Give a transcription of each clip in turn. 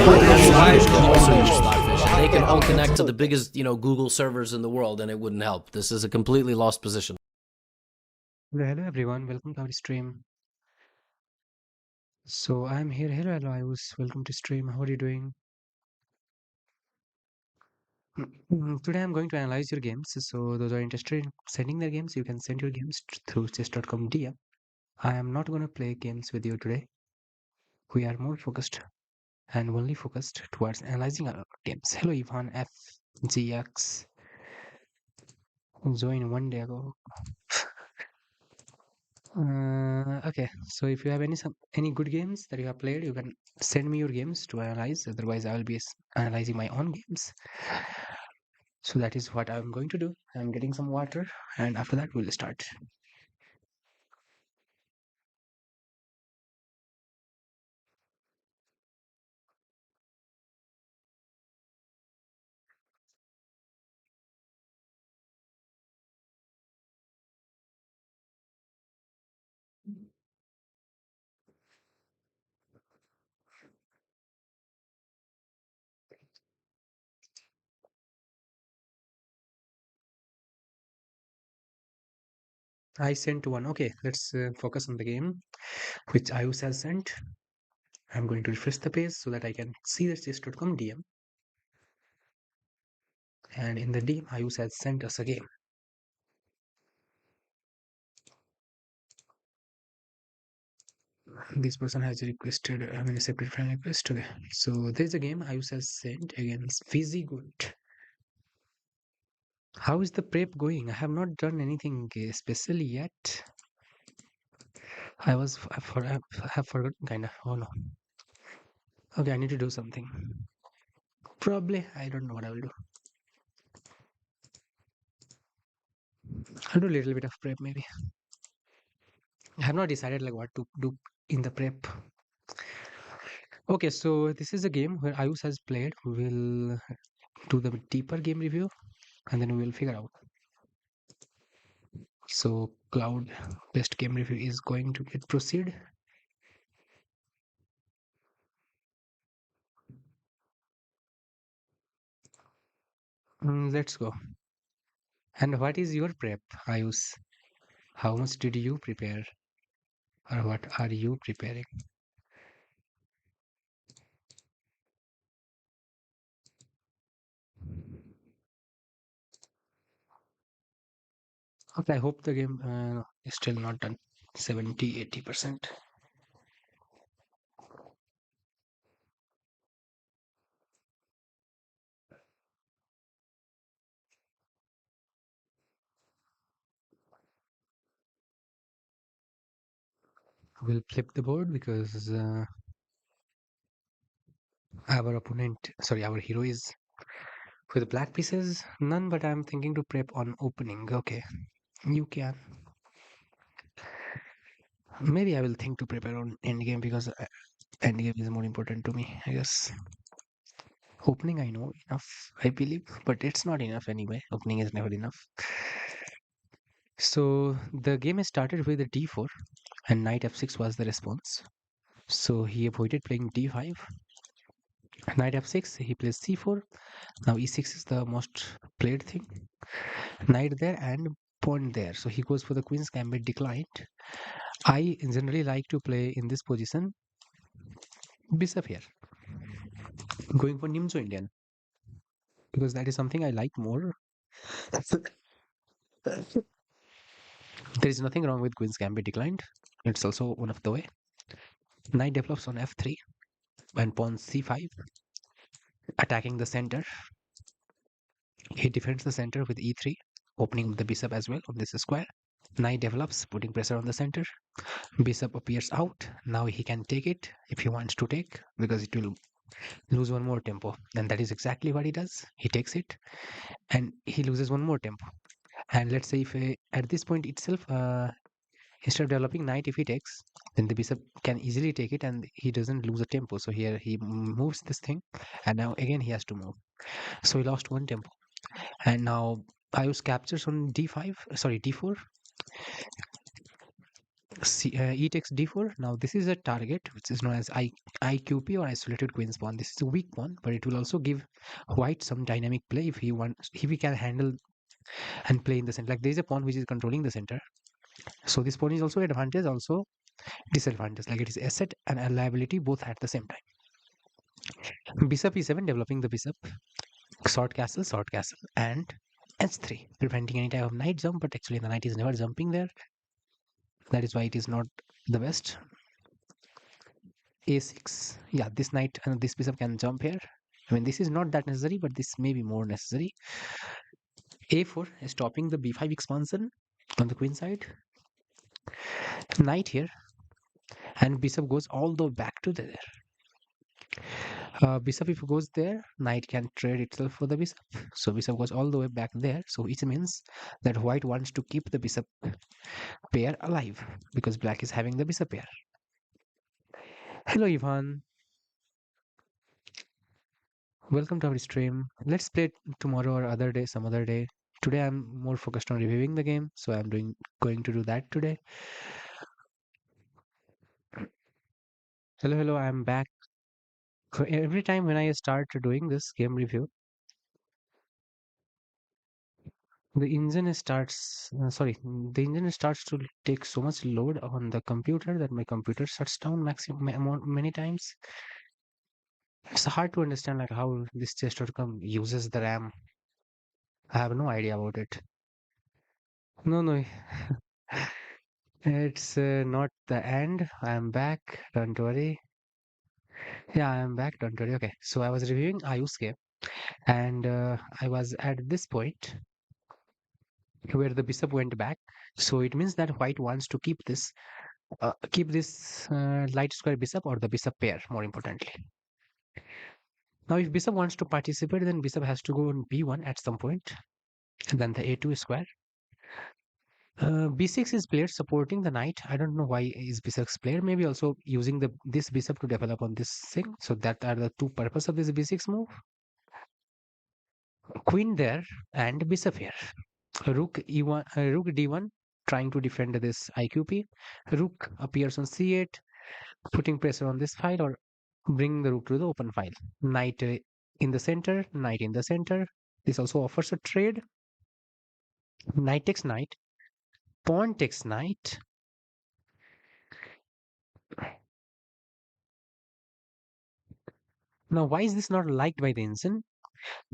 Wives can also use Stockfish, and they can all connect to the biggest, Google servers in the world, and it wouldn't help. This is a completely lost position. Hello everyone, welcome to our stream. So I'm here. Hello, I was welcome to stream. How are you doing? Today I'm going to analyze your games. So those are interested in sending their games, you can send your games through chess.com DM. I am not going to play games with you today. We are more focused and only focused towards analyzing our games. Hello Ivan FGX. Joined one day ago. Okay, so if you have any good games that you have played, you can send me your games to analyze. Otherwise, I will be analyzing my own games. So that is what I'm going to do. I'm getting some water, and after that, we'll start. I sent one. Okay, let's focus on the game which Ayus has sent. I'm going to refresh the page so that I can see the chess.com DM. And in the DM, Ayus has sent us a game. This person has requested, a separate friend request. Okay, so there's a game Ayus has sent against Fizzy Good. How is the prep going? I have not done anything specially yet. I have forgotten kind of. Oh no. Okay, I need to do something. Probably, I don't know what I will do. I'll do a little bit of prep maybe. I have not decided like what to do in the prep. Okay, so this is a game where Ayus has played. We'll do the deeper game review and then we will figure out. So Cloud best game review is going to get proceed. Let's go. And what is your prep, Ayus? How much did you prepare? Or what are you preparing? Okay, I hope the game is still not done. 70-80%. We'll flip the board because our hero is with black pieces. None, but I'm thinking to prep on opening. Okay, you can. Maybe I will think to prepare on endgame because endgame is more important to me, I guess. Opening, I know enough, I believe, but it's not enough anyway. Opening is never enough. So the game has started with a d4 and knight f6 was the response. So he avoided playing d5. Knight f6, he plays c4. Now e6 is the most played thing. Knight there and pawn there. So he goes for the queen's gambit declined. I generally like to play in this position bishop here, going for Nimzo Indian because that is something I like more. There is nothing wrong with queen's gambit declined. It's also one of the way. Knight develops on f3 and pawn c5, attacking the center. He defends the center with e3, opening the bishop as well on this square. Knight develops, putting pressure on the center. Bishop appears out. Now he can take it if he wants to take, because it will lose one more tempo. And that is exactly what he does. He takes it and he loses one more tempo. And let's say if at this point itself, instead of developing knight, if he takes, then the bishop can easily take it and he doesn't lose a tempo. So here he moves this thing and now again he has to move. So he lost one tempo. And now Ayus captures on d4. E takes d4. Now this is a target which is known as IQP or isolated queen's pawn. This is a weak pawn, but it will also give white some dynamic play if he can handle and play in the center. Like there is a pawn which is controlling the center. So this pawn is also advantage, also disadvantage. Like it is asset and a liability both at the same time. Bishop e7, developing the bishop. Short castle, and h3, preventing any type of knight jump. But actually the knight is never jumping there. That is why it is not the best. A6. Yeah, this knight and this bishop can jump here. I mean, this is not that necessary, but this may be more necessary. A4, stopping the b5 expansion on the queen side. Knight here, and bishop goes all the way back to there. Bishop if it goes there, knight can trade itself for the bishop. So bishop goes all the way back there. So which means that white wants to keep the bishop pair alive because black is having the bishop pair. Hello, Ivan. Welcome to our stream. Let's play tomorrow or other day, some other day. Today I'm more focused on reviewing the game, so I'm going to do that today. Hello, hello, I'm back. Every time when I start doing this game review, the engine starts the engine starts to take so much load on the computer that my computer shuts down many times. It's hard to understand like how this chess.com uses the RAM. I have no idea about it. No, it's not the end. I'm back. Don't worry. Yeah, I'm back. Don't worry. Okay. So I was reviewing Ayu's game, and I was at this point where the bishop went back. So it means that white wants to keep this light square bishop or the bishop pair, more importantly. Now, if bishop wants to participate, then bishop has to go on b1 at some point, and then the a2 square. B6 is played supporting the knight. I don't know why is b6 played. Maybe also using this bishop to develop on this thing. So that are the two purpose of this b6 move. Queen there and bishop here. Rook e1, rook d1, trying to defend this IQP. Rook appears on c8, putting pressure on this file or bring the rook to the open file. Knight in the center, knight in the center. This also offers a trade. Knight takes knight, pawn takes knight. Now, why is this not liked by the engine?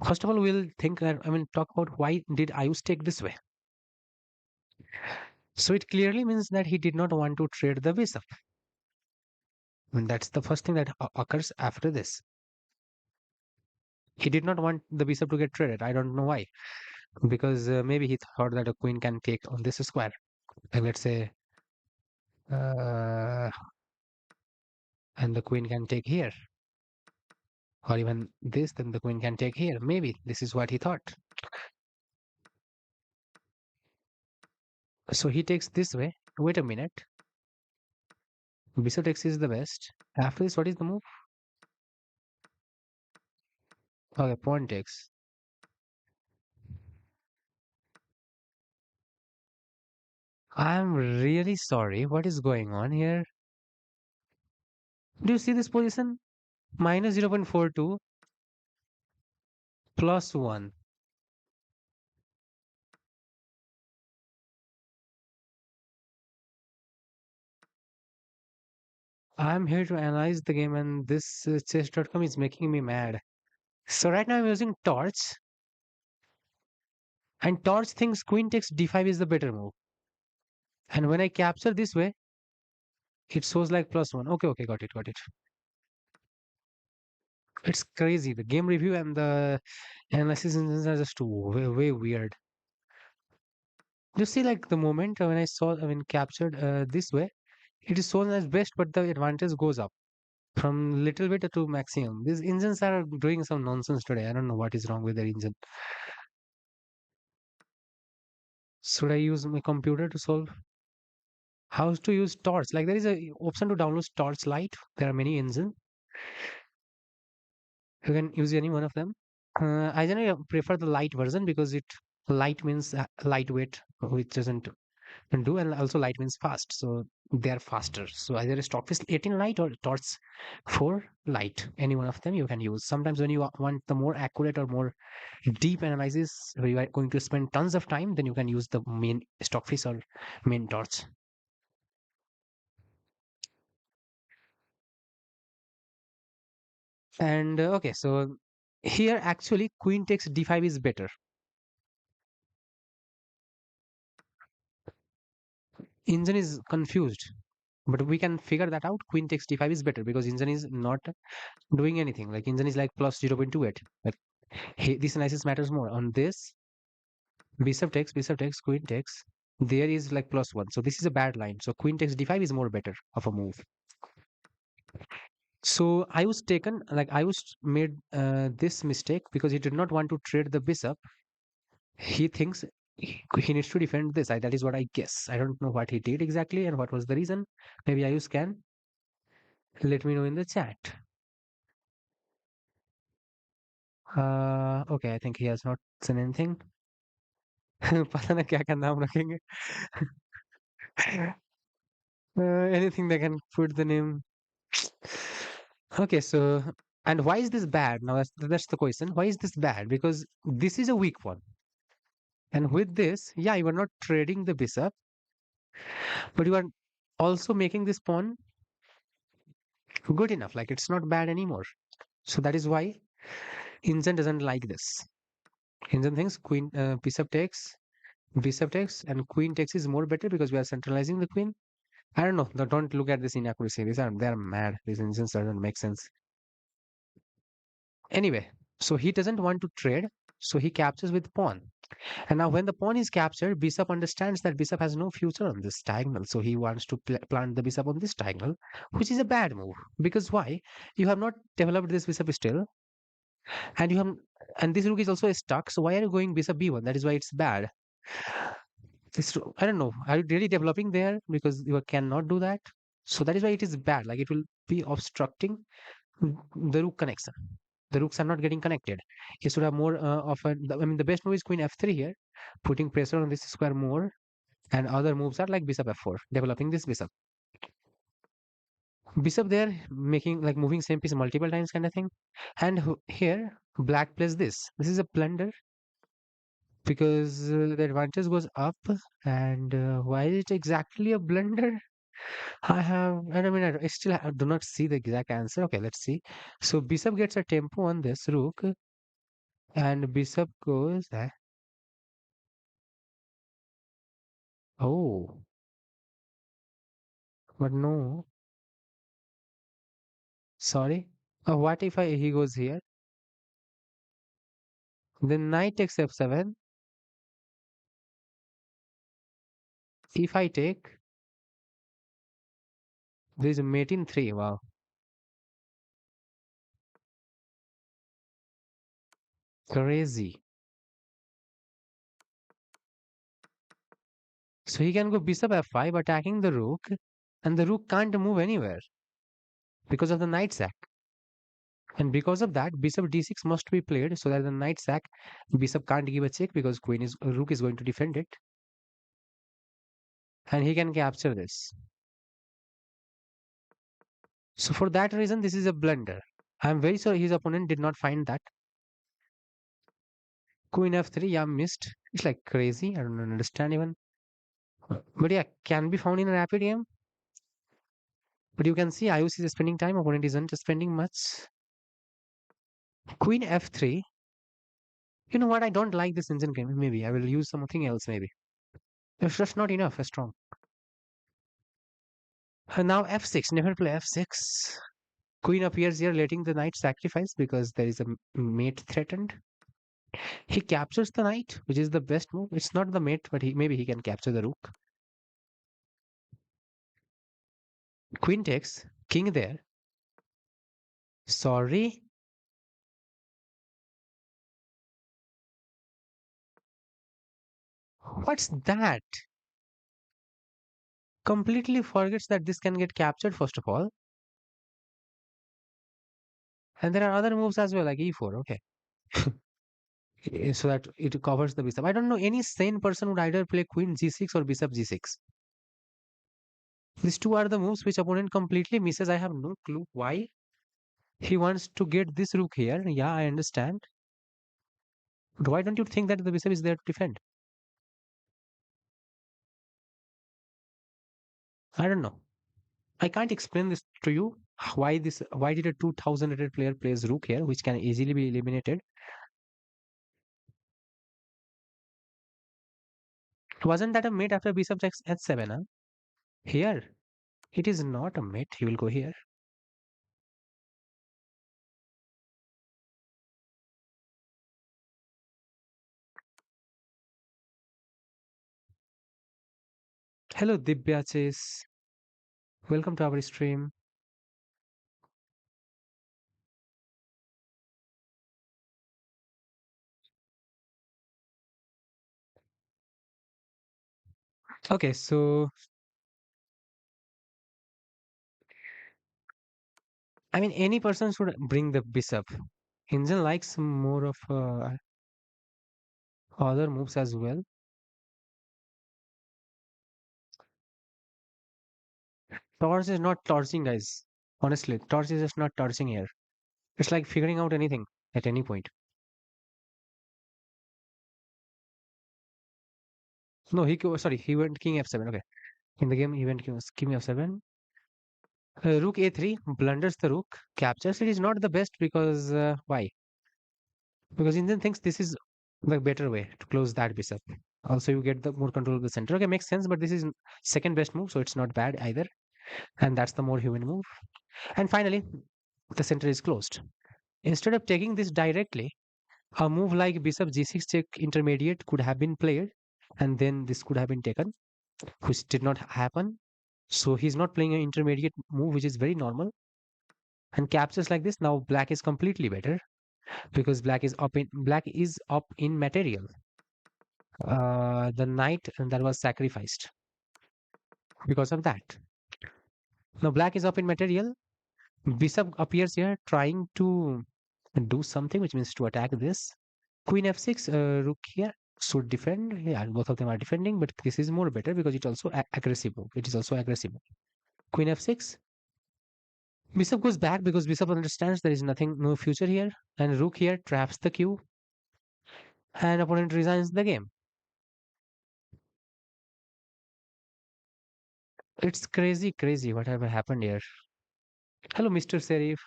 First of all, we'll talk about why did Ayus take this way. So it clearly means that he did not want to trade the bishop. I mean, that's the first thing that occurs after this. He did not want the bishop to get traded. I don't know why. Because maybe he thought that a queen can take on this square. Like let's say, uh, and the queen can take here. Or even this, then the queen can take here. Maybe this is what he thought. So he takes this way. Wait a minute. Bishop takes is the best. After this, what is the move? Okay, pawn takes. I'm really sorry. What is going on here? Do you see this position? Minus 0.42 plus 1. I'm here to analyze the game and this chess.com is making me mad. So right now I'm using torch and torch thinks queen takes d5 is the better move. And when I capture this way, it shows like plus 1. Okay, got it. It's crazy. The game review and the analysis engines are just way weird. You see, like the moment when captured this way, it is shown as best, but the advantage goes up from little bit to maximum. These engines are doing some nonsense today. I don't know what is wrong with their engine. Should I use my computer to solve? How to use torch? Like there is a option to download torch light. There are many engines. You can use any one of them. I generally prefer the light version because it light means lightweight, which doesn't and do, and also light means fast, so they are faster. So either a stockfish 18 light or torch 4 light, any one of them you can use. Sometimes when you want the more accurate or more deep analysis where you are going to spend tons of time, then you can use the main stockfish or main torch. And okay, so here actually queen takes d5 is better. Engine is confused, but we can figure that out. Queen takes d5 is better because engine is not doing anything. Like engine is like plus 0.28. Like hey, this analysis matters more. On this, bishop takes, queen takes. There is like plus 1. So this is a bad line. So queen takes d5 is more better of a move. So I was taken, like I was made this mistake because he did not want to trade the bishop. He thinks he needs to defend this. That is what I guess. I don't know what he did exactly and what was the reason. Maybe Ayush can let me know in the chat. Okay, I think he has not seen anything. पता ना क्या क्या नाम रखेंगे. Anything they can put the name. Okay, so and why is this bad? Now that's the question. Why is this bad? Because this is a weak one. And with this, yeah, you are not trading the bishop, but you are also making this pawn good enough. Like it's not bad anymore. So that is why Inzen doesn't like this. Inzen thinks bishop takes, and queen takes is more better because we are centralizing the queen. I don't know. Don't look at this inaccuracy. They are mad. These Inzens doesn't make sense. Anyway, so he doesn't want to trade, so he captures with pawn. And now when the pawn is captured, bishop understands that bishop has no future on this diagonal. So he wants to plant the bishop on this diagonal, which is a bad move. Because why? You have not developed this bishop still, and you have, and this rook is also stuck. So why are you going bishop b1? That is why it's bad. This, I don't know. Are you really developing there? Because you cannot do that. So that is why it is bad. Like it will be obstructing the rook connection. The rooks are not getting connected. You should have more of a. I mean, the best move is queen f3 here, putting pressure on this square more, and other moves are like bishop f4, developing this bishop. Bishop there, making like moving same piece multiple times kind of thing. And here, black plays this. This is a blunder because the advantage goes up. And why is it exactly a blunder? I mean, I still do not see the exact answer. Okay, let's see. So bishop gets a tempo on this rook, and bishop goes. Oh, but no. Sorry. What if he goes here? Then knight takes f7. If I take, there is a mate in 3. Wow. Crazy. So he can go bishop f5 attacking the rook, and the rook can't move anywhere because of the knight sack. And because of that, bishop d6 must be played so that the knight sack, bishop can't give a check because rook is going to defend it. And he can capture this. So for that reason, this is a blunder. I'm very sure his opponent did not find that. Queen f3, yeah, missed. It's like crazy. I don't understand even. But yeah, can be found in a rapid game. But you can see Ayush is spending time, opponent isn't spending much. Queen f3. You know what? I don't like this engine game. Maybe I will use something else. Maybe it's just not enough. Strong. Now f6. Never play f6. Queen appears here, letting the knight sacrifice because there is a mate threatened. He captures the knight, which is the best move. It's not the mate, but maybe he can capture the rook. Queen takes. King there. Sorry. What's that? Completely forgets that this can get captured first of all. And there are other moves as well, like e4. Okay. so that it covers the bishop. I don't know any sane person would either play queen g6 or bishop g6. These two are the moves which opponent completely misses. I have no clue why he wants to get this rook here. Yeah, I understand. But why don't you think that the bishop is there to defend? I don't know. I can't explain this to you. Why did a 2000 rated player plays rook here, which can easily be eliminated? Wasn't that a mate after bishop takes h7? Huh? Here, it is not a mate. He will go here. Hello, Divya Chase. Welcome to our stream. Okay, so I mean, any person should bring the bishop. Angel likes more of other moves as well. Torch is not torching, guys. Honestly, torch is just not torching here. It's like figuring out anything at any point. No, sorry, he went king f7. Okay, in the game he went king f7. Rook a3 blunders the rook, captures. It is not the best because why? Because Indian thinks this is the better way to close that bishop. Also, you get the more control of the center. Okay, makes sense, but this is second best move, so it's not bad either. And that's the more human move. And finally, the center is closed. Instead of taking this directly, a move like bishop g6 check intermediate could have been played, and then this could have been taken, which did not happen. So he's not playing an intermediate move, which is very normal. And captures like this, now black is completely better because black is up in material. The knight that was sacrificed because of that. Now black is up in material. Bishop appears here trying to do something, which means to attack this. Queen f6, rook here should defend. Yeah, both of them are defending, but this is more better because it also aggressive move. It is also aggressive. Queen f6. Bishop goes back because bishop understands there is nothing, no future here, and rook here traps the q, and opponent resigns the game. It's crazy, crazy whatever happened here. Hello, Mr. Serif.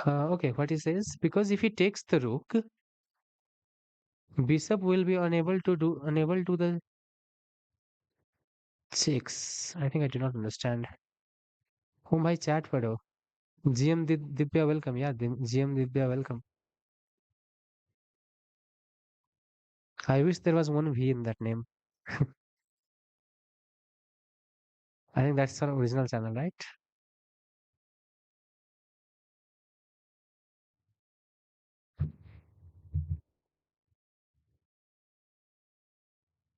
Okay, what he says, because if he takes the rook, bishop will be unable to the checks. I think I do not understand. Oh my chat photo. GM Divya welcome. Yeah, GM Divya welcome. I wish there was one V in that name. I think that's our original channel, right?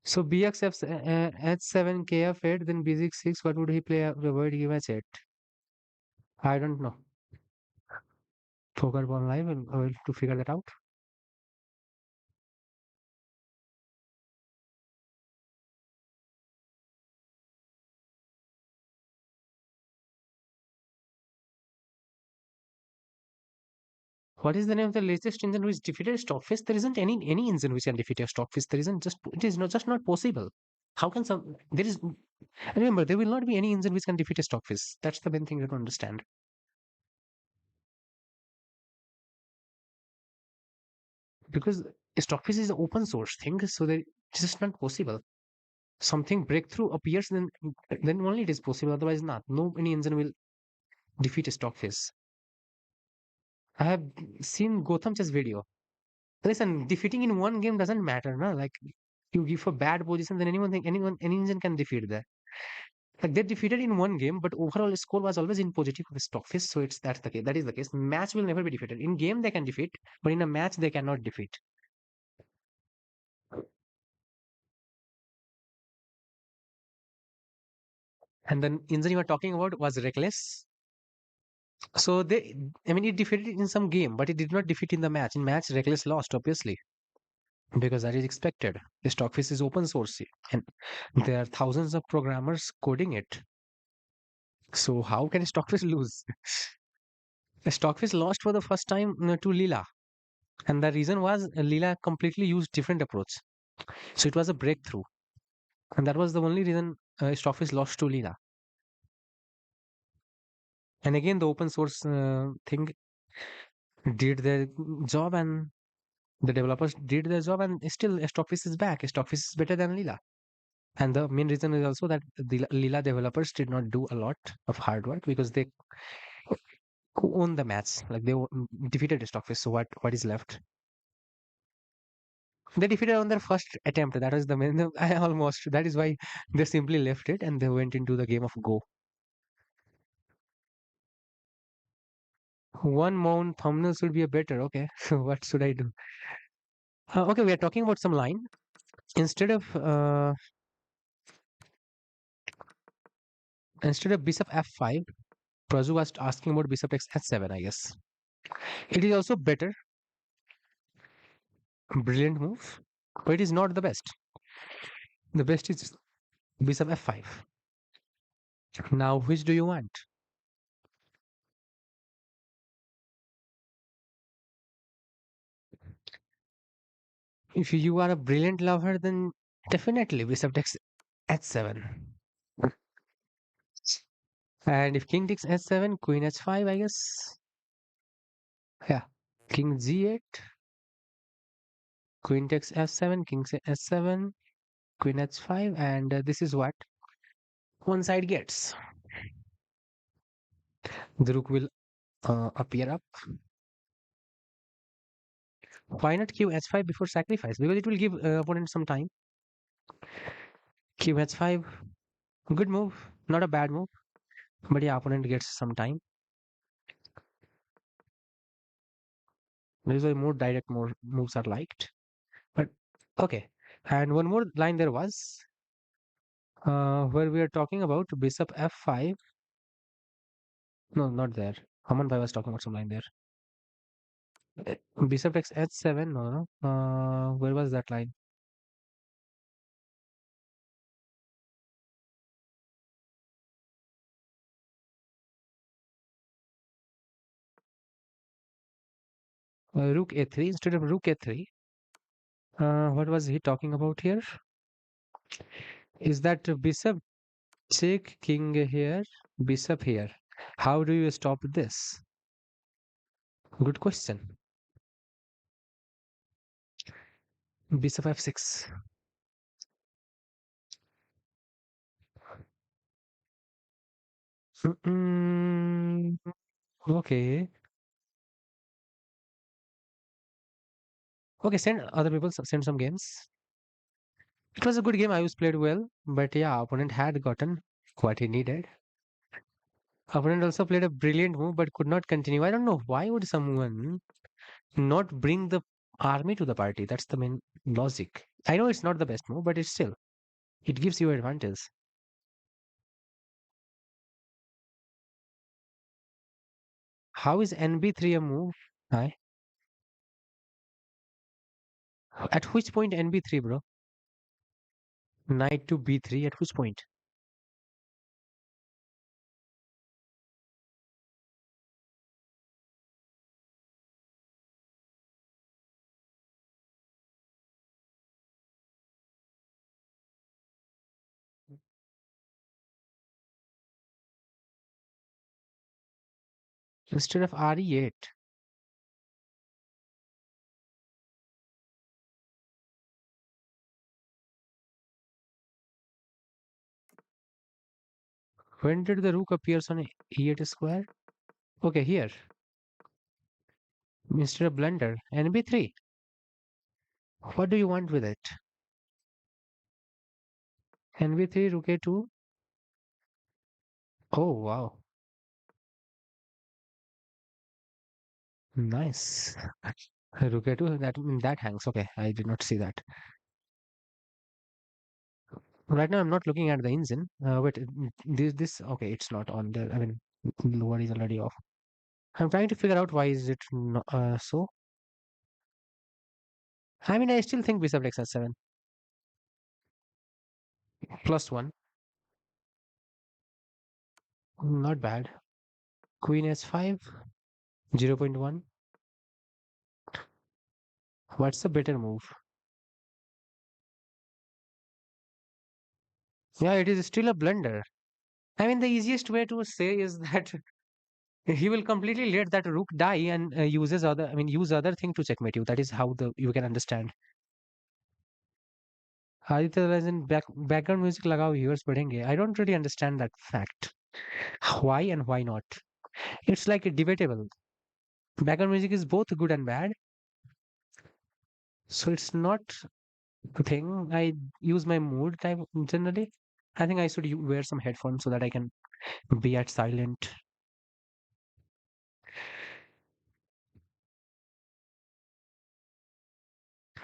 So BX H7 KF8, then BZ6. What would he play? Avoid give a chat. I don't know. Poker Ball Live and to figure that out. What is the name of the latest engine which defeated Stockfish? There isn't any engine which can defeat a Stockfish. There isn't just it is not just not possible. How can some there is remember there will not be any engine which can defeat a Stockfish. That's the main thing you have to understand. Because Stockfish is an open source thing, so that it's just not possible. Something breakthrough appears, then only it is possible. Otherwise, not. No any engine will defeat a Stockfish. I have seen Gotham chess video. Listen, defeating in one game doesn't matter, no? Like you give a bad position, then any engine can defeat that. Like they defeated in one game, but overall score was always in positive of Stockfish. So it's that's the case. That is the case. Match will never be defeated. In game they can defeat, but in a match they cannot defeat. And the engine you were talking about was Reckless. So I mean, it defeated in some game, but it did not defeat in the match. In match, Reckless lost, obviously, because that is expected. The Stockfish is open source, and there are thousands of programmers coding it. So how can Stockfish lose? Stockfish lost for the first time to Leela, and the reason was Leela completely used different approach. So it was a breakthrough, and that was the only reason Stockfish lost to Leela. And again, the open source thing did their job, and the developers did their job, and still Stockfish is back. Stockfish is better than Leela. And the main reason is also that the Leela developers did not do a lot of hard work because they won the match. Like they defeated Stockfish. So what is left? They defeated on their first attempt. That was the main. I almost. That is why they simply left it and they went into the game of Go. One mount thumbnail should be a better. Okay, so what should I do? Okay, we are talking about some line. Instead of bishop f5, Praju was asking about bishop takes h7. I guess it is also better, brilliant move, but it is not the best. The best is bishop f5. Now, which do you want? If you are a brilliant lover, then definitely bishop takes h7. And if king takes h7, queen h5, I guess. Yeah. King g8, queen takes f7, king s7, queen h5, and this is what one side gets. The rook will appear up. Why not q h5 before sacrifice? Because it will give opponent some time. Q h5, good move, not a bad move, but yeah, opponent gets some time. This is why more direct more moves are liked. But okay, and one more line there was where we are talking about bishop f5. No, not there. Haman Bhai was talking about some line there. Bishop takes h7. No, no. Where was that line? Rook a3 instead of rook a3. What was he talking about here? Is that bishop take king here, bishop here? How do you stop this? Good question. Bishop f6. Mm, okay. Okay, send other people send some games. It was a good game. I was played well, but yeah, opponent had gotten what he needed. Opponent also played a brilliant move, but could not continue. I don't know why would someone not bring the army to the party. That's the main logic. I know it's not the best move, but it's still it gives you advantage. How is NB3 a move? Hi. At which point NB3, bro? Knight to B3. At which point? Instead of RE8. When did the rook appears on E8 square? Okay, here. Instead of blunder. NB3. What do you want with it? NB3, rook A2. Oh, wow. Nice. Rook A2, that hangs. Okay, I did not see that. Right now, I'm not looking at the engine. Wait, this, okay, it's not on there. I mean, lower is already off. I'm trying to figure out why is it so. I mean, I still think bishop takes h7 +1. Not bad. Queen s5, 0.1. What's the better move? Yeah, it is still a blunder. I mean, the easiest way to say is that he will completely let that rook die and uses other. I mean, use other thing to checkmate you. That is how the you can understand. Aditya as in background music लगाओ viewers बढ़ेंगे. I don't really understand that fact. Why and why not? It's like debatable. Background music is both good and bad, so it's not the thing. I use my mood type generally. I think I should wear some headphones so that I can be at silent.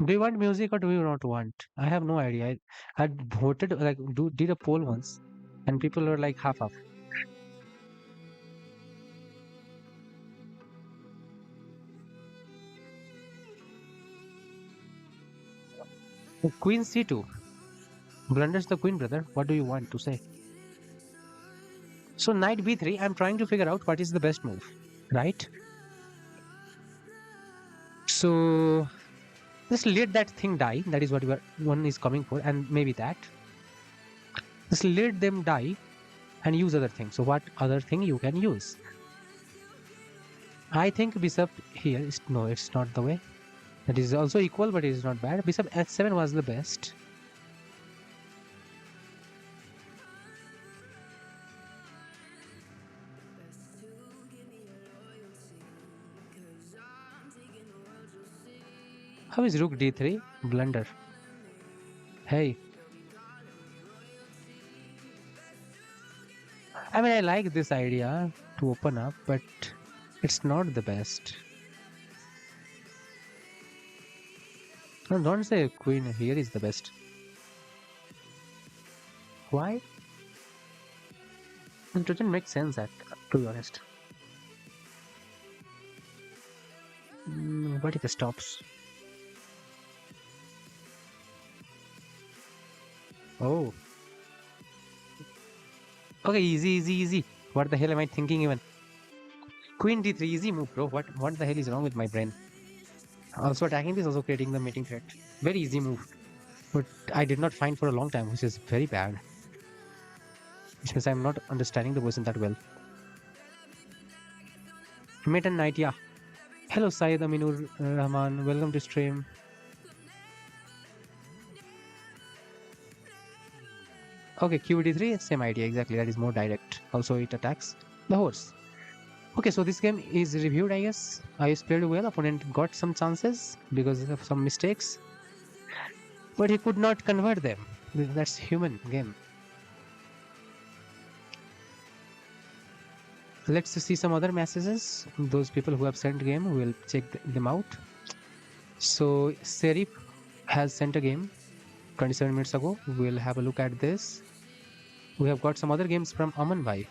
Do you want music or do you not want? I have no idea. I voted like did a poll once, and people were like half half. Queen c2 blunders the queen, brother. What do you want to say? So knight b3. I'm trying to figure out what is the best move, right? So just let that thing die. That is what one is coming for, and maybe that. Just let them die and use other things. So what other thing you can use? I think bishop here is no, it's not the way. That is also equal, but it is not bad. Bishop h7 was the best. How is rook d3? Blunder. Hey, I mean, I like this idea to open up, but it's not the best. No, don't say queen here is the best. Why? It doesn't make sense, to be honest. What if it stops? Oh. Okay, easy, easy, easy. What the hell am I thinking even? Queen d3, easy move, bro. What the hell is wrong with my brain? Also attacking this, also creating the mating threat. Very easy move. But I did not find for a long time, which is very bad. Which means I'm not understanding the position that well. Mate and knight, yeah. Hello, Syed Aminur Rahman. Welcome to stream. Okay, QD3, same idea exactly. That is more direct. Also, it attacks the horse. Okay, so this game is reviewed, I guess. I played well. Opponent got some chances because of some mistakes, but he could not convert them. That's human game. Let's see some other messages. Those people who have sent game, we'll check them out. So Serif has sent a game 27 minutes ago. We'll have a look at this. We have got some other games from Aman Bhai.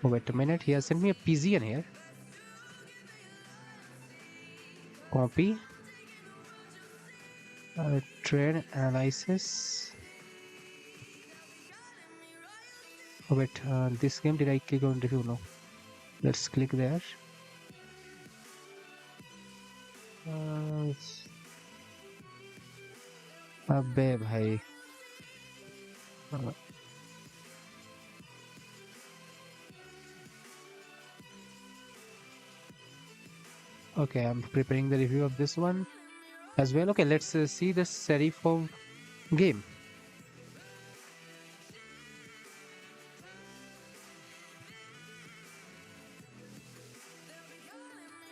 Wait a minute. He has sent me a PZN here. Copy. Trade analysis. Oh, wait. This game, did I click on review? No. Let's click there. अबे भाई. Okay, I'm preparing the review of this one as well. Okay, let's see the Serifov game.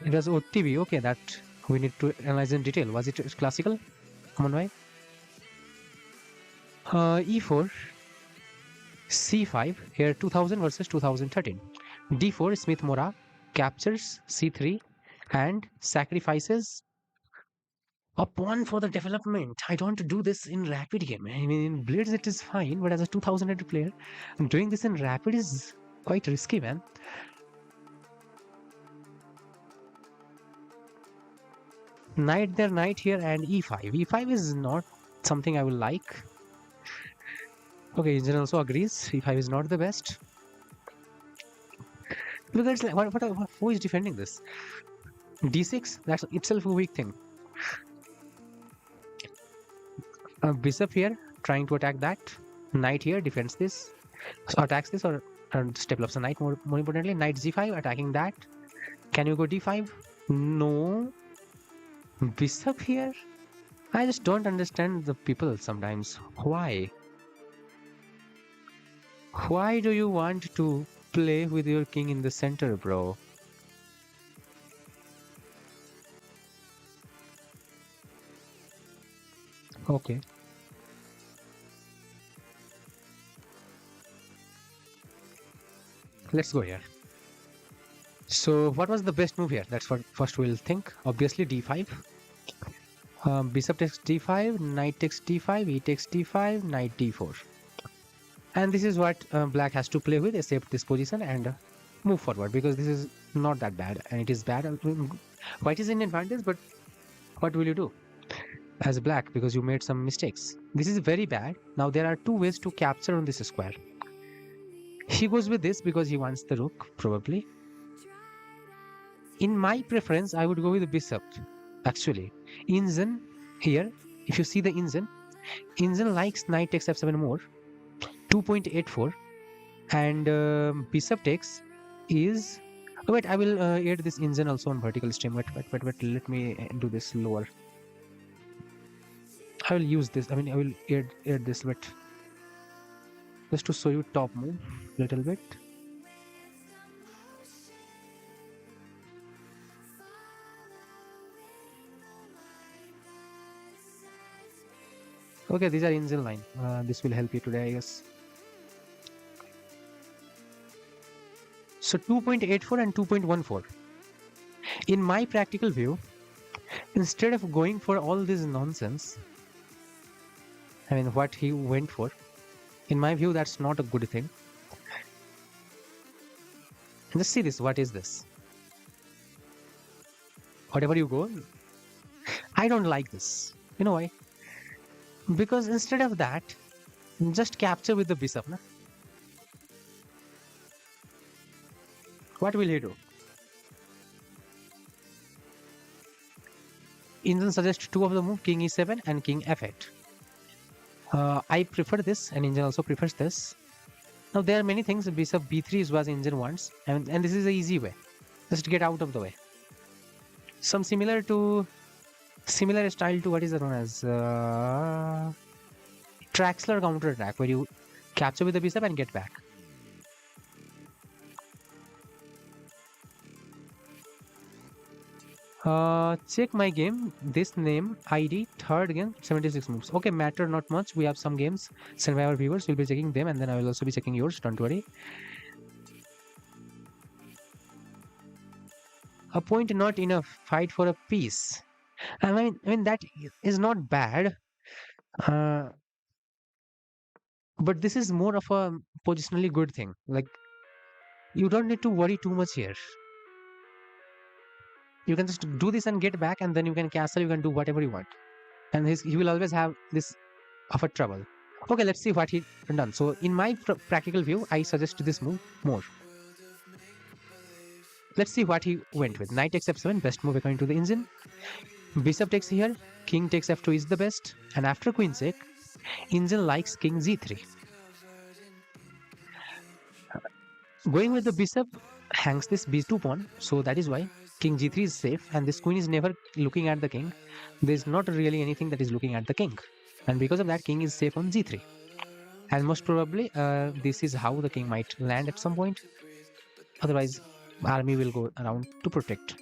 It was OTB. Okay, that we need to analyze in detail. Was it classical? Come on, why? E4, C5. Here 2000 versus 2013. D4, Smith Mora captures C3 and sacrifices a pawn for the development. I don't do this in rapid game. I mean, in Blitz it is fine, but as a 2000 player, doing this in rapid is quite risky, man. Knight there, knight here, and e5. E5 is not something I will like. Okay, Engine also agrees. E5 is not the best. Look, it's like, who is defending this? D6? That's itself a weak thing. Bishop here, trying to attack that. Knight here, defends this. So attacks this or just develops a knight. More importantly, knight g5, attacking that. Can you go d5? No. Bishop here? I just don't understand the people sometimes. Why? Why do you want to play with your king in the center, bro? Okay. Let's go here. So what was the best move here? That's what first we'll think. Obviously d5. Bishop takes d5, knight takes d5, e takes d5, knight d4. And this is what black has to play with, except this position and move forward, because this is not that bad, and it is bad. White is in advantage, but what will you do as black, because you made some mistakes? This is very bad. Now there are two ways to capture on this square. He goes with this because he wants the rook, probably. In my preference, I would go with the bishop. Actually, Engine here, if you see the Engine likes knight takes f7 more, 2.84, and bishop takes is. Oh, wait, I will add this Engine also on vertical stream. Wait, let me do this lower. I will use this. I mean, I will add this bit just to show you top move little bit. Okay, these are Engine line. This will help you today, I guess. So 2.84 and 2.14. In my practical view, instead of going for all this nonsense, I mean, what he went for, in my view, that's not a good thing. Just see this. What is this? Whatever you go, I don't like this. You know why? Because instead of that, just capture with the bishop. Na? What will he do? Engine suggests two of the move, king e7 and king f8. I prefer this, and Engine also prefers this. Now there are many things. Bishop b3 is what Engine wants, and this is the easy way. Just get out of the way. Some similar style to what is known as Traxler counter attack, where you capture with the bishop and get back. Check my game. This name ID third again 76 moves. Okay, matter not much. We have some games sent by our viewers. We'll be checking them, and then I will also be checking yours. Don't worry. A point not enough. Fight for a piece. I mean that is not bad. But this is more of a positionally good thing. Like, you don't need to worry too much here. You can just do this and get back, and then you can castle, you can do whatever you want. And he will always have this of a trouble. Okay, let's see what he done. So in my practical view, I suggest this move more. Let's see what he went with. Knight takes f7, best move according to the Engine. Bishop takes here, king takes f2 is the best. And after queen check, Engine likes king g3. Going with the bishop hangs this b2 pawn, so that is why king g3 is safe, and this queen is never looking at the king. There is not really anything that is looking at the king, and because of that, king is safe on g3. And most probably, this is how the king might land at some point. Otherwise, army will go around to protect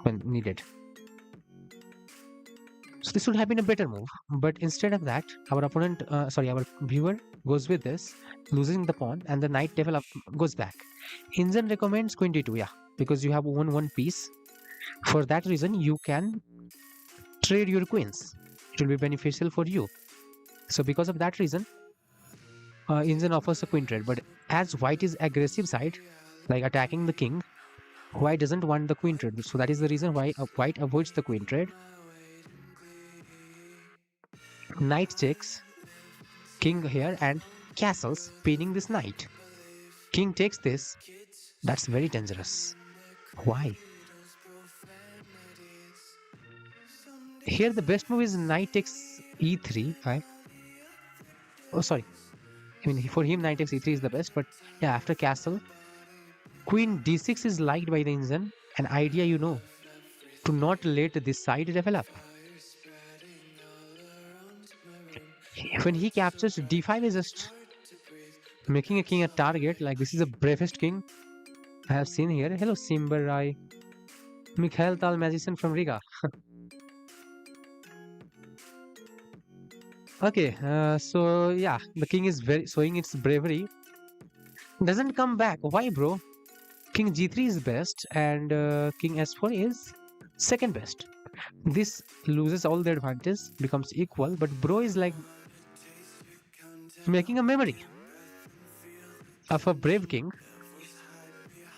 when needed. So this would have been a better move, but instead of that, our viewer goes with this, losing the pawn, and the knight develop goes back. Engine recommends queen d2, yeah, because you have won one piece. For that reason, you can trade your queens. It will be beneficial for you. So because of that reason, Engine offers a queen trade. But as white is aggressive side, like attacking the king, white doesn't want the queen trade. So that is the reason why white avoids the queen trade. Knight checks, king here, and castles, pinning this knight. King takes this. That's very dangerous. Why? Here the best move is knight takes e3. Oh, sorry. I mean, for him, knight takes e3 is the best. But yeah, after castle, queen d6 is liked by the engine. An idea, to not let this side develop. When he captures d5 is just making a king a target. Like, this is the bravest king I have seen here. Hello, Simber Rai. Mikhail Tal, magician from Riga. Okay, so yeah, the king is very showing its bravery. Doesn't come back. Why, bro? King g3 is best, and king s4 is second best. This loses all the advantage, becomes equal, but bro is like making a memory of a brave king.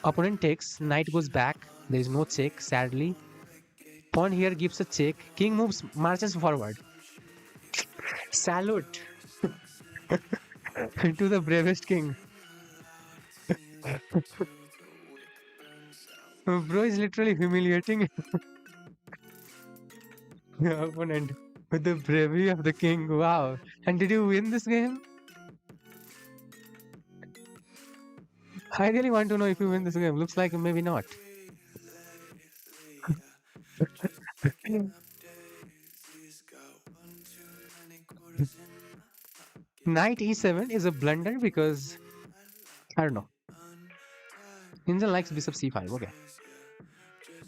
Opponent takes, knight goes back. There is no check, sadly. Pawn here gives a check. King moves, marches forward. Salute to the bravest king. Bro is literally humiliating the opponent with the bravery of the king. Wow. And did you win this game? I really want to know if you win this game. Looks like maybe not. Knight e7 is a blunder because I don't know. Indian likes bishop c5. Okay.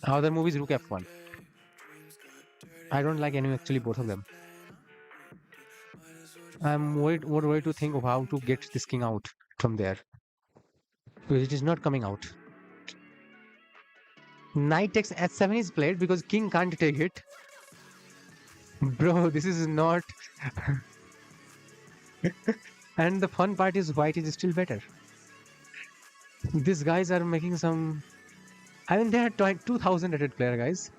Other move is rook f1. I don't like any actually both of them. I'm worried to think of how to get this king out from there. Because it is not coming out. Knight takes h7 is played because king can't take it. Bro, this is not. And the fun part is white is still better. These guys are making some. I mean, they are 2000 rated player, guys.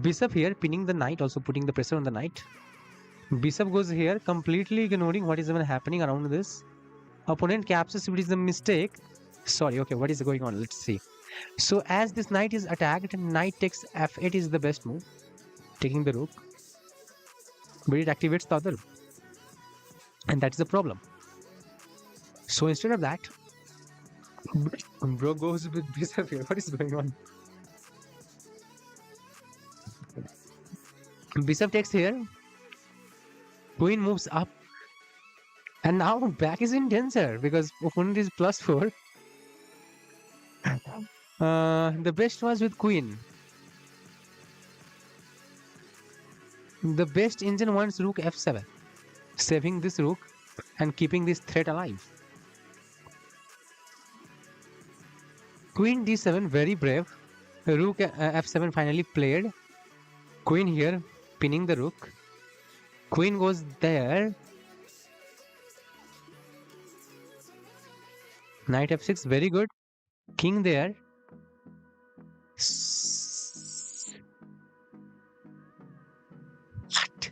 Bishop here, pinning the knight, also putting the pressure on the knight. Bishop goes here, completely ignoring what is even happening around this. Opponent captures if it is a mistake. Sorry, okay, what is going on? Let's see. So as this knight is attacked, knight takes f8 is the best move, taking the rook. But it activates the other. And that's the problem. So instead of that, bro goes with bishop here. What is going on? Bishop takes here. Queen moves up. And now back is in danger because opponent is +4. The best was with queen. The best engine wants rook f7, saving this rook and keeping this threat alive. Queen d7, very brave. Rook f7 finally played. Queen here, pinning the rook. Queen goes there. Knight f6, very good. King there. What?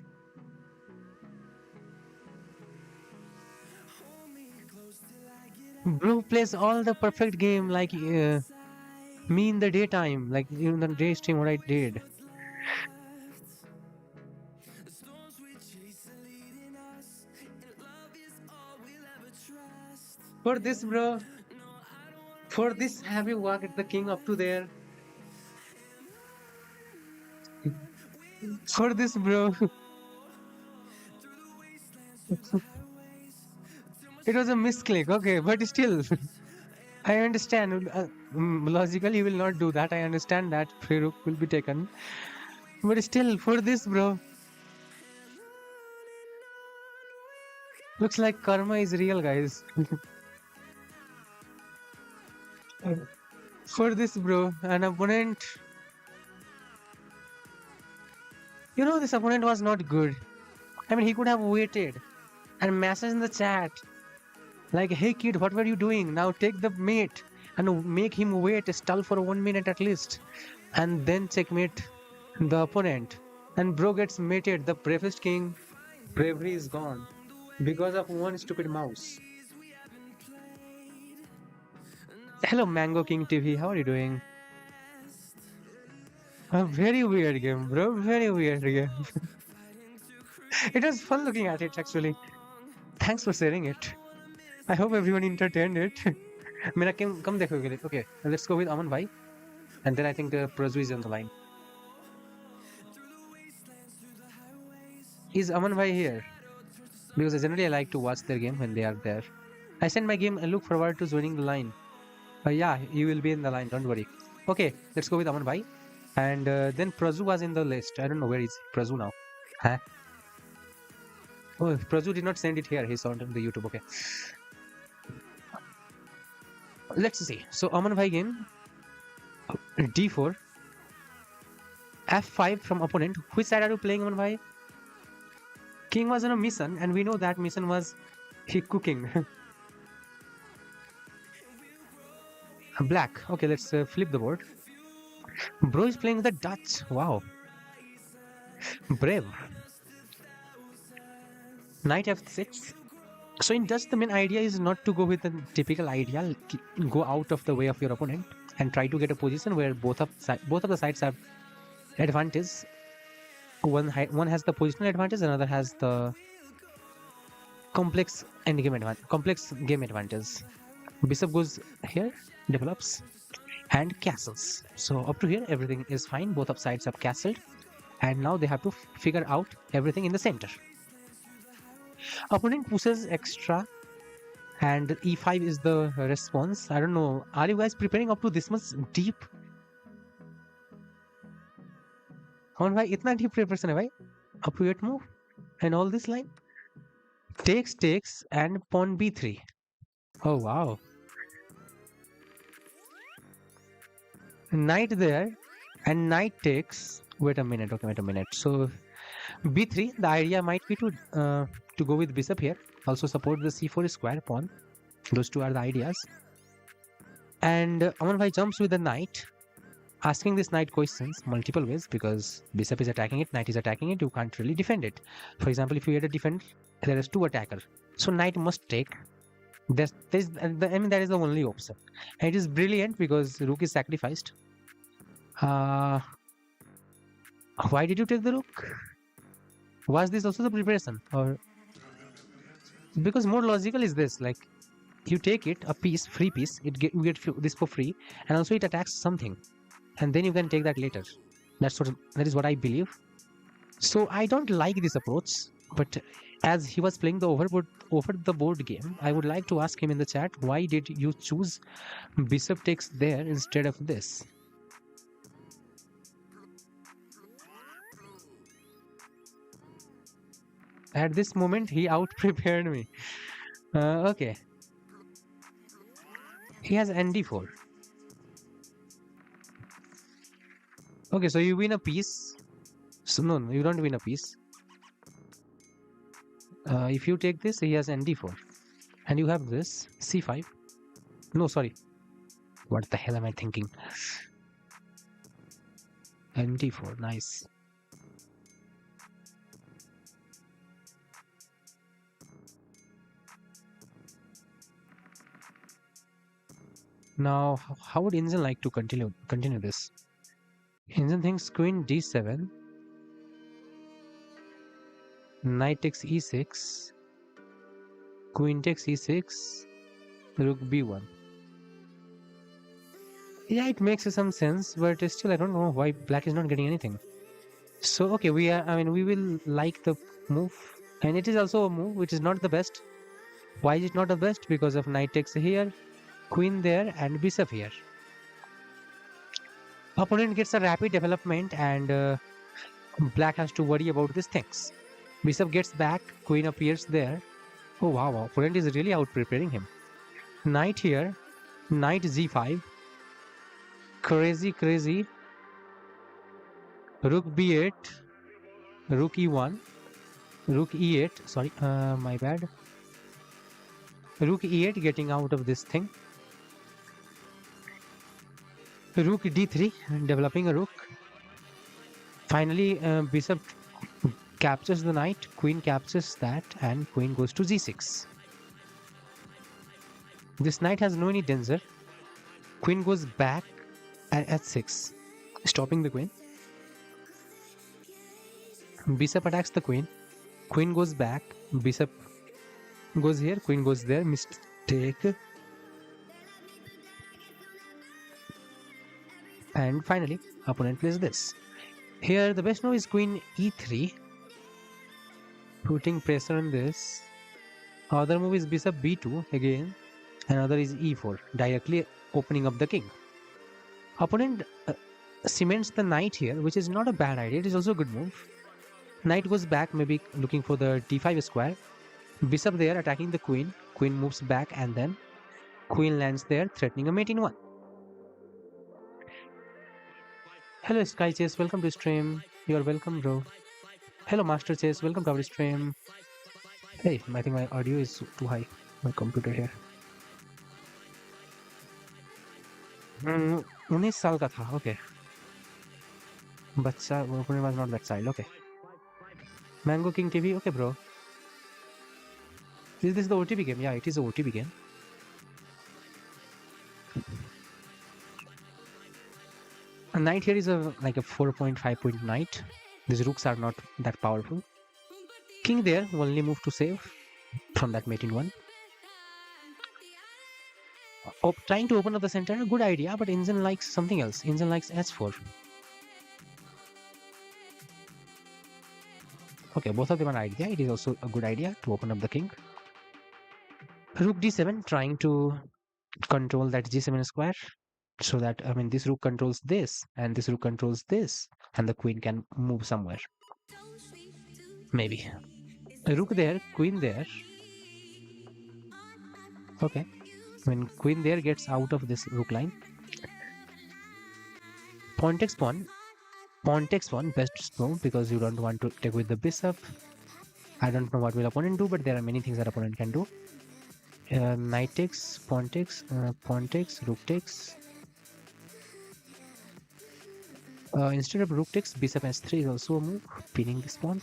Bro plays all the perfect game like me in the daytime, like in the day stream what I did. For this, bro, for this, have you walked the king up to there? For this, bro. It was a misclick, okay, but still, I understand. Logically, he will not do that. I understand that free rook will be taken, but still, for this, bro, looks like karma is real, guys. For this, bro, an opponent. This opponent was not good. I mean, he could have waited and message in the chat like, hey kid, what were you doing? Now take the mate and make him wait, stall for 1 minute at least, and then checkmate the opponent. And bro gets mated. The bravest king. Bravery is gone because of one stupid mouse. Hello, Mango King TV. How are you doing? A very weird game, bro. Very weird game. It was fun looking at it, actually. Thanks for sharing it. I hope everyone entertained it. Mera come dekho ke liye. Okay, let's go with Aman Bhai. And then I think Prazu is on the line. Is Aman Bhai here? Because generally I like to watch their game when they are there. I send my game and look forward to joining the line. Yeah, you will be in the line, don't worry. Okay, let's go with Aman Bhai. And then Prazu was in the list. I don't know where is Prazu now. Huh? Oh, Prazu did not send it here. He saw it on the YouTube. Okay. Let's see. So Aman Bhai game D4 F5 from opponent. Which side are you playing, Aman Bhai? King was on a mission, and we know that mission was he cooking. Black. Okay, let's flip the board. Bro is playing the Dutch. Wow. Brave. Knight F6. So in Dutch, the main idea is not to go with the typical idea. Go out of the way of your opponent and try to get a position where both of the sides have advantage. One has the positional advantage, another has the complex game advantage. Bishop goes here, develops, and castles. So up to here, everything is fine. Both of sides have castled, and now they have to figure out everything in the center. Opponent pushes extra, and e5 is the response. I don't know. Are you guys preparing up to this much deep? On why itna deep preparation hai bhai? Up to yet move and all this line. Takes, and pawn b3. Oh wow. Knight there, and knight takes. Wait a minute. Okay, wait a minute. So b3. The idea might be to go with bishop here. Also support the c4 square pawn. Those two are the ideas. And Aman Bhai jumps with the knight, asking this knight questions multiple ways because bishop is attacking it, knight is attacking it. You can't really defend it. For example, if you had a defend, there is two attackers. So knight must take. That is the only option. And it is brilliant because rook is sacrificed. Why did you take the rook? Was this also the preparation, or because more logical is this? Like you take it a piece, free piece. You get this for free, and also it attacks something, and then you can take that later. That is what I believe. So I don't like this approach, but as he was playing the over the board game, I would like to ask him in the chat, why did you choose bishop takes there instead of this? At this moment, he out-prepared me. Okay. He has nd4. Okay, so you win a piece. So no, you don't win a piece. If you take this, he has nd4. And you have this, c5. No, sorry. What the hell am I thinking? nd4, nice. Now, how would Injun like to continue this? Injun thinks queen d7, knight takes e6, queen takes e6, rook b1. Yeah, it makes some sense, but still I don't know why black is not getting anything. So okay, we will like the move, and it is also a move which is not the best. Why is it not the best? Because of knight takes here, queen there, and bishop here. Opponent gets a rapid development, and black has to worry about these things. Bishop gets back, queen appears there. Oh wow, opponent is really out preparing him. Knight here, knight g5. Crazy. Rook b8, rook e1, rook e8. Sorry, my bad. Rook e8 getting out of this thing. Rook d3, developing a rook. Finally, bishop captures the knight, queen captures that, and queen goes to g6. This knight has no any danger. Queen goes back at h6, stopping the queen. Bishop attacks the queen. Queen goes back. Bishop goes here. Queen goes there. Mistake. And finally, opponent plays this. Here, the best move is queen e3, putting pressure on this. Other move is bishop b2 again. Another is e4, directly opening up the king. Opponent cements the knight here, which is not a bad idea. It is also a good move. Knight goes back, maybe looking for the d5 square. Bishop there attacking the queen. Queen moves back and then queen lands there, threatening a mate in one. Hello Sky Chess, welcome to stream. You are welcome, bro. Hello Master Chess, welcome to our stream. Hey, I think my audio is too high. My computer here. 19 साल का था. Okay. बच्चा, opponent was not that child. Okay. Mango King TV. Okay, bro. Is this the OTP game? Yeah, it is the OTP game. A knight here is like a 4.5 point knight. These rooks are not that powerful. King there, only move to save from that mate in one. Trying to open up the center, a good idea, but Injun likes something else. Injun likes h4. Okay, both of them are idea. It is also a good idea to open up the king. Rook d7, trying to control that g7 square. So that, I mean, this rook controls this, and this rook controls this, and the queen can move somewhere. Maybe. A rook there, queen there. Okay. When queen there gets out of this rook line. Pawn takes pawn. Pawn takes pawn, best move, because you don't want to take with the bishop. I don't know what will opponent do, but there are many things that opponent can do. Knight takes, pawn takes, rook takes. Instead of rook takes, bishop s3 is also a move, pinning this pawn.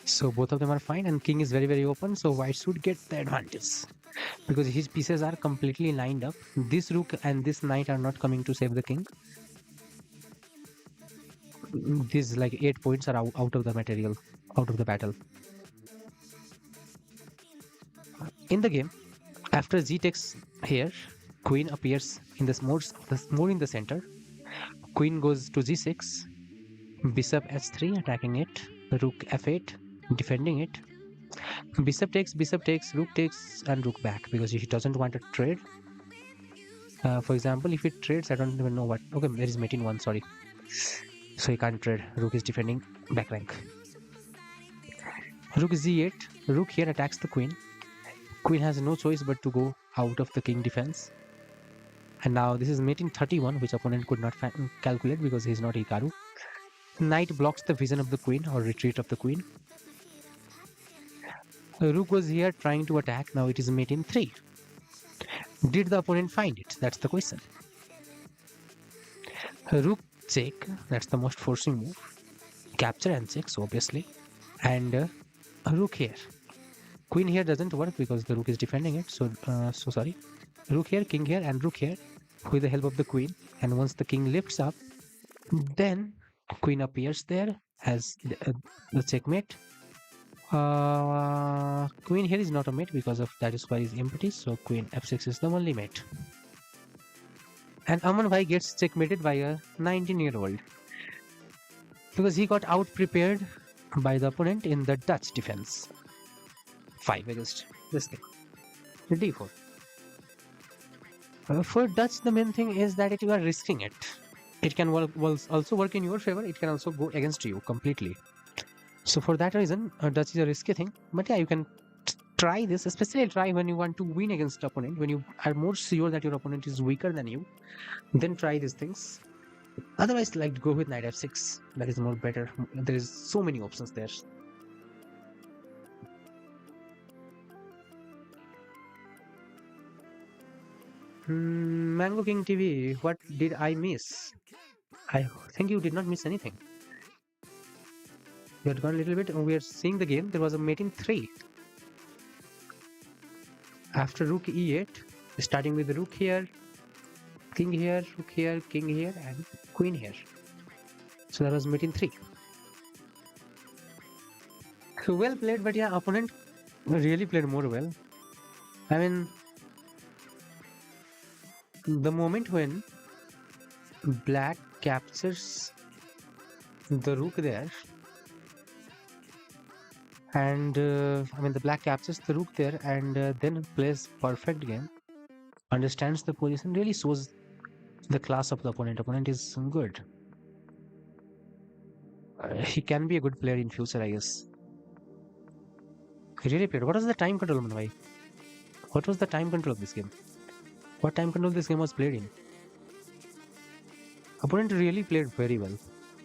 So both of them are fine, and king is very, very open, so white should get the advantage. Because his pieces are completely lined up. This rook and this knight are not coming to save the king. These like 8 points are out of the material, out of the battle. In the game, after g takes here, queen appears in this more in the center. Queen goes to g6, bishop s3 attacking it, rook f8 defending it. Bishop takes, rook takes, and rook back because he doesn't want to trade. For example, if it trades, I don't even know what. Okay, there is mate in one, sorry. So he can't trade. Rook is defending back rank. Rook z8. Rook here attacks the queen. Queen has no choice but to go out of the king defense. And now this is mate in 31, which opponent could not calculate because he is not Hikaru. Knight blocks the vision of the queen or retreat of the queen. Rook was here trying to attack. Now it is mate in 3. Did the opponent find it? That's the question. Rook check. That's the most forcing move. Capture and checks, obviously. And rook here. Queen here doesn't work because the rook is defending it. So sorry. Rook here, king here, and rook here with the help of the queen. And once the king lifts up, then queen appears there as the checkmate. Queen here is not a mate because of that square is empty. So queen f6 is the only mate. And Aman Bhai gets checkmated by a 19-year-old because he got out prepared by the opponent in the Dutch defense. 5 against this thing. d4. For Dutch, the main thing is that you are risking it. It can also work in your favor. It can also go against you completely. So for that reason, Dutch is a risky thing. But yeah, you can try this, especially try when you want to win against opponent, when you are more sure that your opponent is weaker than you. Then try these things. Otherwise, like go with knight f6. That is more better. There is so many options there. Mango King TV, what did I miss? I think you did not miss anything. You had gone a little bit. We are seeing the game. There was a mate in 3. After rook e8, starting with the rook here, king here, rook here, king here, and queen here. So that was mate in 3. So well played, but yeah, opponent really played more well. I mean, the moment when black captures the rook there, and I mean the black captures the rook there and then plays perfect game, understands the position, really shows the class of the opponent. Opponent is good. He can be a good player in future, I guess. He really played. What was the time control, Manwai? What was the time control of this game? What time control this game was played in? Opponent really played very well,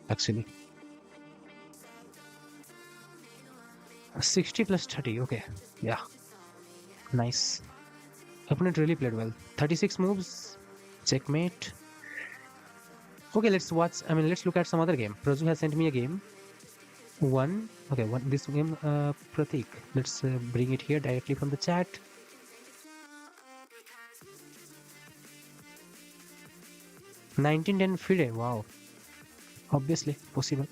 actually. 60 plus 30, okay. Yeah. Nice. Opponent really played well. 36 moves. Checkmate. Okay, let's look at some other game. Prazu has sent me a game. This game, Pratik. Let's bring it here directly from the chat. 1910 FIDE, wow. Obviously, possible.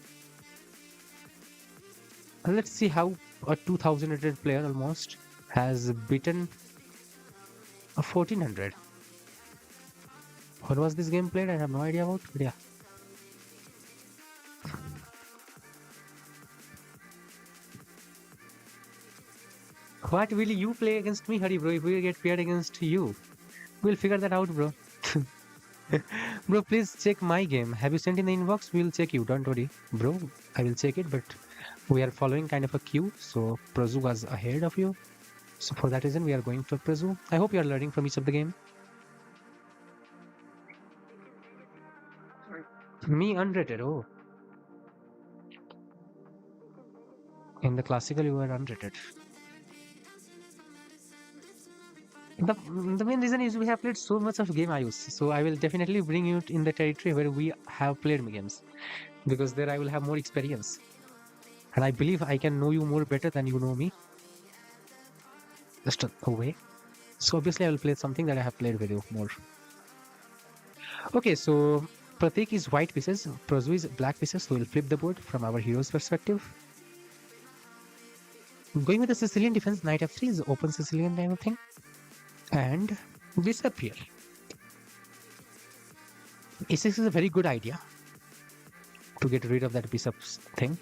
Let's see how a 2000 rated player almost has beaten a 1400. What was this game played? I have no idea about, but yeah. What will you play against me, Hari bro, if we get paired against you? We'll figure that out, bro. Bro, please check my game. Have you sent in the inbox? We'll check you, don't worry. Bro, I will check it, but we are following kind of a queue, so Prazu was ahead of you. So for that reason, we are going to Prazu. I hope you are learning from each of the game. Me unrated, oh. In the classical, you were unrated. The main reason is we have played so much of game Ayus, so I will definitely bring you in the territory where we have played games, because there I will have more experience, and I believe I can know you more better than you know me. Just a way. So obviously I will play something that I have played with you more. Okay, so Pratik is white pieces, Prazu is black pieces, so we'll flip the board from our hero's perspective. Going with the Sicilian defense, knight f3 is open Sicilian kind of thing. And disappear. a6 is a very good idea to get rid of that bishop thing.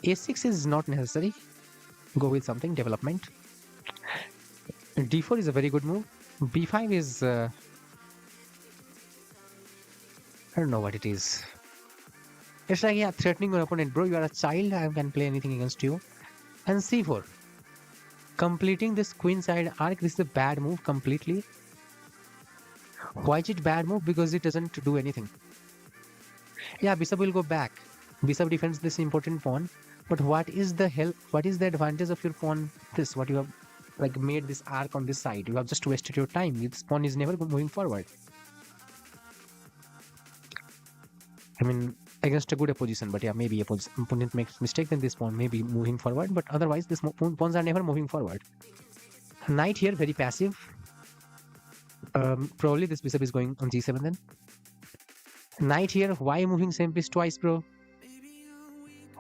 a6 is not necessary. Go with something, development. d4 is a very good move. b5 is... I don't know what it is. It's like, yeah, threatening your opponent. Bro, you are a child, I can play anything against you. And c4. Completing this queen side arc, this is a bad move completely. Why is it bad move? Because it doesn't do anything. Yeah, bishop will go back. Bishop defends this important pawn. But what is the advantage of your pawn? What you have like made this arc on this side. You have just wasted your time. This pawn is never moving forward. I mean, against a good opposition, but yeah, maybe opponent makes mistake, then this pawn may be moving forward, but otherwise this pawns are never moving forward. Knight here, very passive. Probably this bishop is going on g7 then. Knight here, why moving same piece twice, bro?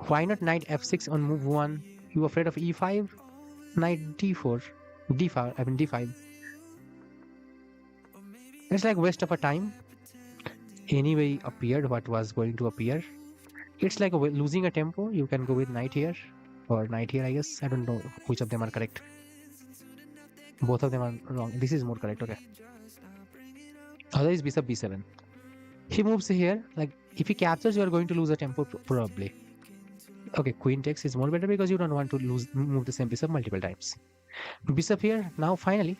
Why not knight f6 on move 1? You afraid of e5? Knight d4. d5. It's like waste of a time. Anyway appeared what was going to appear. It's like losing a tempo. You can go with knight here or knight here, I guess. I don't know which of them are correct. Both of them are wrong. This is more correct, okay. Otherwise bishop b7. He moves here, like if he captures you are going to lose a tempo probably. Okay, queen takes is more better because you don't want to move the same bishop multiple times. Bishop here, now finally.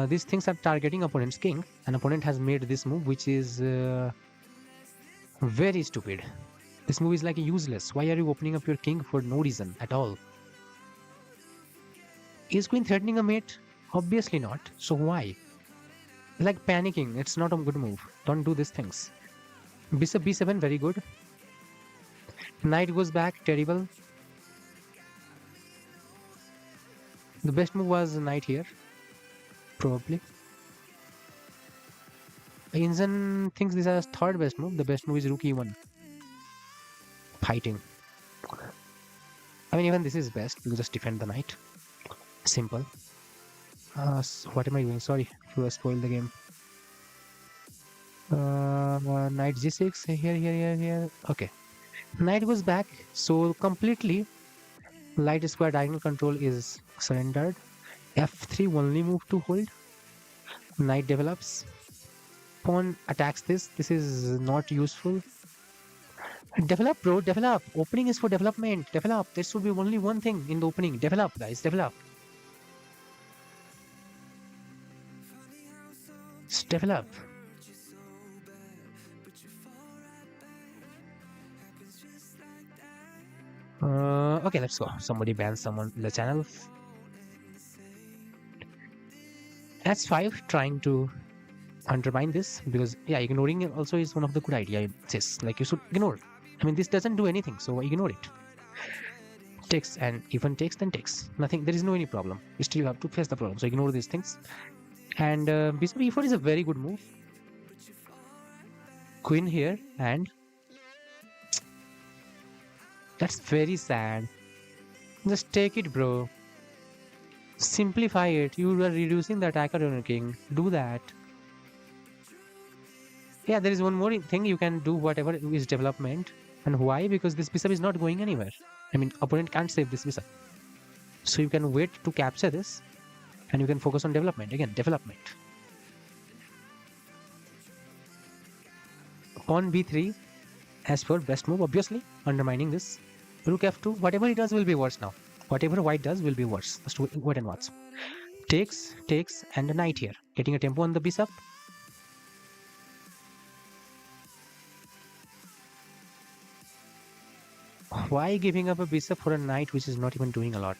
These things are targeting opponent's king, and opponent has made this move which is very stupid. This move is like useless. Why are you opening up your king for no reason at all? Is queen threatening a mate? Obviously not. So why? Like panicking. It's not a good move. Don't do these things. Bishop b7, very good. Knight goes back, terrible. The best move was knight here, probably. Inzen thinks this is third best move. The best move is rook e1. Fighting. I mean, even this is best because just defend the knight. Simple. What am I doing? Sorry to spoil the game. Knight g6. Here. Okay. Knight goes back. So completely light square diagonal control is surrendered. f3 only move to hold. Knight develops. Pawn attacks this. This is not useful. Develop, bro. Develop. Opening is for development. Develop. There should be only one thing in the opening. Develop, guys. Develop. Just develop. Okay, let's go. Somebody bans someone in the channel. h5 trying to undermine this because ignoring it also is one of the good idea in chess. Like you should ignore. I mean, this doesn't do anything, so ignore it. Takes and even takes, then takes. Nothing. There is no any problem. You still have to face the problem. So ignore these things. And bishop e4 is a very good move. Queen here, and that's very sad. Just take it, bro. Simplify it. You are reducing the attacker on your king. Do that. Yeah, there is one more thing. You can do whatever is development. And why? Because this bishop is not going anywhere. I mean, opponent can't save this bishop. So you can wait to capture this. And you can focus on development. Again, development. Pawn b3 as for best move, obviously. Undermining this. Rook f2. Whatever he does will be worse now. Whatever white does will be worse. Just wait and watch. Takes, and a knight here. Getting a tempo on the bishop. Why giving up a bishop for a knight which is not even doing a lot?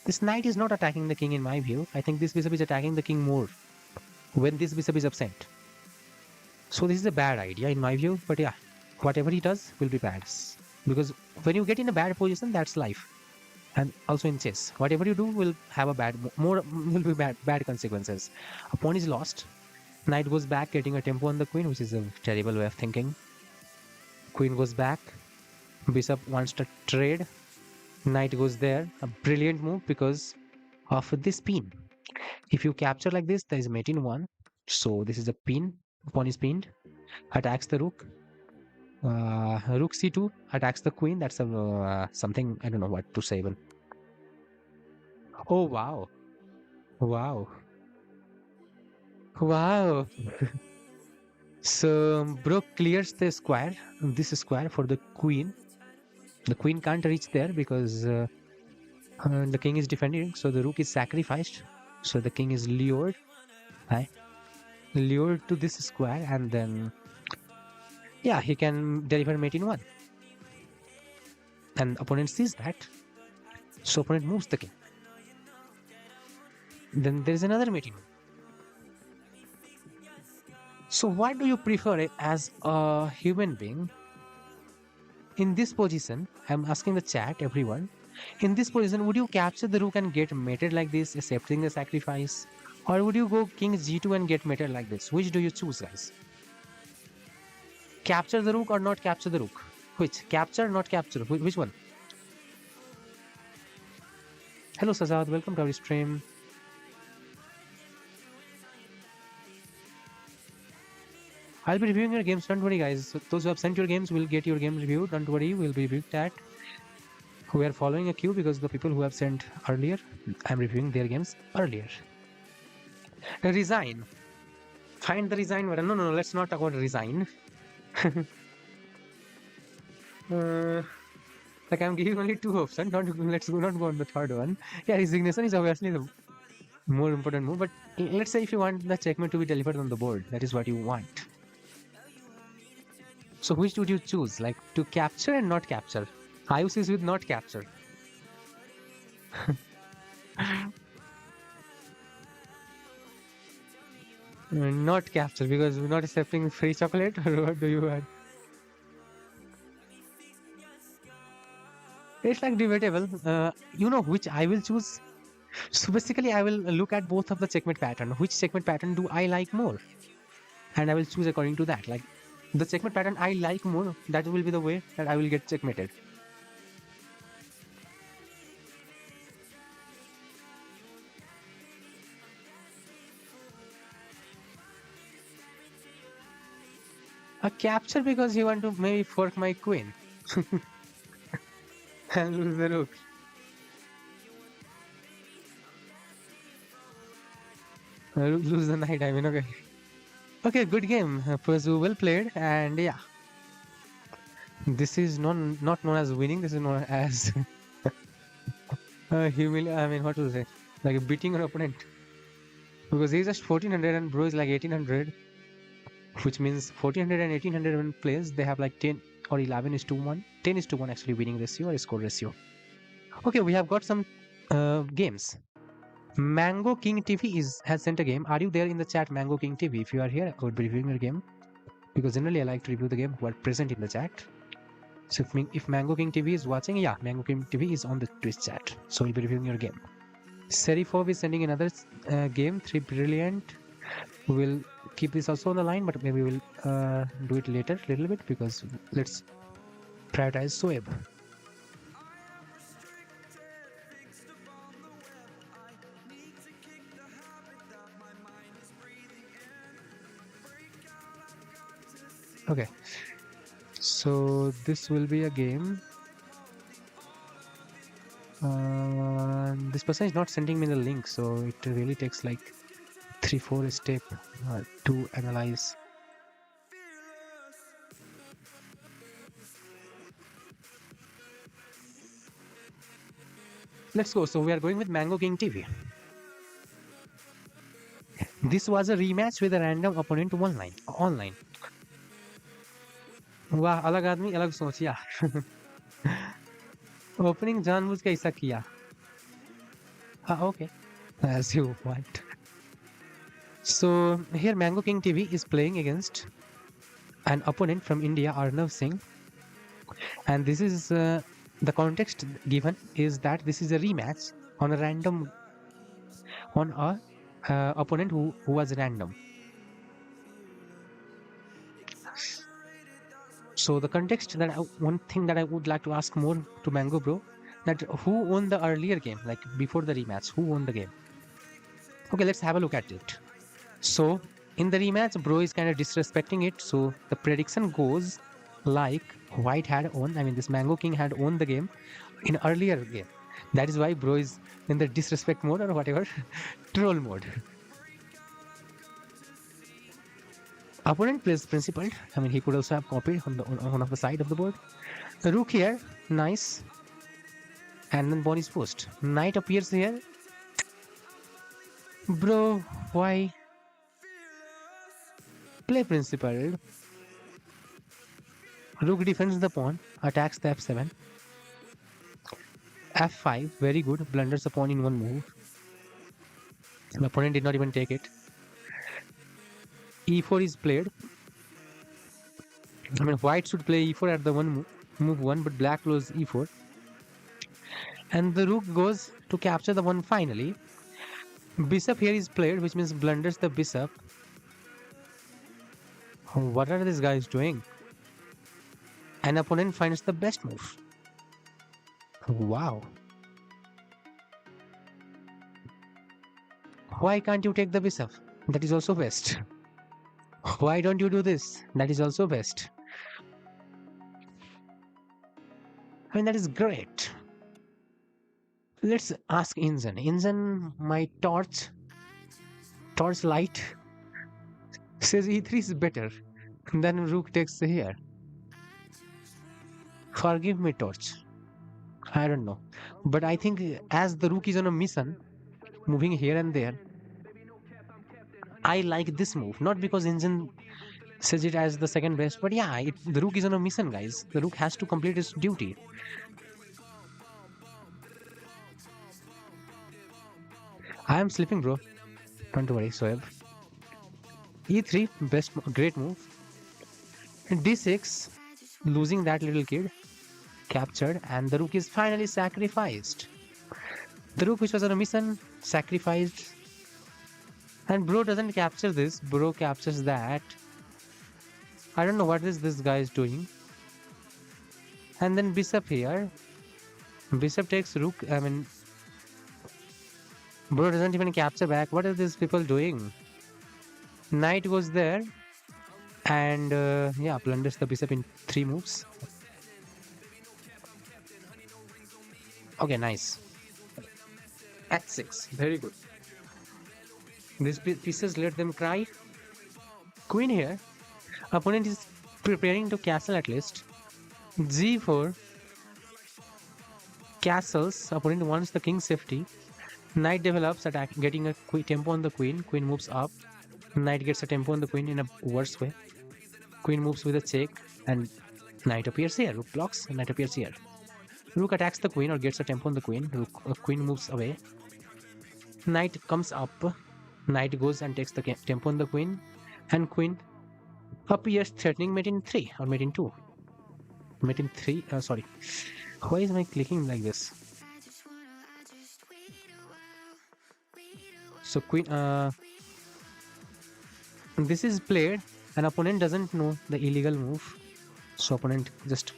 This knight is not attacking the king in my view. I think this bishop is attacking the king more when this bishop is absent. So this is a bad idea in my view. But yeah, whatever he does will be bad. Because when you get in a bad position, that's life. And also in chess, whatever you do will have a will be bad consequences. A pawn is lost. Knight goes back, getting a tempo on the queen, which is a terrible way of thinking. Queen goes back. Bishop wants to trade. Knight goes there. A brilliant move because of this pin. If you capture like this, there is mate in 1. So this is a pin. Pawn is pinned. Attacks the rook. Rook c2 attacks the queen. That's a something, I don't know what to say even. Oh wow. Wow. So bro clears the square, this square for the queen. The queen can't reach there because the king is defending, so the rook is sacrificed. So the king is lured. Lured to this square, and then he can deliver mate in 1. And opponent sees that. So opponent moves the king. Then there is another mate in 1. So what do you prefer as a human being? In this position, I'm asking the chat, everyone. In this position, would you capture the rook and get mated like this, accepting the sacrifice? Or would you go king g2 and get mated like this? Which do you choose, guys? Capture the rook or not capture the rook? Which? Capture, not capture? Which one? Hello, Sajad. Welcome to our stream. I'll be reviewing your games. Don't worry, guys. So those who have sent your games will get your game reviewed. Don't worry. We'll be reviewed that. We are following a queue because the people who have sent earlier, I'm reviewing their games earlier. Resign. Find the resign button. No. Let's not talk about resign. Like I'm giving only 2 options. Let's not go on the third one. Yeah, resignation is obviously the more important move. But let's say if you want the checkmate to be delivered on the board, that is what you want. So which would you choose? Like to capture and not capture? Ayush is with not capture. Not capture because we're not accepting free chocolate, or what do you want? It's like debatable. You know which I will choose. So basically, I will look at both of the checkmate pattern. Which checkmate pattern do I like more? And I will choose according to that. Like the checkmate pattern I like more, that will be the way that I will get checkmated. A capture because you want to maybe fork my queen and lose the rook. Lose the knight, I mean, okay. Okay, good game. Perzu, well played. And yeah, this is not known as winning. This is known as I mean, what to say? Like beating an opponent. Because he's just 1400 and bro is like 1800, which means 1400 and 1800 when plays, they have like 10 or 11 is to 1. 10 is to 1 actually winning ratio or score ratio. Okay, we have got some games. Mango King TV has sent a game. Are you there in the chat, Mango King TV? If you are here, I would be reviewing your game. Because generally I like to review the game who are present in the chat. So if Mango King TV is watching, yeah, Mango King TV is on the Twitch chat. So we'll be reviewing your game. Serifov is sending another game, 3 brilliant. We'll keep this also on the line, but maybe we'll do it later a little bit because let's prioritize Soeb. Okay, so this will be a game. This person is not sending me the link, so it really takes like 3-4 steps to analyze. Let's go. So we are going with Mango King TV. This was a rematch with a random opponent online. वाह अलग आदमी अलग सोच या opening जानबूझ के ऐसा किया हाँ okay as you want. So here Mango King TV is playing against an opponent from India, Arnav Singh, and this is the context given is that this is a rematch on a random on a opponent who was random. So the context that one thing that I would like to ask more to Mango Bro, that who won the earlier game, like before the rematch, who won the game? Okay, let's have a look at it. So in the rematch, Bro is kind of disrespecting it. So the prediction goes like White had won. I mean, this Mango King had won the game in earlier game. That is why Bro is in the disrespect mode or whatever, troll mode. Opponent plays principled. I mean, he could also have copied on one of the side of the board. The rook here, nice. And then pawn is forced. Knight appears here. Bro, why? Play principled. Rook defends the pawn, attacks the f7. f5, very good. Blunders the pawn in one move. The opponent did not even take it. e4 is played. I mean, white should play e4 at the move 1, but black plays e4. And the rook goes to capture the one finally. Bishop here is played, which means blunders the bishop. What are these guys doing? An opponent finds the best move. Wow. Why can't you take the bishop? That is also best. Why don't you do this? That is also best. I mean, that is great. Let's ask Inzan. Inzan, my torch light says e3 is better. Then rook takes here. Forgive me, torch. I don't know. But I think as the rook is on a mission, moving here and there, I like this move. Not because Inzan says it as the second best, but yeah, the rook is on a mission, guys. The rook has to complete its duty. I am sleeping, bro. Don't worry, Soeb. e3, great move. d6, losing that little kid. captured, and the rook is finally sacrificed. The rook, which was on a mission, sacrificed. And bro doesn't capture this, bro captures that. I don't know what is this guy is doing. And then bishop here. Bishop takes rook. I mean, bro doesn't even capture back. What are these people doing? Knight goes there. And yeah, blunders the bishop in 3 moves. Okay, nice. H6. Very good. These pieces, let them cry. Queen here. Opponent is preparing to castle at least. G4. Castles. Opponent wants the king's safety. Knight develops, getting a tempo on the queen. Queen moves up. Knight gets a tempo on the queen in a worse way. Queen moves with a check, and knight appears here. Rook blocks, knight appears here. Rook attacks the queen or gets a tempo on the queen. Queen moves away. Knight comes up. Knight goes and takes the tempo on the queen, and queen appears threatening mate in 3 or mate in 2. Mate in 3. Sorry. Why is my clicking like this? So queen. This is played. An opponent doesn't know the illegal move, so opponent just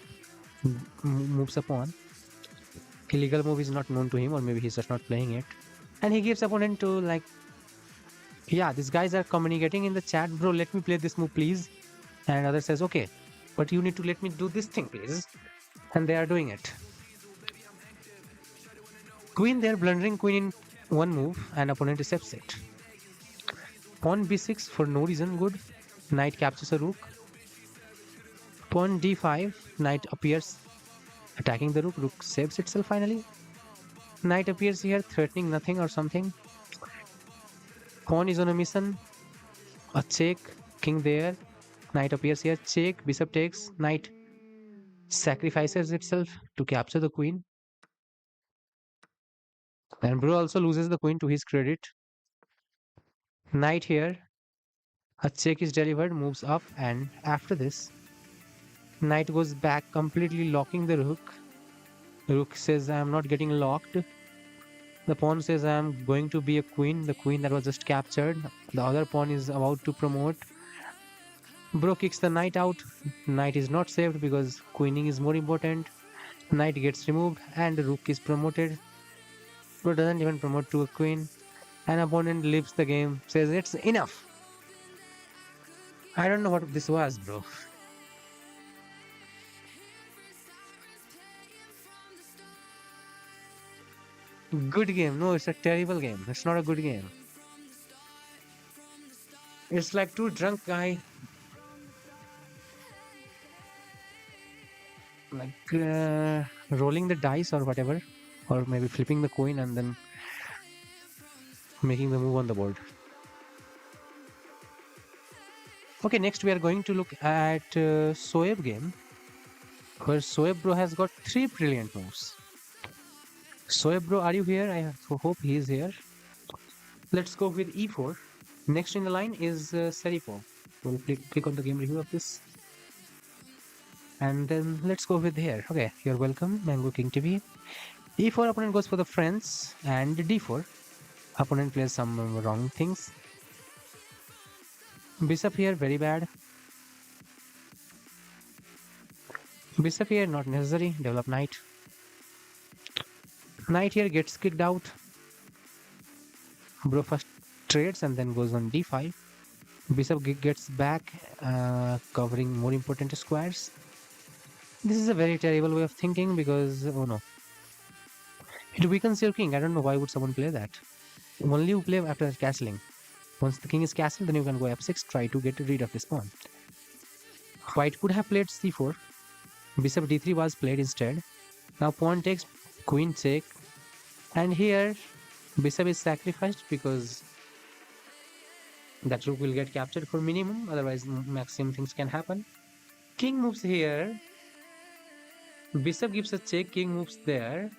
moves a pawn. Illegal move is not known to him, or maybe he's just not playing it, and he gives opponent to like, yeah, these guys are communicating in the chat, bro, let me play this move please, and other says okay, but you need to let me do this thing please, and they are doing it. Queen, they're blundering queen in 1 move, and opponent accepts it. Pawn b6 for no reason, good. Knight captures a rook. Pawn d5, knight appears attacking the rook. Rook saves itself finally. Knight appears here threatening nothing or something. Pawn is on a mission. A check, king there. Knight appears here, check, bishop takes. Knight sacrifices itself to capture the queen. And bro also loses the queen to his credit. Knight here. A check is delivered, moves up, and after this, knight goes back, completely locking the rook. Rook says, I am not getting locked. The pawn says, I am going to be a queen, the queen that was just captured. The other pawn is about to promote. Bro kicks the knight out. Knight is not saved because queening is more important. Knight gets removed and the rook is promoted. Bro doesn't even promote to a queen. An opponent leaves the game, says it's enough. I don't know what this was, bro. Good game. No, it's a terrible game. It's not a good game. It's like 2 drunk guy like rolling the dice or whatever, or maybe flipping the coin and then making the move on the board. Okay, next we are going to look at Soeb game, where Soeb bro has got 3 brilliant moves. Soeb bro, are you here? I hope he is here. Let's go with e4. Next in the line is Serifo. We'll click on the game review of this. And then let's go with here. Okay, you're welcome, Mango King TV. e4, opponent goes for the friends, and d4. Opponent plays some wrong things. Bishop here, very bad. Bishop here, not necessary. Develop knight. Knight here gets kicked out. Bro first trades and then goes on d5. Bishop gets back, covering more important squares. This is a very terrible way of thinking because, oh no. It weakens your king. I don't know why would someone play that. Only you play after castling. Once the king is castled, then you can go f6, try to get rid of this pawn. White could have played c4. Bishop d3 was played instead. Now pawn takes, queen check. And here, bishop is sacrificed because that rook will get captured for minimum, otherwise maximum things can happen. King moves here. Bishop gives a check, king moves there.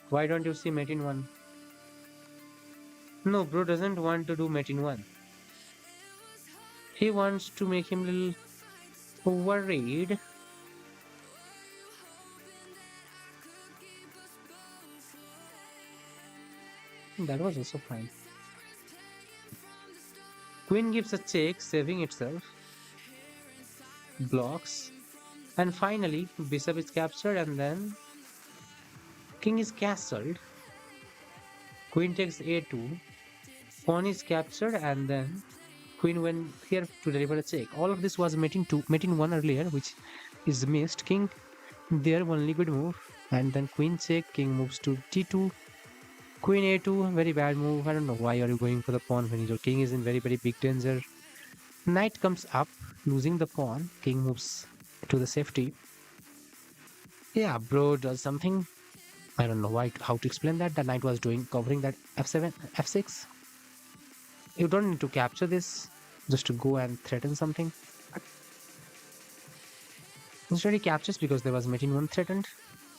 Why don't you see mate in 1? No, bro doesn't want to do mate in 1. He wants to make him a little worried. That was also fine. Queen gives a check, saving itself, blocks, and finally bishop is captured and then king is castled. Queen takes a2, pawn is captured and then queen went here to deliver a check. All of this was mating 1 earlier, which is missed. King there, only good move, and then queen check, king moves to d2, queen a2, very bad move. I don't know why are you going for the pawn when your king is in very big danger. Knight comes up, losing the pawn, king moves to the safety. Yeah, bro does something. I don't know why, how to explain that. The knight was covering that f7, f6. You don't need to capture this just to go and threaten something. Instead he captures because there was mating 1 threatened.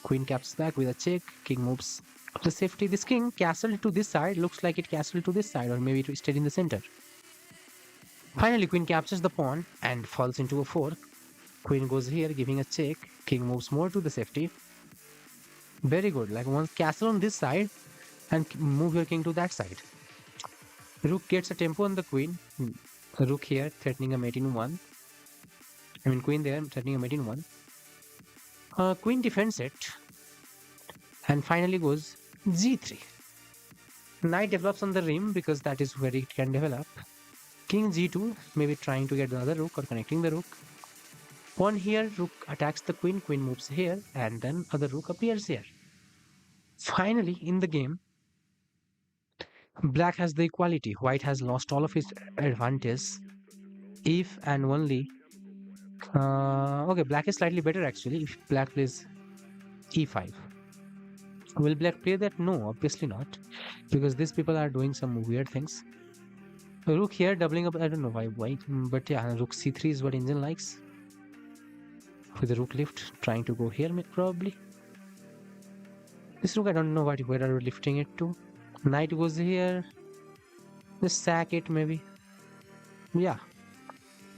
Queen captures back with a check, king moves to safety. This king castled to this side, looks like it castled to this side, or maybe it stayed in the center. Finally, queen captures the pawn and falls into a fork. Queen goes here, giving a check. King moves more to the safety. Very good. Like once castle on this side and move your king to that side. Rook gets a tempo on the queen. Rook here, threatening a mate in 1. I mean, queen there, threatening a mate in 1. Queen defends it. And finally goes g3. Knight develops on the rim because that is where it can develop. King g2, maybe trying to get the other rook or connecting the rook. Pawn here, rook attacks the queen, queen moves here, and then other rook appears here. Finally, in the game, black has the equality. White has lost all of his advantage if and only. Okay, black is slightly better actually if black plays e5. Will black play that? No, obviously not, because these people are doing some weird things. Rook here doubling up. I don't know why, but yeah, rook c3 is what Indian likes. With the rook lift, trying to go here probably. This rook, I don't know where are we lifting it to. Knight goes here. Just sack it maybe. Yeah,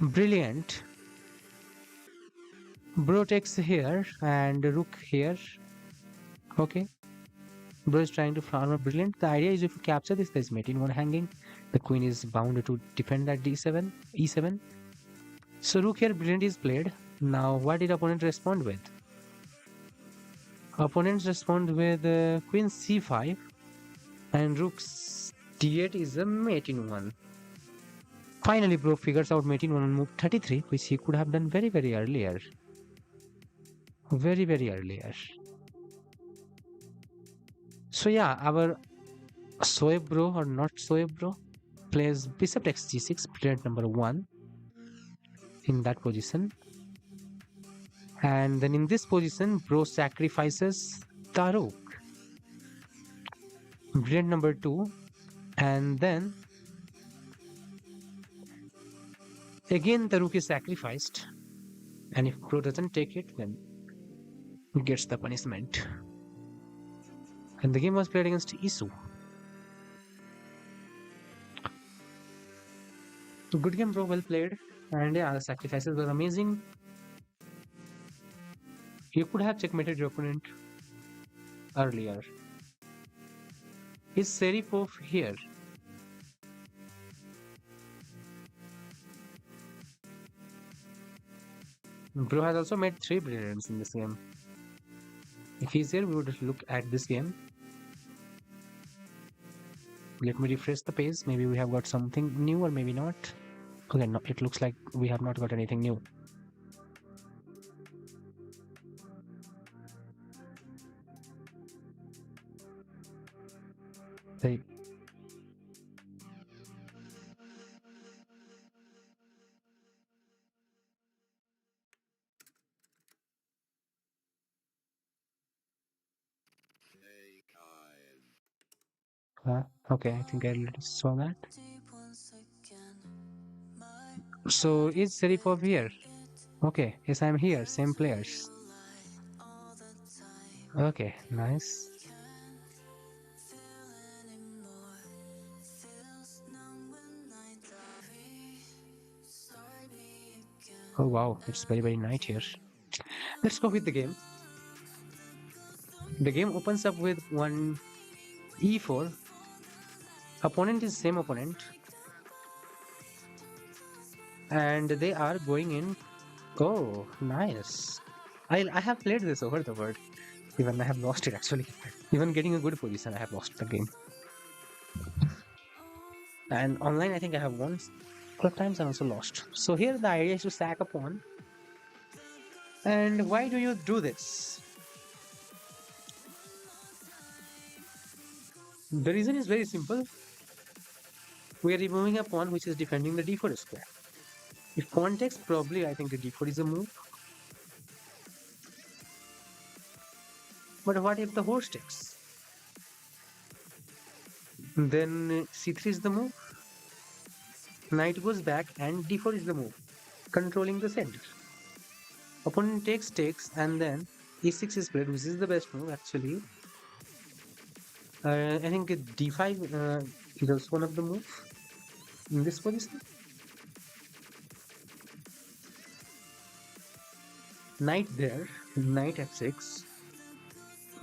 brilliant. Bro takes here and rook here. Okay. Bro is trying to farm a brilliant. The idea is if you capture this, there's mate in 1 hanging. The queen is bound to defend that d7, e7. So rook here, brilliant is played. Now what did opponent respond with? Opponents respond with queen c5 and rook d8 is a mate in 1. Finally, bro figures out mate in 1 on move 33, which he could have done very earlier. Very earlier. So yeah, our Soeb bro or not Soeb bro plays bishop takes g6, brilliant number 1 in that position. And then in this position, bro sacrifices the rook. Brilliant number 2. And then again the rook is sacrificed. And if bro doesn't take it, then he gets the punishment. And the game was played against Isu. Good game, bro. Well played. And yeah, the sacrifices were amazing. You could have checkmated your opponent earlier. Is Serifov here? Bro has also made 3 brilliants in this game. If he's here, we would look at this game. Let me refresh the page. Maybe we have got something new or maybe not. Okay, no, it looks like we have not got anything new. Hey. Okay, I think I already saw that. So is Serifov here? Okay, yes, I'm here. Same players. Okay, nice. Oh wow, it's very, very nice here. Let's go with the game. The game opens up with one e4. Opponent is same opponent. And they are going in. Oh, nice. I have played this over the world. Even I have lost it actually. Even getting a good position, I have lost the game. And online, I think I have won a couple of times and also lost. So here the idea is to sack a pawn. And why do you do this? The reason is very simple. We are removing a pawn which is defending the d4 square. If pawn takes, probably I think the d4 is a move. But what if the horse takes? Then c3 is the move. Knight goes back and d4 is the move, controlling the center. Opponent takes, and then e6 is played, which is the best move actually. I think d5 is also one of the moves in this position. Knight there, knight f6,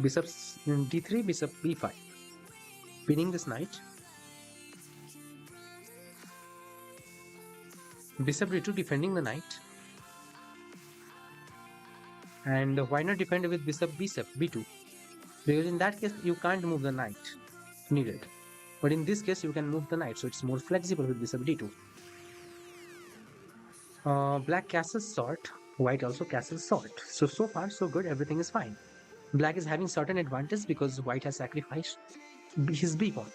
bishop d3, bishop b5, pinning this knight. Bishop d2 defending the knight. And why not defend with bishop b2? Because in that case you can't move the knight needed. But in this case you can move the knight, so it's more flexible with bishop d2. Black castles sort, white also castles sort. So far so good, everything is fine. Black is having certain advantage because white has sacrificed his b pawn.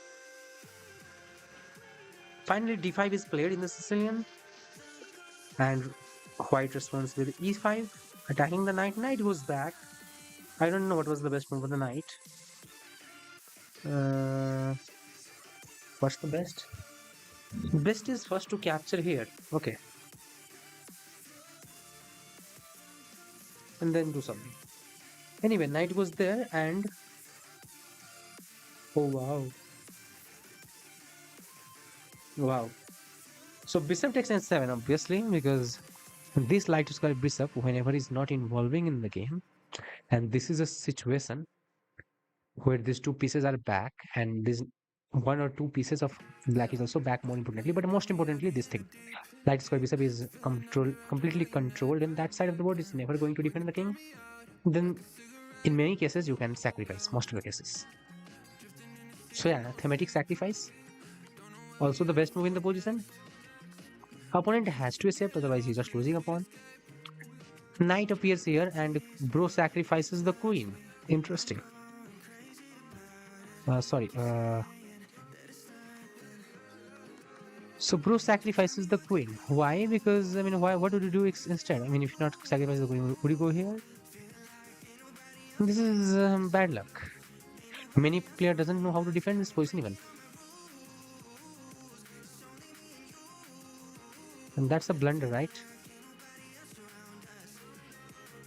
Finally d5 is played in the Sicilian, and white responds with e5, attacking the knight. Knight goes back. I don't know what was the best move for the knight. What's the best? Best is first to capture here. Okay. And then do something. Anyway, knight goes there and... Oh, wow. Wow. So bishop takes n7, obviously, because this light square bishop, whenever is not involving in the game, and this is a situation where these two pieces are back, and this one or two pieces of black is also back, more importantly, but most importantly, this thing. Light square bishop is completely controlled in that side of the board. It's never going to defend the king. Then, in many cases, you can sacrifice, most of the cases. So yeah, thematic sacrifice. Also the best move in the position. Opponent has to accept, otherwise he's just losing a pawn. Knight appears here and bro sacrifices the queen. Interesting. So bro sacrifices the queen. Why? Because, I mean, why? What would you do instead? I mean, if you not sacrifice the queen, would you go here? This is bad luck. Many player doesn't know how to defend this position even. And that's a blunder, right?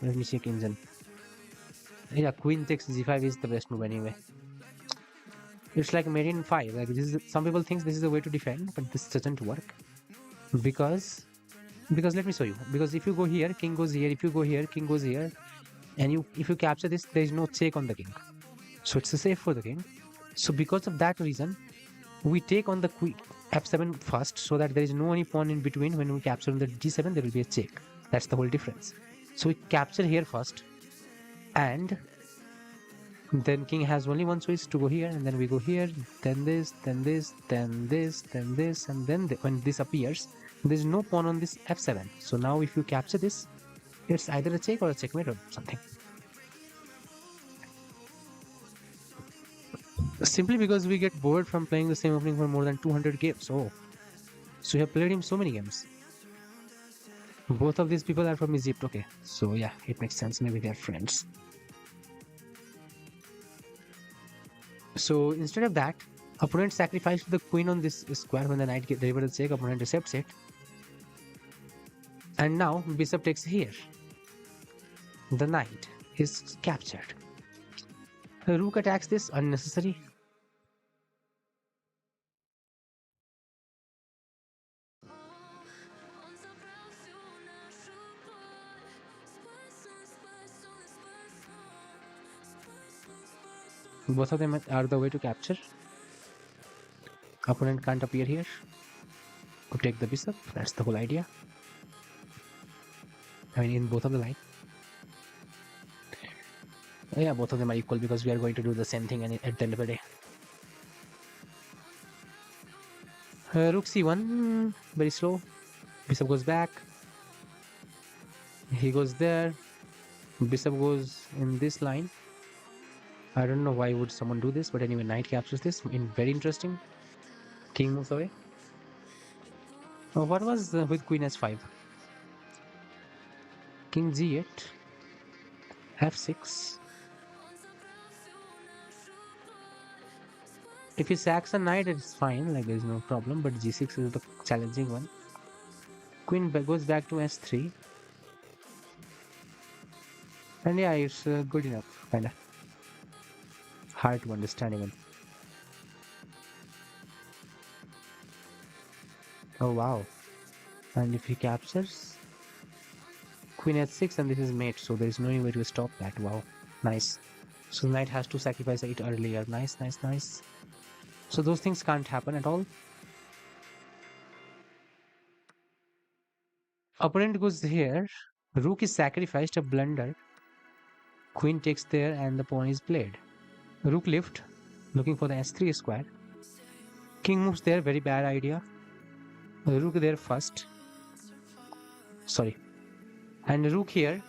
Let me check engine. Yeah, queen takes g5 is the best move anyway. It's like made in 5. Like this is, some people think this is the way to defend, but this doesn't work. Because let me show you. Because if you go here, king goes here. If you go here, king goes here. And if you capture this, there is no check on the king. So it's safe for the king. So because of that reason, we take on the queen f7 first, so that there is no any pawn in between. When we capture on the d7, there will be a check. That's the whole difference. So we capture here first, and then king has only one choice to go here, and then we go here, then this, then this, then this, then this, and then when this appears, there's no pawn on this f7. So now if you capture this, it's either a check or a checkmate or something. Simply because we get bored from playing the same opening for more than 200 games. Oh, so you have played him so many games. Both of these people are from Egypt. Okay, so yeah, it makes sense. Maybe they are friends. So instead of that, opponent sacrificed the queen on this square. When the knight delivers the check, opponent accepts it. And now bishop takes here. The knight is captured. The rook attacks this, unnecessary. Both of them are the way to capture. Opponent can't appear here to take the bishop. That's the whole idea. I mean, in both of the line. Yeah, both of them are equal because we are going to do the same thing at the end of the day. Rook c1, very slow. Bishop goes back. He goes there. Bishop goes in this line. I don't know why would someone do this, but anyway, knight captures this. Very interesting. King moves away. What was with queen s5? King g8. f6. If he sacks a knight, it's fine. Like there's no problem. But g6 is the challenging one. Queen goes back to s3. And yeah, it's good enough, kind of. Hard to understand even. Oh wow. And if he captures queen h6, and this is mate, so there is no way to stop that. Wow, nice. So knight has to sacrifice it earlier. Nice, nice, nice. So those things can't happen at all. Opponent goes here. Rook is sacrificed, a blunder. Queen takes there and the pawn is played. Rook lift, looking for the s3 square. King moves there, very bad idea. Rook there first. Sorry. And rook here.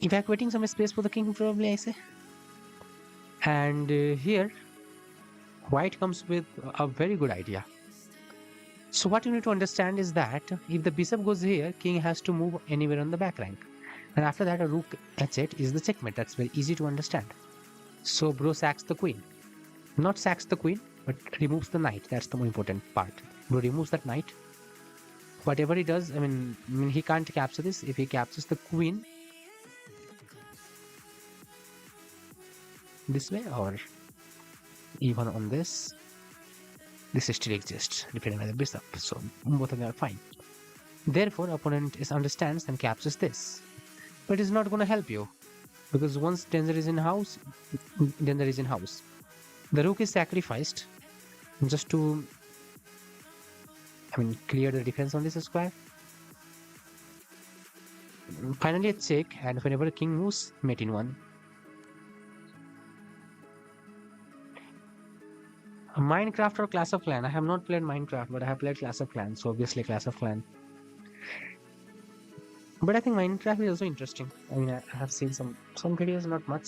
Evacuating some space for the king, probably, I say. And here, white comes with a very good idea. So what you need to understand is that if the bishop goes here, king has to move anywhere on the back rank. And after that, a rook h8 is the checkmate. That's very easy to understand. So bro sacks the queen. Not sacks the queen, but removes the knight. That's the more important part. Bro removes that knight. Whatever he does, I mean he can't capture this. If he captures the queen this way or even on this still exists depending on the bishop. So both of them are fine. Therefore, opponent understands and captures this. But it's not going to help you because once danger is in house, danger is in house. The rook is sacrificed just to clear the defense on this square. Finally a check, and whenever a king moves, mate in one. Minecraft or Clash of Clans? I have not played Minecraft, but I have played Clash of Clans, so obviously Clash of Clans. But I think Minecraft is also interesting. I mean, I have seen some videos, not much.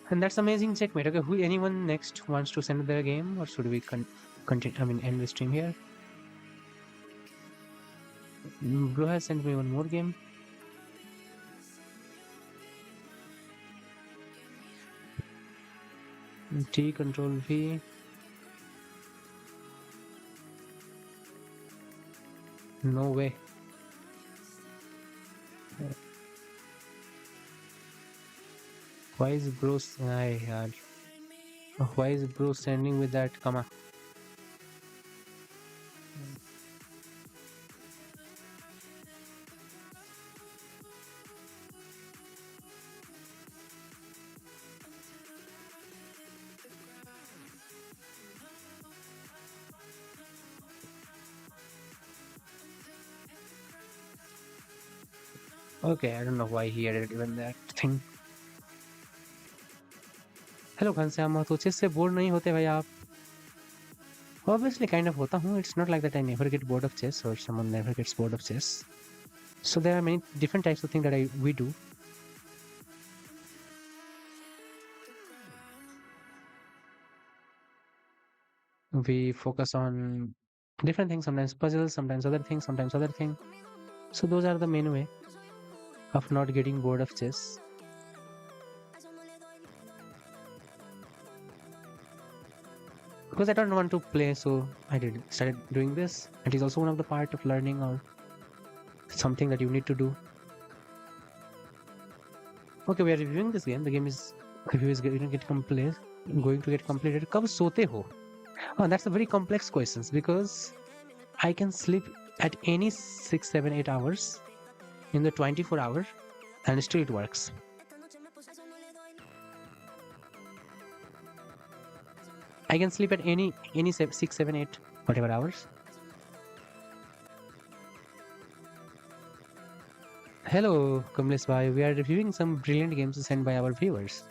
And that's amazing checkmate. Okay, anyone next wants to send their game, or should we continue? End the stream here. Bro has sent me one more game. T control V. No way. Why is bro? Why is bro sending with that comma? Okay, I don't know why he added even that thing. Hello Ghanshyam, तो chess से bore नहीं होते भाई आप? Obviously kind of होता हूँ. It's not like that I never get bored of chess or someone never gets bored of chess. So there are many different types of things that we do. We focus on different things, sometimes puzzles, sometimes other things, sometimes other things. So those are the main way of not getting bored of chess. Because I don't want to play, so I started doing this. It is also one of the part of learning or something that you need to do. Okay, we are reviewing this game. The game is review is going to get completed. कब सोते हो? Oh, that's a very complex question because I can sleep at any 6, 7, 8 hours in the 24 hour, and still it works. I can sleep at any 6, 7, 8 whatever hours. Hello, Kamlesh bhai. We are reviewing some brilliant games sent by our viewers.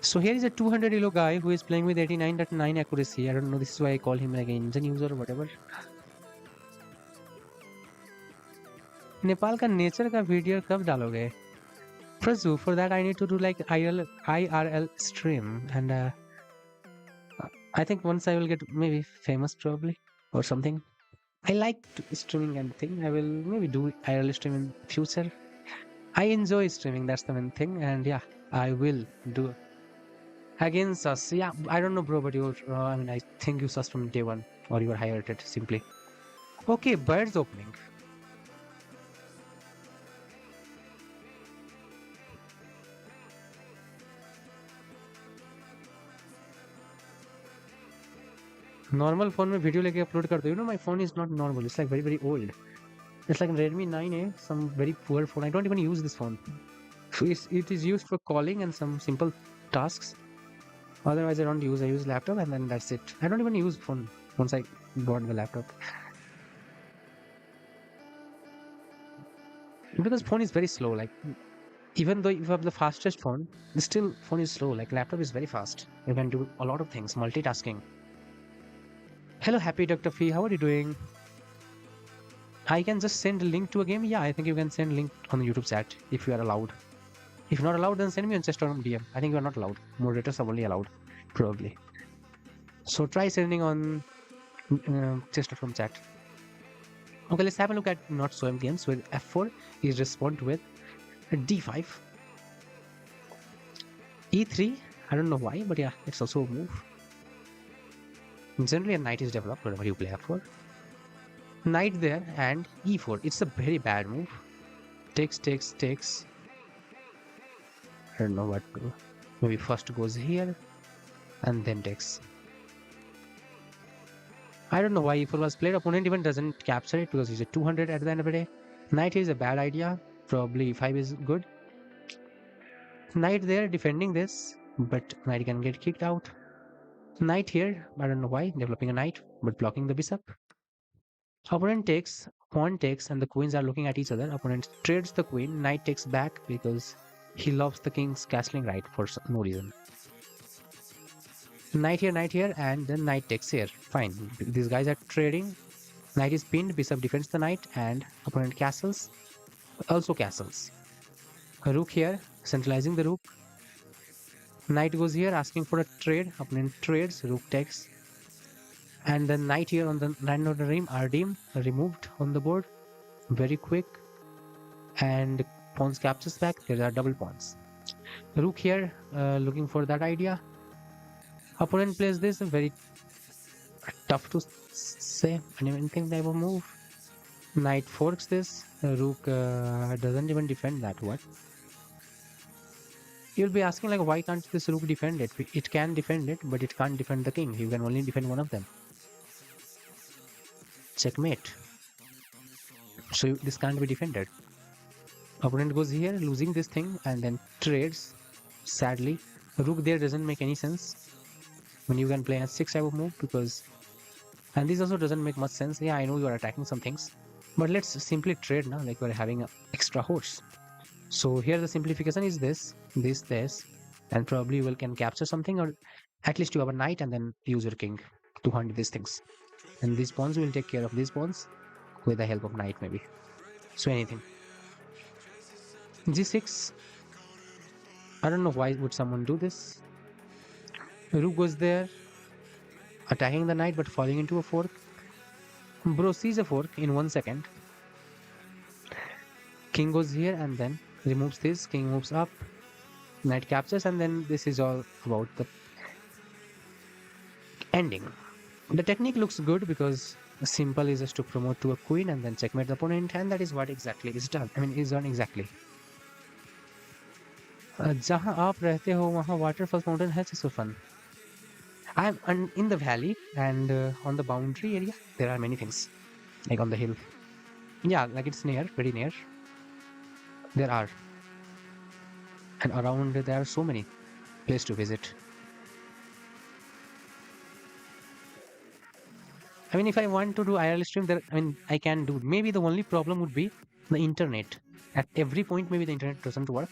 So here is a 200 elo guy who is playing with 89.9 accuracy. I don't know. This is why I call him like an engine user or whatever. Nepal का nature का video कब डालोगे? Prazu, for that I need to do like IRL stream, and I think once I will get maybe famous probably or something. I like streaming and thing. I will maybe do IRL stream in future. I enjoy streaming. That's the main thing, and yeah, I will do. Against us, yeah, I don't know, bro, but you're. I mean, I think you sus from day one, or you are higher rated simply. Okay, birds opening. Normal phone में video लेके upload करते हो. You know, my phone is not normal. It's like very very old. It's like Redmi 9A, some very poor phone. I don't even use this phone. So it is used for calling and some simple tasks. Otherwise, I don't use. I use laptop and then that's it. I don't even use phone once I bought the laptop. Because phone is very slow. Like even though you have the fastest phone, still phone is slow. Like laptop is very fast. You can do a lot of things, multitasking. Hello, happy Dr. Fee. How are you doing? I can just send a link to a game. Yeah, I think you can send link on the YouTube chat if you are allowed. If not allowed, then send me on ChessStream DM. I think you are not allowed. Moderators are only allowed, probably. So try sending on ChessStream chat. Okay, let's have a look at not so games with F4 is respond with D5. E3, I don't know why, but yeah, it's also a move. Generally, a knight is developed whenever you play F4. Knight there and E4. It's a very bad move. Takes. I don't know what to do. Maybe first goes here and then takes. I don't know why E4 was played. Opponent even doesn't capture it because he's a 200 at the end of the day. Knight is a bad idea. Probably E5 is good. Knight there defending this, but knight can get kicked out. Knight here, I don't know why, developing a knight, but blocking the bishop. Opponent takes, pawn takes, and the queens are looking at each other. Opponent trades the queen, knight takes back because he loves the king's castling right for no reason. Knight here, and then knight takes here. Fine, these guys are trading. Knight is pinned, bishop defends the knight, and opponent castles, also castles. A rook here, centralizing the rook. Knight goes here, asking for a trade. Opponent trades, rook takes. And then knight here on the line of the rim, redeemed, removed on the board. Very quick. And pawns captures back. There are double pawns. Rook here, looking for that idea. Opponent plays this, very tough to say anything type of move. Knight forks this. Rook doesn't even defend that. What? You'll be asking like, why can't this rook defend it? It can defend it, but it can't defend the king. You can only defend one of them. Checkmate. So this can't be defended. Opponent goes here, losing this thing, and then trades. Sadly, rook there doesn't make any sense when you can play a 6 type of move because, and this also doesn't make much sense. Yeah, I know you are attacking some things, but let's simply trade now, like we're having an extra horse. So here the simplification is this, and probably you can capture something, or at least you have a knight and then use your king to hunt these things. And these pawns will take care of these pawns with the help of knight maybe. So anything. G6. I don't know why would someone do this. Rook goes there, attacking the knight but falling into a fork. Bro sees a fork in 1 second. King goes here and then removes this. King moves up. Knight captures, and then this is all about the ending. The technique looks good because simple is just to promote to a queen and then checkmate the opponent, and that is what exactly is done. I mean, is done exactly. जहाँ आप रहते हो वहाँ waterfall mountain है ChessForFun. I'm in the valley and on the boundary area there are many things like on the hill. Yeah, like it's near, very near. There are. And around there are so many places to visit. I mean, if I want to do IRL stream, there, I mean, I can do. Maybe the only problem would be the internet. At every point, maybe the internet doesn't work.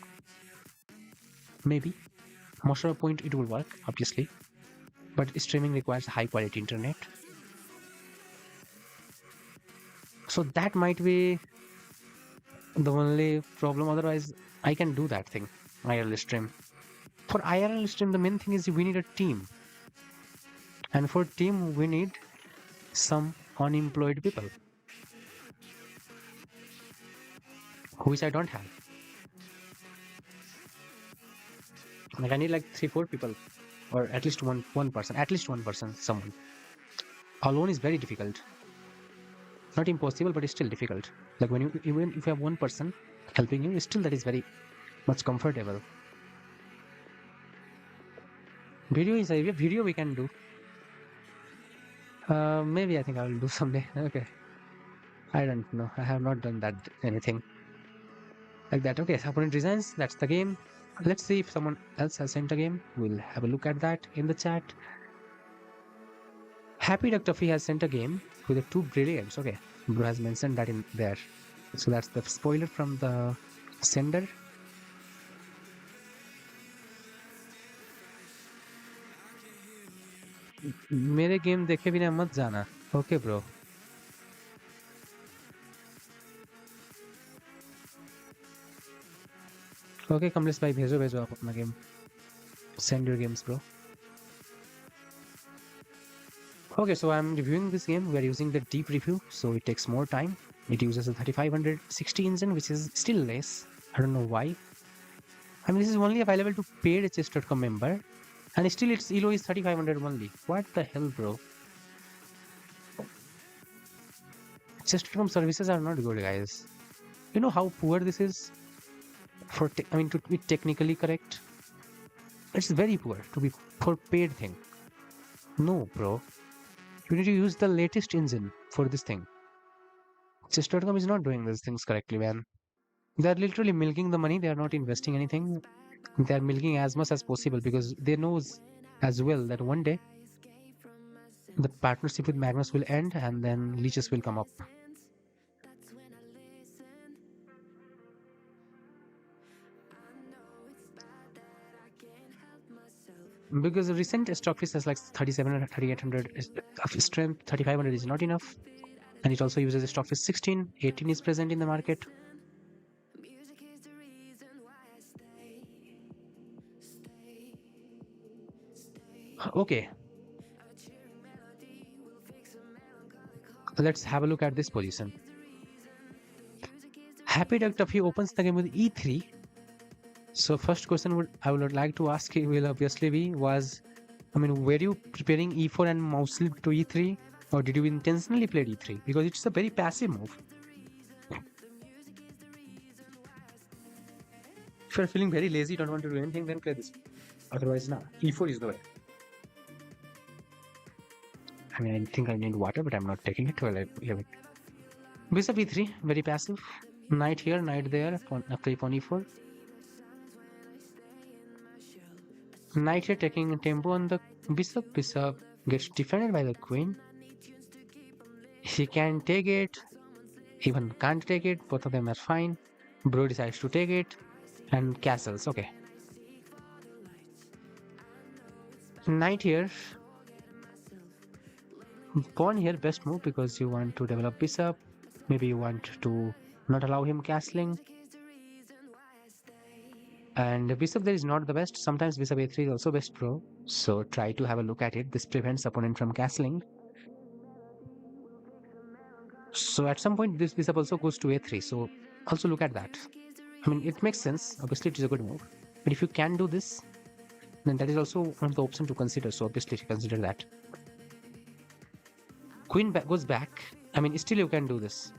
Maybe. Most of the point, it will work, obviously. But streaming requires high quality internet. So that might be the only problem. Otherwise, I can do that thing, IRL stream. For IRL stream, the main thing is we need a team. And for team, we need some unemployed people, which I don't have. Like I need like 3-4 people, or at least one person, someone. Alone is very difficult. Not impossible, but it's still difficult. Like when you even if you have one person helping you, still that is very much comfortable. Video is a video we can do. Maybe I think I will do someday. Okay. I don't know. I have not done that anything like that. Okay, so opponent resigns. That's the game. Let's see if someone else has sent a game. We'll have a look at that in the chat. Happy Duck Tuffy has sent a game with the two brilliants. Okay, Bro has mentioned that in there. So that's the spoiler from the sender. मेरे game देखे बिना मत जाना. Okay, bro. Okay, Kamlesh भाई भेजो आप अपना game. Send your games, bro. Okay, so I'm reviewing this game. We are using the deep review, so it takes more time. It uses a 3560 engine, which is still less. I don't know why. I mean, this is only available to paid chess.com member, and still its ELO is 3500 only. What the hell, bro? Chess.com services are not good, guys. You know how poor this is? I mean, to be technically correct, it's very poor to be for paid thing. No, bro. You need to use the latest engine for this thing. Chess.com is not doing these things correctly, man. They are literally milking the money. They are not investing anything. They are milking as much as possible because they know as well that one day the partnership with Magnus will end and then leeches will come up. Because the recent stock list has like 3700, 3800 of strength, 3500 is not enough. And it also uses a stock list 16, 18 is present in the market. Okay. Let's have a look at this position. Happy Duck Tuffy opens the game with e3. So first question I would like to ask you will obviously be were you preparing e4 and mouse slip to e3, or did you intentionally play e3? Because it's a very passive move. If you're feeling very lazy, don't want to do anything, then play this. Otherwise, nah, e4 is the way. I mean, I think I need water, but I'm not taking it. Well, I leave it. Bishop e3, very passive. Knight here, knight there, pawn e4. Knight here taking tempo on the bishop. Bishop gets defended by the queen. He can take it, even can't take it. Both of them are fine. Bro decides to take it, and castles. Okay. Knight here. Pawn here, best move because you want to develop bishop. Maybe you want to not allow him castling. And bishop there is not the best. Sometimes bishop a3 is also best, bro. So try to have a look at it. This prevents opponent from castling. So at some point this bishop also goes to a3. So also look at that. I mean, it makes sense. Obviously, it is a good move. But if you can do this, then that is also one of the options to consider. So obviously, consider that. Queen goes back. I mean, still you can do this.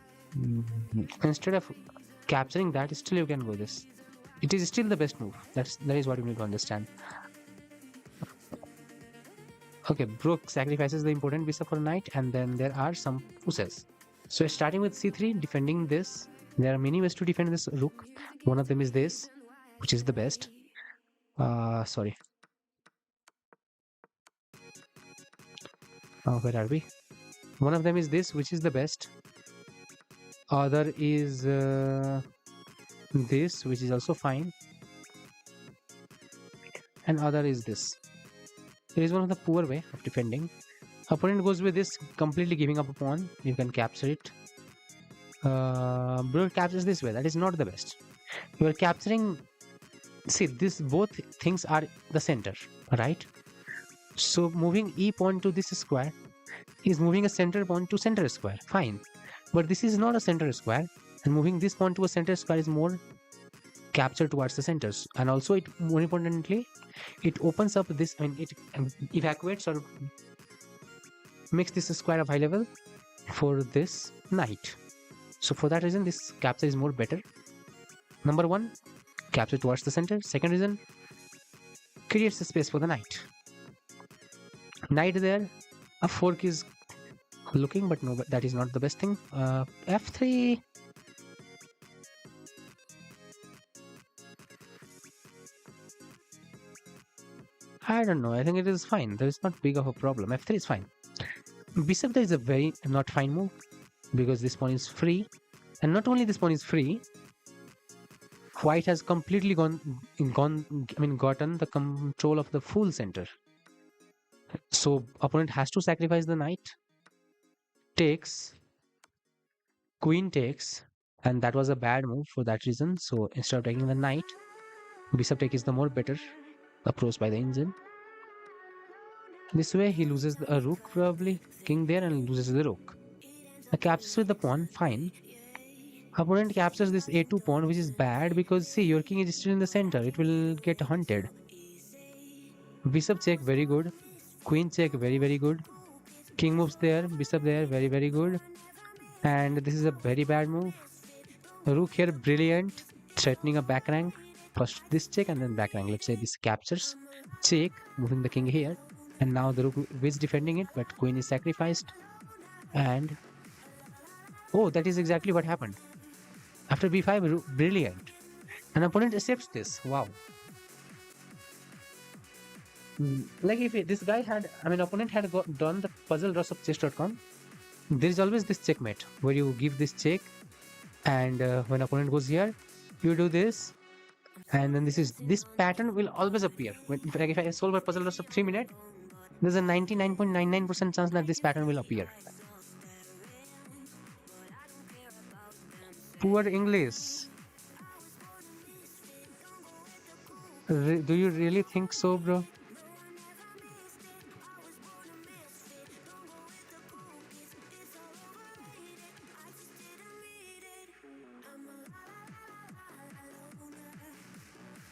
Instead of capturing that, still you can go this. It is still the best move. That is what you need to understand. Okay, Brook sacrifices the important bishop for knight, and then there are some pushes. So starting with c3, defending this. There are many ways to defend this rook. One of them is this, which is the best. Sorry. Where are we? One of them is this, which is the best. Other is this, which is also fine. And other is this. It is one of the poor way of defending. Opponent goes with this, completely giving up a pawn. You can capture it. Bro captures this way. That is not the best. You are capturing. See, this both things are the center, right? So moving e pawn to this square is moving a center pawn to center square. Fine, but this is not a center square, and moving this pawn to a center square is more capture towards the centers. And also, it more importantly, it opens up this. I mean, it evacuates or makes this square of high level for this knight. So for that reason, this capture is more better. Number one, capture towards the center. Second reason, creates a space for the knight. Knight there, a fork is looking, but no, that is not the best thing. F3. I don't know. I think it is fine. There is not big of a problem. F3 is fine. Bishop there is a very not fine move because this pawn is free, and not only this pawn is free, white has completely gotten the control of the full center. So opponent has to sacrifice the knight, takes, queen takes, and that was a bad move for that reason. So instead of taking the knight, bishop take is the more better approach by the engine. This way he loses a rook, probably king there, and loses the rook. The captures with the pawn, fine. Opponent captures this a2 pawn, which is bad because see, your king is still in the center. It will get hunted. Bishop check, very good. Queen check, very, very good. King moves there, bishop there, very, very good. And this is a very bad move. Rook here, brilliant. Threatening a back rank. First this check and then back rank. Let's say this captures. Check, moving the king here. And now the rook is defending it, but queen is sacrificed. And oh, that is exactly what happened. After b5, brilliant. An opponent accepts this. Wow. Like if this guy had, opponent had done the puzzle rush of chess.com, there is always this checkmate where you give this check, and when opponent goes here, you do this, and then this pattern will always appear. If I solve a puzzle rush of 3 minutes, there's a 99.99% chance that this pattern will appear. Poor English. Do you really think so, bro?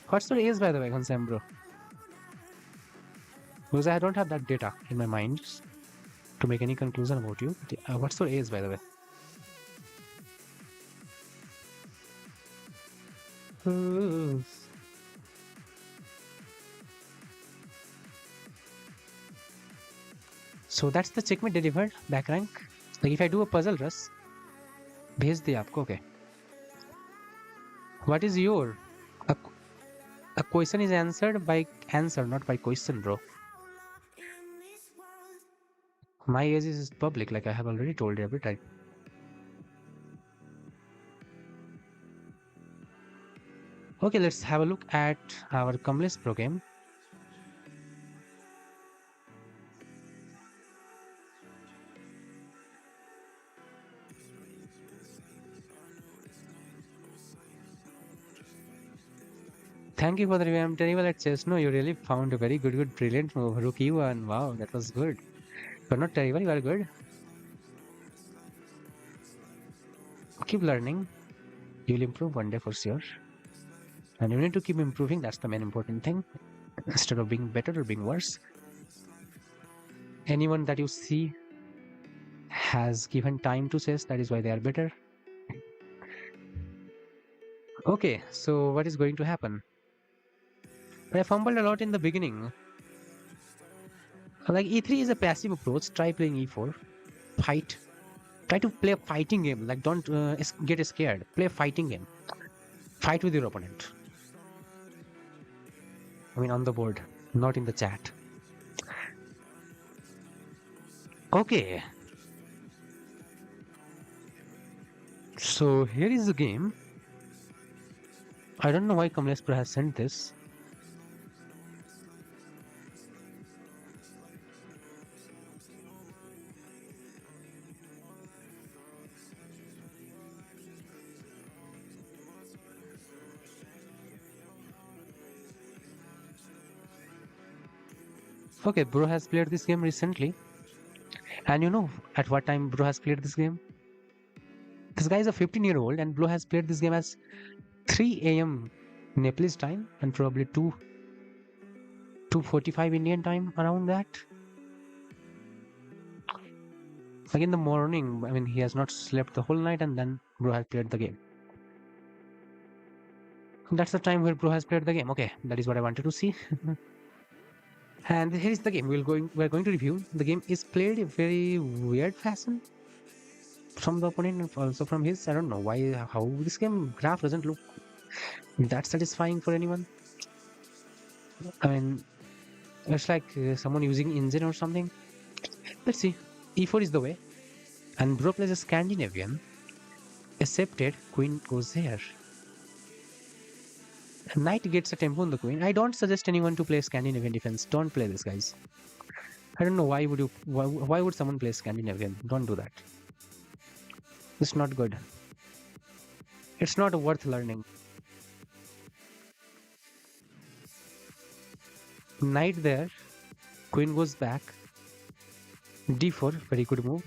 What's your age, by the way, Consam, bro? Because I don't have that data in my mind to make any conclusion about you. What's your age, by the way? So that's the checkmate delivered, back rank. Like if I do a puzzle rush, भेज दिया आपको, okay. What is your? A question is answered by answer, not by question, bro. My age is public, like I have already told you every time. Okay, let's have a look at our Kamlesh pro game. Thank you for the review. I'm terrible at chess. No, you really found a very good, brilliant move. Rook e1. Wow, that was good. You're not terrible, you are good. Keep learning. You'll improve one day for sure. And you need to keep improving. That's the main important thing. Instead of being better or being worse. Anyone that you see has given time to chess. That is why they are better. Okay, so what is going to happen? I fumbled a lot in the beginning. Like e3 is a passive approach. Try playing e4. Fight. Try to play a fighting game. Like, don't get scared. Play a fighting game. Fight with your opponent. I mean, on the board, not in the chat. Okay. So here is the game. I don't know why Kamlesh Pro has sent this. Okay, Bro has played this game recently. And you know at what time Bro has played this game? This guy is a 15-year-old and Bro has played this game as 3 a.m. Nepalese time and probably 2:45 Indian time, around that. Like in the morning, I mean, he has not slept the whole night and then Bro has played the game. That's the time where Bro has played the game. Okay, that is what I wanted to see. And here is the game. We're going to review. The game is played in very weird fashion from the opponent and also from his. I don't know why, how this game graph doesn't look that satisfying for anyone. I mean, it's like someone using engine or something. Let's see. E4 is the way. And Bro plays a Scandinavian. Accepted. Queen goes there. Knight gets a tempo on the queen. I don't suggest anyone to play Scandinavian defense. Don't play this, guys. I don't know why would you. Why would someone play Scandinavian? Don't do that. It's not good. It's not worth learning. Knight there. Queen goes back. D4. Very good move.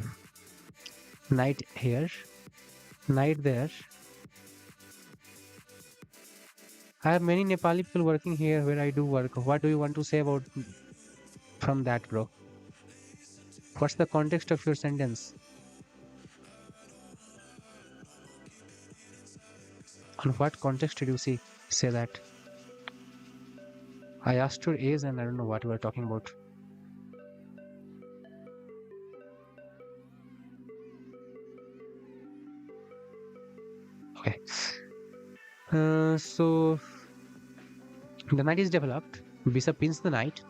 Knight here. Knight there. I have many Nepali people working here where I do work. What do you want to say about from that, bro? What's the context of your sentence? On what context did you say that? I asked your age and I don't know what we are talking about. Okay. So the knight is developed. Bishop pins the knight.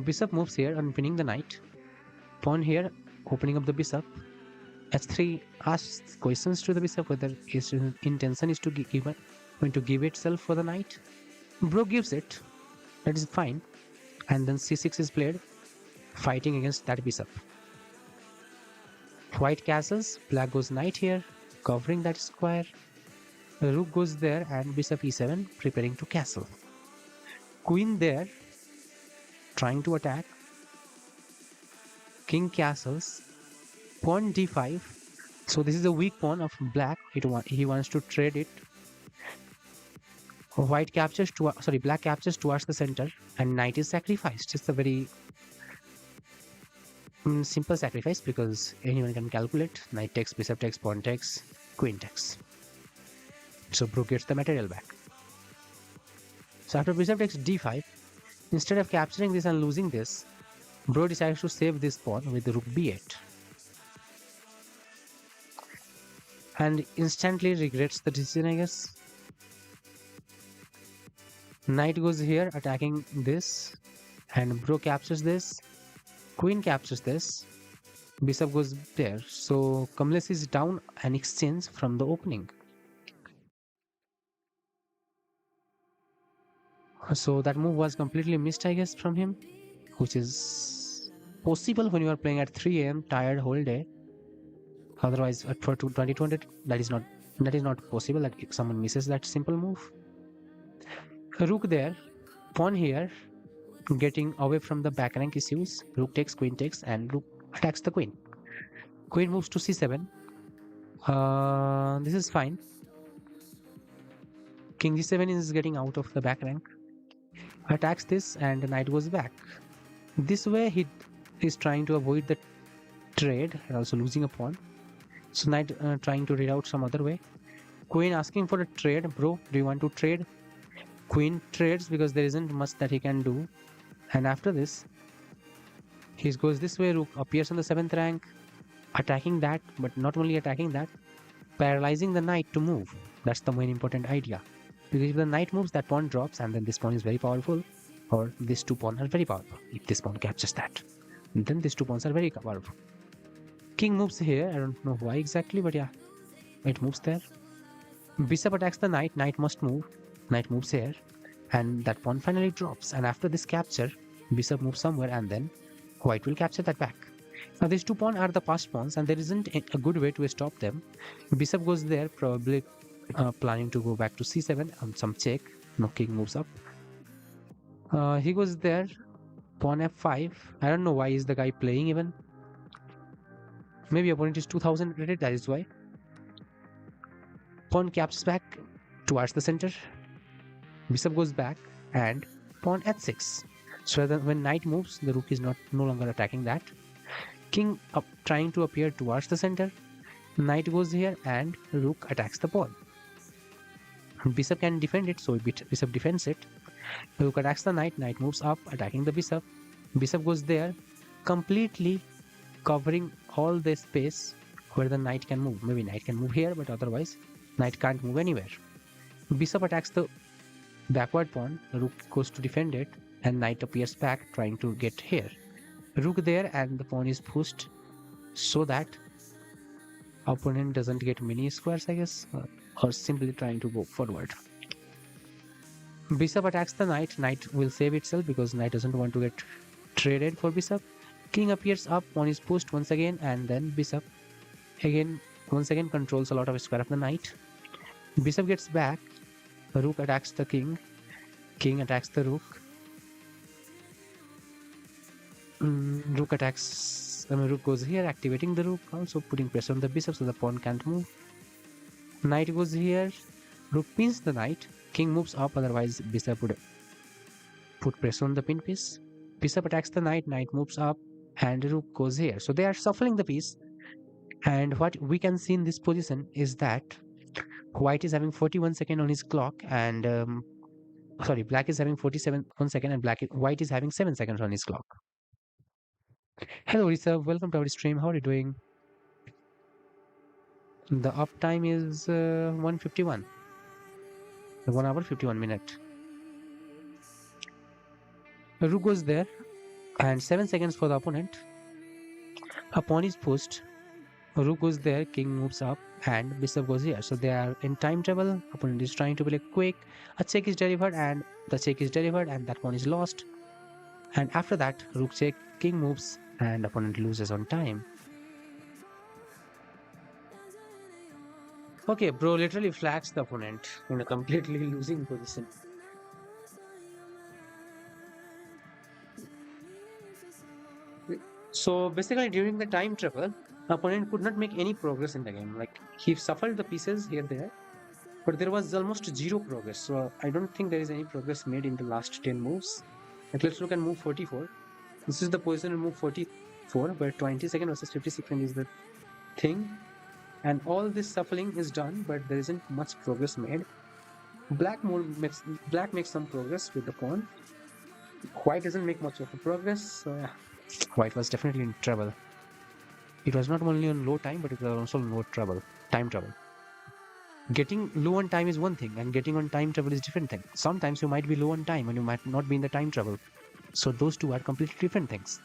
Bishop moves here and pinning the knight. Pawn here, opening up the bishop. H3 asks questions to the bishop whether its intention is to give itself for the knight. Bro gives it. That is fine. And then c6 is played, fighting against that bishop. White castles. Black goes knight here, covering that square. Rook goes there and bishop e7, preparing to castle. Queen there, trying to attack. King castles. Pawn d5. So this is a weak pawn of black. He wants to trade it. Black captures towards the center and knight is sacrificed. It's a very simple sacrifice because anyone can calculate. Knight takes, bishop takes, pawn takes, queen takes. So Bro gets the material back. So after bishop takes d5, instead of capturing this and losing this, Bro decides to save this pawn with the rook b8. And instantly regrets the decision, I guess. Knight goes here, attacking this, and Bro captures this. Queen captures this. Bishop goes there. So Kamlesh is down an exchange from the opening. So that move was completely missed, I guess, from him, which is possible when you are playing at 3 a.m. tired whole day. Otherwise, for 2020, that is not possible. That if someone misses that simple move. Rook there, pawn here, getting away from the back rank issues. Rook takes, queen takes, and rook attacks the queen. Queen moves to c7. This is fine. King g7 is getting out of the back rank. Attacks this and the knight goes back. This way he is trying to avoid the trade and also losing a pawn. So knight trying to read out some other way. Queen asking for a trade. Bro, do you want to trade? Queen trades because there isn't much that he can do. And after this, he goes this way. Rook appears on the 7th rank. attacking that, but not only attacking that, paralyzing the knight to move. That's the main important idea. Because if the knight moves, that pawn drops, and then this pawn is very powerful, or these two pawns are very powerful. If this pawn captures that, then these two pawns are very powerful. King moves here. I don't know why exactly, but yeah, it moves there. Bishop attacks the knight. Knight must move. Knight moves here, and that pawn finally drops. And after this capture, bishop moves somewhere, and then white will capture that back. Now these two pawns are the passed pawns, and there isn't a good way to stop them. Bishop goes there, probably planning to go back to c7 on some check. No, king moves up. He goes there, pawn f5. I don't know why is the guy playing even. Maybe opponent is 2000 rated, that is why. Pawn caps back towards the center. Bishop goes back and pawn h6. So that when knight moves, the rook is no longer attacking that. King up trying to appear towards the center. Knight goes here and rook attacks the pawn. Bishop can defend it, so bishop defends it. Rook attacks the knight. Knight moves up, attacking the bishop. Bishop goes there, completely covering all the space where the knight can move. Maybe knight can move here, but otherwise knight can't move anywhere. Bishop attacks the backward pawn. Rook goes to defend it, and knight appears back trying to get here. Rook there, and the pawn is pushed so that opponent doesn't get many squares, I guess, or simply trying to go forward. Bishop attacks the knight. Knight will save itself because knight doesn't want to get traded for bishop. King appears up, pawn is pushed once again, and then bishop once again controls a lot of square of the knight. Bishop gets back, rook attacks the king, king attacks the rook. Rook attacks, rook goes here, activating the rook, also putting pressure on the bishop so the pawn can't move. Knight goes here, rook pins the knight, king moves up, otherwise bishop would put pressure on the pin piece. Bishop attacks the knight, knight moves up, and rook goes here. So they are shuffling the piece, and what we can see in this position is that white is having 41 seconds on his clock, and black is having 47 1 second, and white is having 7 seconds on his clock. Hello Risa, welcome to our stream. How are you doing? The uptime is 151. 1 hour 51 minute. Rook goes there, and 7 seconds for the opponent. A pawn is pushed. Rook goes there, king moves up, and bishop goes here. So they are in time trouble. Opponent is trying to play quick. A check is delivered, and the check is delivered, and that pawn is lost. And after that, rook check, king moves, and opponent loses on time. Okay, bro literally flags the opponent in a completely losing position. So basically, during the time trouble, opponent could not make any progress in the game. Like, he shuffled the pieces here there, but there was almost zero progress. So I don't think there is any progress made in the last 10 moves. Like, let's look at move 44. This is the position in move 44, where 20 second versus 50 second is the thing. And all this shuffling is done, but there isn't much progress made. Black makes some progress with the pawn. White doesn't make much of a progress. So yeah, white was definitely in trouble. It was not only on low time, but it was also low trouble, time trouble. Getting low on time is one thing, and getting on time trouble is different thing. Sometimes you might be low on time and you might not be in the time trouble. So those two are completely different things.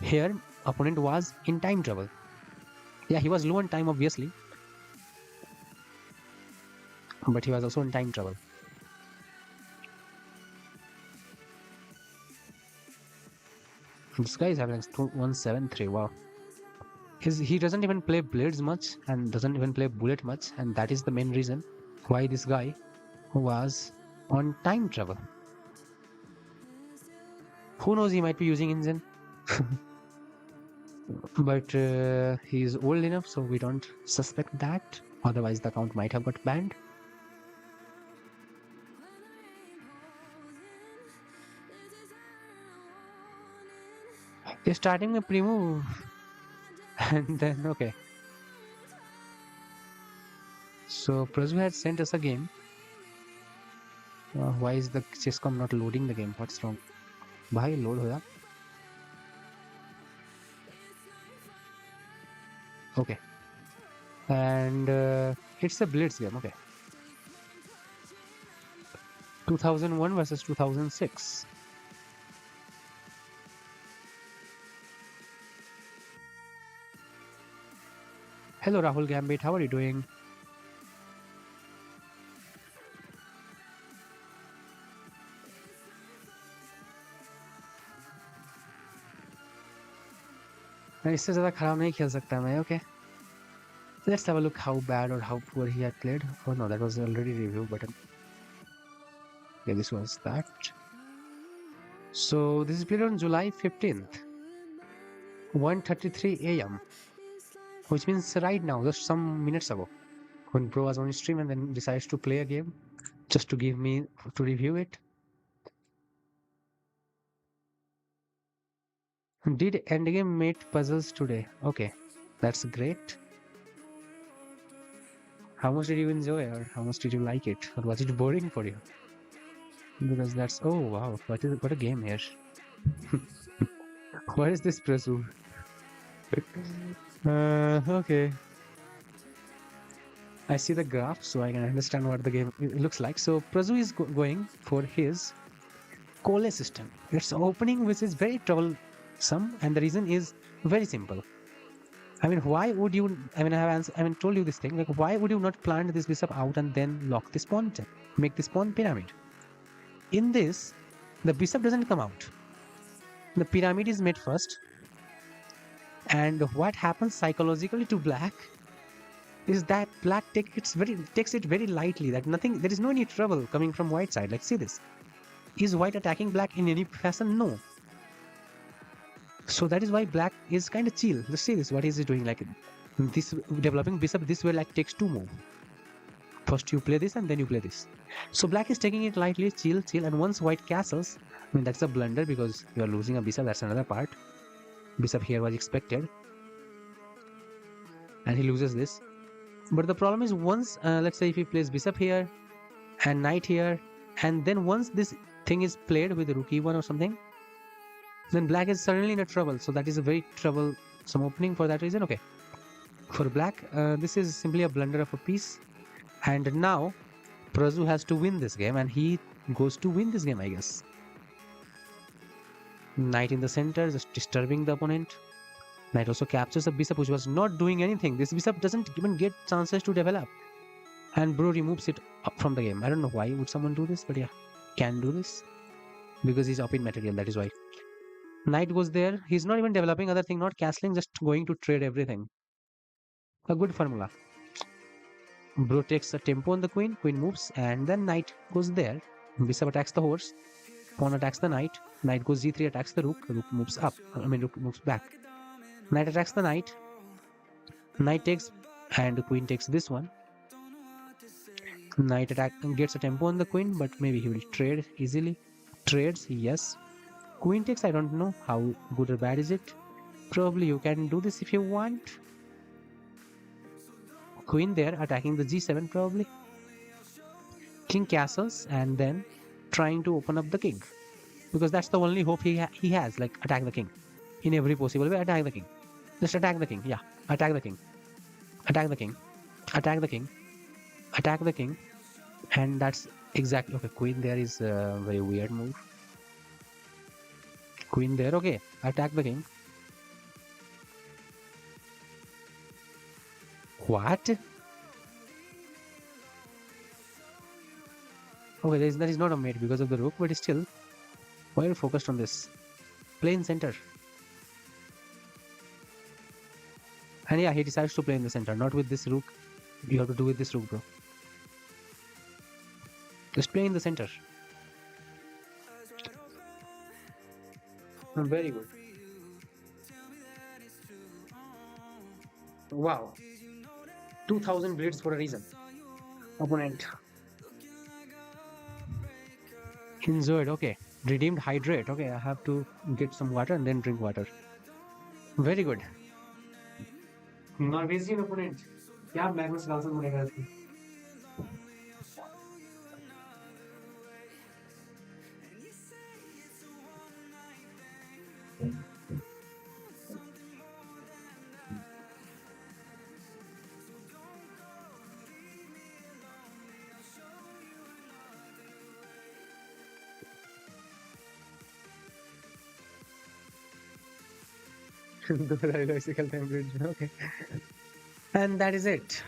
Here, opponent was in time trouble. Yeah, he was low on time, obviously, but he was also in time trouble. This guy is having 173. Wow. He doesn't even play blades much and doesn't even play bullet much, and that is the main reason why this guy was on time trouble. Who knows, he might be using engine. But he is old enough, so we don't suspect that. Otherwise, the account might have got banned. You're starting a pre-move. And then, okay. So, Prazu had sent us a game. Why is the ChessCom not loading the game? What's wrong? Bhai, load hoya. Okay. And it's a blitz game. Okay. 2001 versus 2006. Hello, Rahul Gambit. How are you doing? इससे ज़्यादा खराब नहीं खेल सकता मैं. Okay. Let's have a look how bad or how poor he had played. Oh no, that was already review button. Yeah, this was that. So this is played on July 15th, 1:33 a.m., which means right now, just some minutes ago, when Bro was on stream and then decides to play a game just to give me to review it. Did endgame mate puzzles today? Okay, that's great. How much did you enjoy, or how much did you like it, or was it boring for you? Because that's, oh wow, what a game here. What is this Prasu? Okay. I see the graph, so I can understand what the game looks like. So Prazu is going for his Cole system. It's opening, which is very troublesome, and the reason is very simple. I mean, why would you? I mean, told you this thing. Like, why would you not plant this bishop out and then lock this pawn, make this pawn pyramid? In this, the bishop doesn't come out. The pyramid is made first, and what happens psychologically to black is that black takes it very lightly. That nothing, there is no any trouble coming from white side. Like, see this. Is white attacking black in any fashion? No. So that is why black is kind of chill. Let's see this. What is he doing? Like, this developing bishop this way, like, takes two moves. First you play this and then you play this. So black is taking it lightly, chill. And once white castles, I mean, that's a blunder because you are losing a bishop. That's another part. Bishop here was expected, and he loses this. But the problem is, once let's say if he plays bishop here and knight here, and then once this thing is played with rook e1 or something, then black is suddenly in a trouble. So that is a very troublesome opening for that reason. Okay, for black, this is simply a blunder of a piece, and now Prazu has to win this game, and he goes to win this game, I guess. Knight in the center, just disturbing the opponent. Knight also captures a bishop which was not doing anything. This bishop doesn't even get chances to develop, and Bro removes it up from the game. I don't know why would someone do this, but yeah, can do this because he's up in material. That is why. Knight goes there. He's not even developing other thing, not castling, just going to trade everything. A good formula. Bro takes a tempo on the queen. Queen moves, and then knight goes there. Bishop attacks the horse. Pawn attacks the knight. Knight goes g3, attacks the rook. Rook moves up. Rook moves back. Knight attacks the knight. Knight takes, and the queen takes this one. Knight attack gets a tempo on the queen, but maybe he will trade easily. Trades, yes. Queen takes, I don't know how good or bad is it. Probably you can do this if you want. Queen there attacking the g7 probably. King castles and then trying to open up the king, because that's the only hope he has. Like, attack the king in every possible way. Attack the king. Just attack the king. Yeah, attack the king. Attack the king. Attack the king. Attack the king. And that's exactly okay. Queen there is a very weird move. Queen there. Okay, attack the king. What? Okay, that is not a mate because of the rook, but still, why are you focused on this? Play in center. And yeah, he decides to play in the center, not with this rook. You have to do with this rook, bro. Just play in the center. Very good. Wow. 2000 blitz for a reason. Opponent. Injured, okay. Redeemed hydrate. Okay, I have to get some water and then drink water. Very good. Norwegian opponent. क्या Magnus Carlsen बनेगा इसमें? The biological temperature. Okay. And that is it.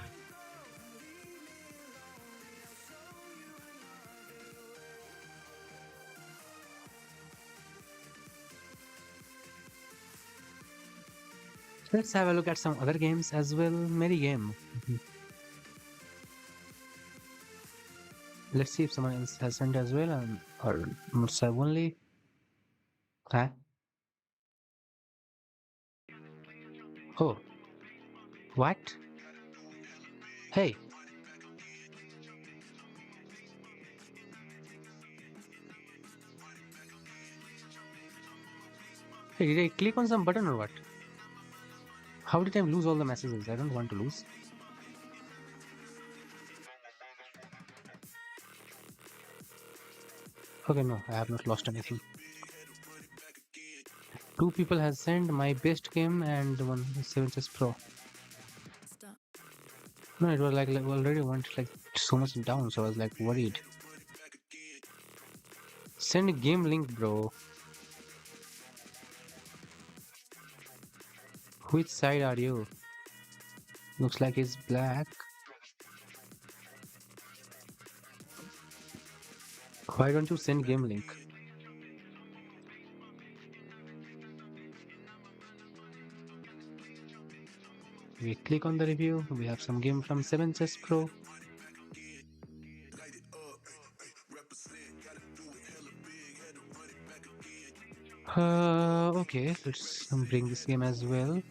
Let's have a look at some other games as well. Merry game. Let's see if someone else has sent as well, or must have only. Huh? Oh, what? Hey, hey, did I click on some button or what? How did I lose all the messages? I don't want to lose. Okay, no, I have not lost anything. Two people has sent my best game and one 7 Chess Pro. No, it was like already went like so much down, so I was like worried. Send a game link, bro. Which side are you? Looks like it's black. Why don't you send game link? We click on the review. We have some game from 7 Chess Pro. Okay, let's bring this game as well.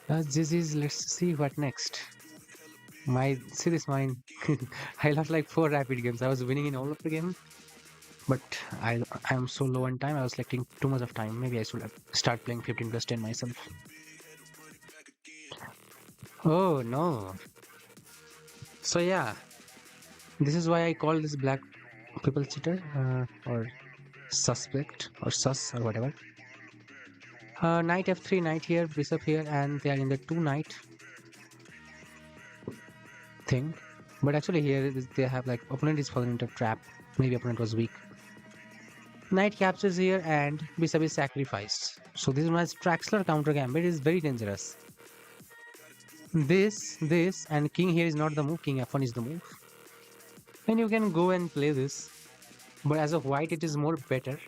This is, let's see what next. My series mine. I lost like 4 rapid games. I was winning in all of the game, but I'm so low on time. I was taking too much of time. Maybe I should have start playing 15+10 myself. Oh no. So yeah, this is why I call this black people cheater or suspect or sus or whatever. Knight f3, knight here, bishop here, and they are in the 2 knight thing. But actually here they have like opponent is falling into a trap. Maybe opponent was weak. Knight captures here and bishop is sacrificed. So this is my Traxler counter gambit is very dangerous. This, and king here is not the move, king f1 is the move. And you can go and play this. But as a white it is more better.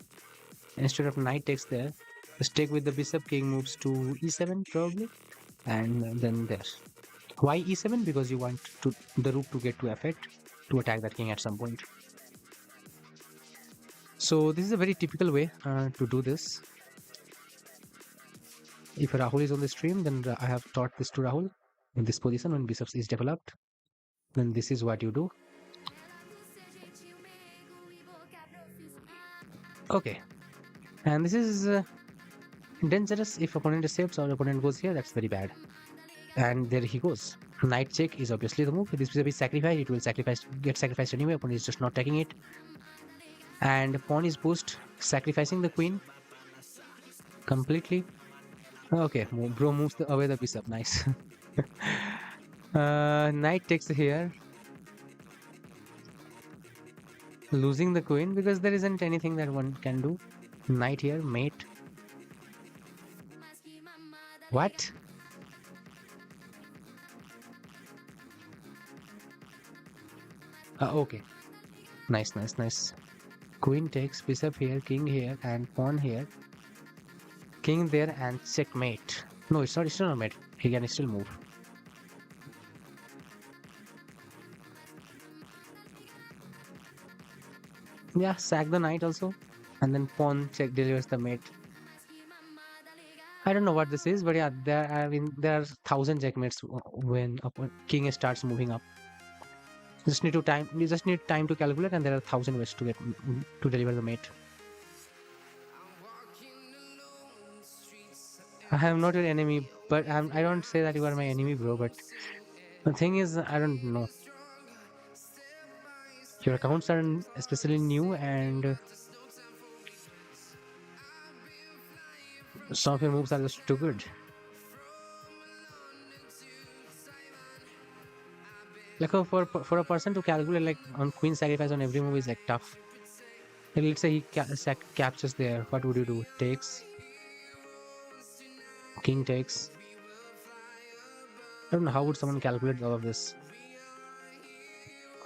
Instead of knight takes there, just take with the bishop, king moves to e7 probably. And then there. Why e7? Because you want the rook to get to f8 to attack that king at some point. So this is a very typical way to do this. If Rahul is on the stream, then I have taught this to Rahul. In this position, when bishop is developed, then this is what you do. Okay, and this is dangerous if opponent accepts or opponent goes here. That's very bad. And there he goes. Knight check is obviously the move. If this bishop is sacrificed, it will get sacrificed anyway. Opponent is just not taking it. And pawn is pushed, sacrificing the queen completely. Okay, bro moves away the bishop. Nice. Knight takes here, losing the queen because there isn't anything that one can do. Knight here, mate. What? Okay. Nice, nice, nice. Queen takes, bishop here, king here, and pawn here. King there and checkmate. No, it's not. It's not a mate. He can still move. Yeah, sack the knight also, and then pawn check delivers the mate. I don't know what this is, but yeah, there. I mean, there are 1,000 checkmates when king starts moving up. Just need to time. You just need time to calculate, and there are 1,000 ways to get to deliver the mate. I am not your enemy, but I don't say that you are my enemy, bro. But the thing is, I don't know. Your accounts are especially new, and some of your moves are just too good. Like for a person to calculate like on queen sacrifice on every move is like tough. Like, let's say he captures there. What would you do? Takes, king takes. I don't know how would someone calculate all of this.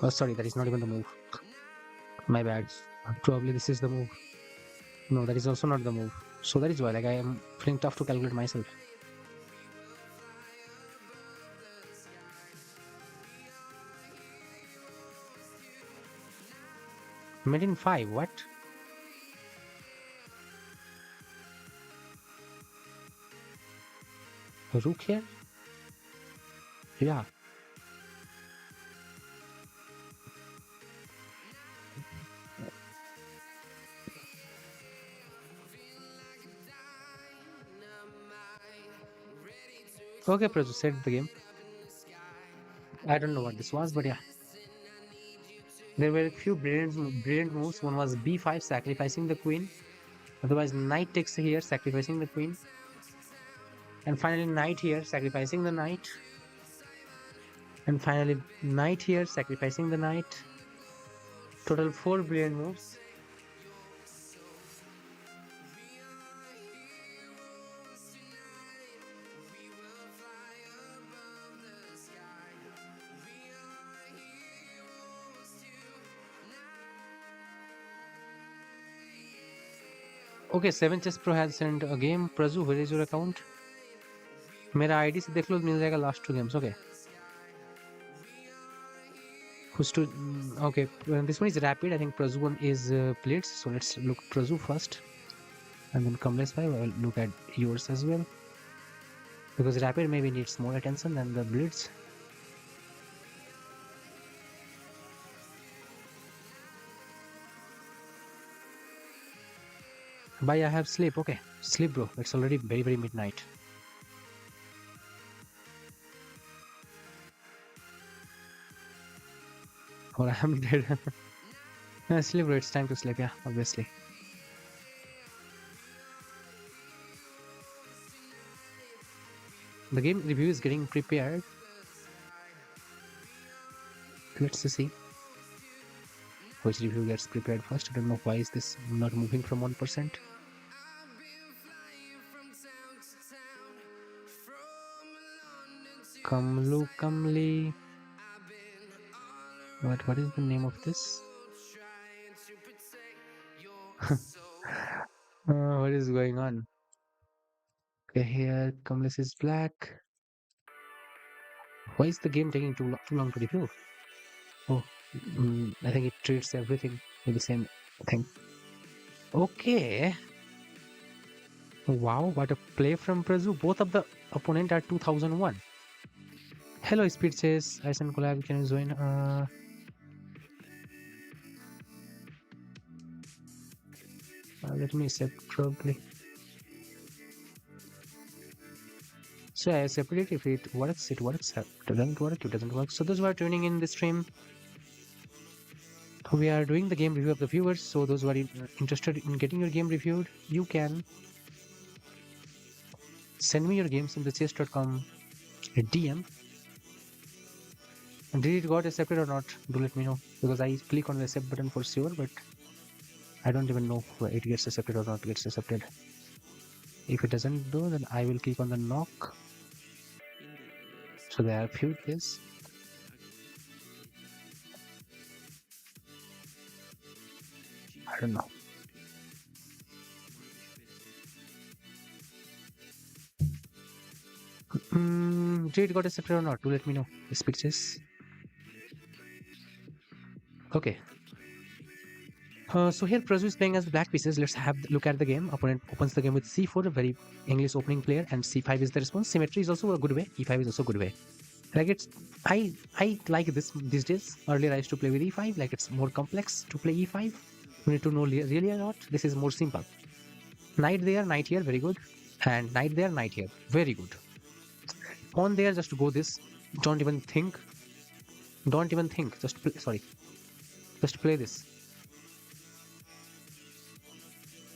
Oh, sorry, that is not even the move. My bad. Probably this is the move. No, that is also not the move. So that is why like I am feeling tough to calculate myself. Made in 5, what? Rook here? Yeah. Okay, Prazu, set the game. I don't know what this was, but yeah. There were a few brilliant moves. One was b5, sacrificing the queen. Otherwise, knight takes here, sacrificing the queen. And finally, knight here, sacrificing the knight. And finally, knight here, sacrificing the knight. Total 4 brilliant moves. Okay, 7 Chess Pro has sent a game. Prazu, where is your account? मेरा ID से देख लो मिल जाएगा last 2 games. Okay. Who's to? Okay, this one is rapid. I think Prazu one is Blitz. So let's look Prazu first, and then Kamlesh 5. I'll look at yours as well, because rapid maybe needs more attention than the Blitz. Bye, I have sleep. Okay, sleep, bro. It's already very midnight. Or I am dead. Sleep, bro. It's time to sleep. Yeah, obviously. The game review is getting prepared. Let's see which review gets prepared first. I don't know why is this not moving from 1%. Kamli. What is the name of this? What is going on? Okay, here Kamlesh is black. Why is the game taking too long to review? Oh, I think it treats everything with the same thing. Okay. Wow, what a play from Prazu. Both of the opponent are 2001. Hello, Speed Chase. Ice and Collab, can you join? Let me accept probably. So I accepted it. If it works, it works. If it doesn't work, it doesn't work. So those who are tuning in the stream, we are doing the game review of the viewers. So those who are interested in getting your game reviewed, you can send me your games in the chess.com DM. And did it got accepted or not? Do let me know, because I click on the accept button for sure, but I don't even know if it gets accepted or not gets accepted. If it doesn't do, then I will click on the knock. So there are few days. I don't know. Did it got accepted or not? Do let me know. This pictures. Okay. So here Prazu is playing as the black pieces. Let's have a look at the game. Opponent opens the game with c4, a very English opening player, and c5 is the response. Symmetry is also a good way. e5 is also a good way. Like it's I like this these days. Earlier I used to play with e5. Like it's more complex to play e5. You need to know really a lot. This is more simple. Knight there, knight here, very good. And knight there, knight here, very good. Pawn there, just to go this. Don't even think. Don't even think. Just play, sorry. Just play this.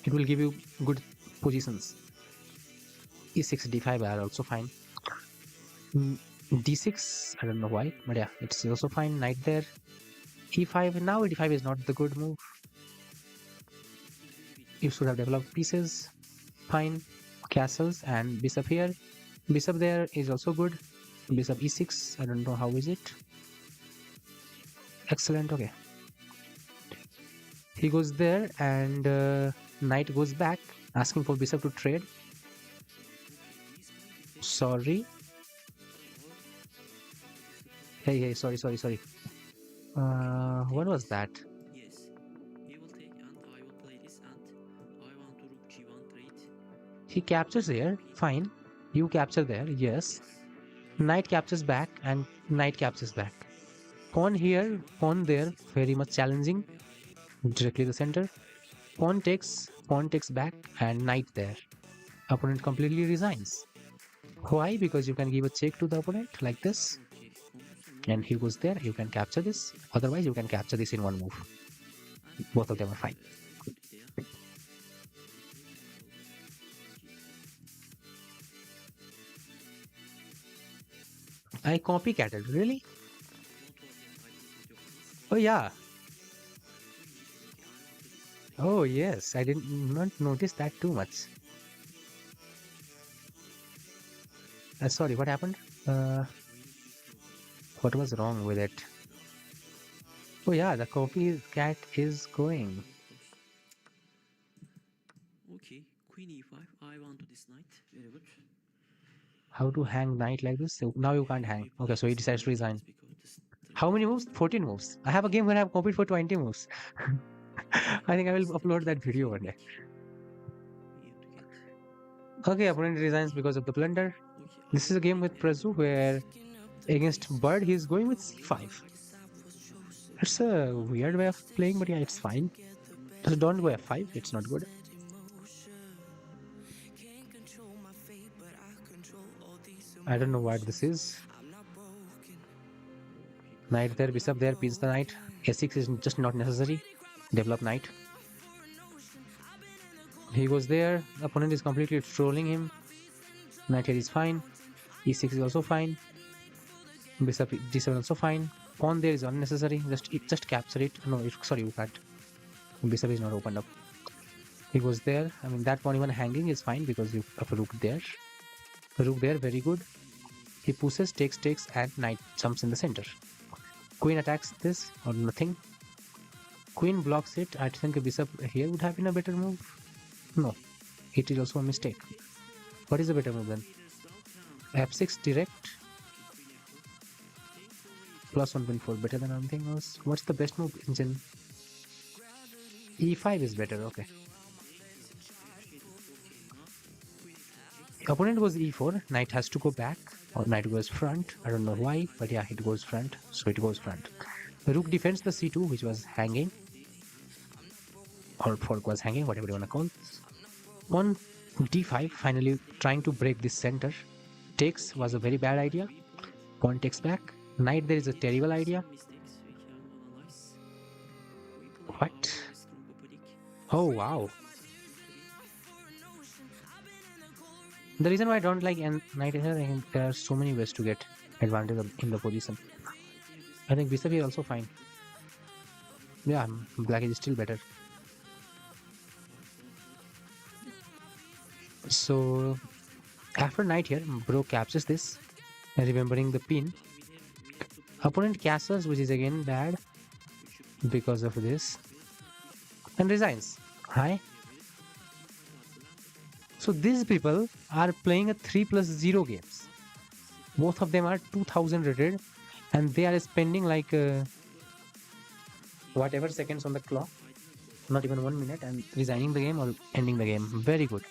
It will give you good positions. E6, d5 are also fine. d6, I don't know why, but yeah, it's also fine. Knight there, e5. Now e5 is not the good move. You should have developed pieces. Fine. Castles and bishop here. Bishop there is also good. Bishop e6, I don't know how is it. Excellent. Okay, he goes there and knight goes back, asking for bishop to trade. Sorry. Hey, sorry. What was that? Yes, he will take and I will play this and I want to rook g1 trade. He captures here. Fine. You capture there. Yes. Knight captures back and knight captures back. Pawn here, pawn there. Very much challenging. Directly the center. Pawn takes back and knight there. Opponent completely resigns. Why? Because you can give a check to the opponent like this. Okay, And he goes there. You can capture this. Otherwise, you can capture this in one move. Both of them are fine. I copycatted. Really? Oh yeah. Oh yes. I did not notice that too much. Sorry, what happened? What was wrong with it? Oh yeah, the copycat is going. Okay, queen e5. I want to this knight. Very good. How to hang knight like this? So now you can't hang. Okay, so he decides to resign. Because this How many moves? 14 moves. I have a game where I have copied for 20 moves. I think I will upload that video one day. here to get. Okay, opponent resigns because of the blunder. Okay, This is a game with Prazu where against Bird he is going with c5. It's a weird way of playing, but yeah, it's fine. Just don't go f5, it's not good. I don't know what this is. Knight there, bishop there, pins the knight. a6 is just not necessary. Develop knight. He goes there. Opponent is completely trolling him. Knight here is fine. e6 is also fine. Bishop d7 also fine. Pawn there is unnecessary. Just capture it. No, sorry, you can't. Bishop is not opened up. He goes there. I mean, that pawn even hanging is fine because you have a rook there. Rook there, very good. He pushes, takes, and knight jumps in the center. Queen attacks this or nothing. Queen blocks it. I think a bishop here would have been a better move. No, it is also a mistake. What is a better move then? f6 direct plus 1.4 better than anything else. What's the best move, Engine? e5 is better. Okay. Opponent goes e4. Knight has to go back or knight goes front. I don't know why, but yeah, it goes front. So it goes front. The rook defends the c2, which was hanging. Or fork was hanging, whatever you want to call. On d5, finally trying to break this center. Takes was a very bad idea. Pawn takes back. Knight there is a terrible idea. What? Oh wow. The reason why I don't like knight here, I think there are so many ways to get advantage in the position. I think bishop is also fine. Yeah, black is still better. So after knight here, bro captures this, remembering the pin. Opponent castles, which is again bad because of this, and resigns. Hi. So these people are playing a 3+0 games. Both of them are 2000 rated, and they are spending like whatever seconds on the clock, not even 1 minute, and resigning the game or ending the game. Very good.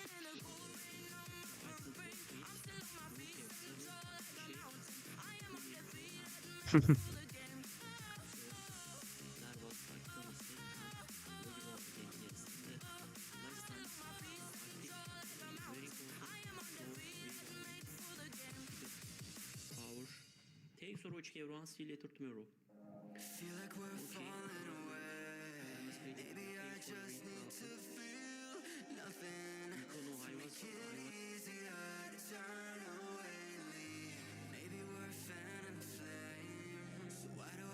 Take сорочки, everyone. See you later tomorrow. Feel like we're falling away. Maybe I just need to feel nothing. Make it easier to turn away and leave. Maybe we're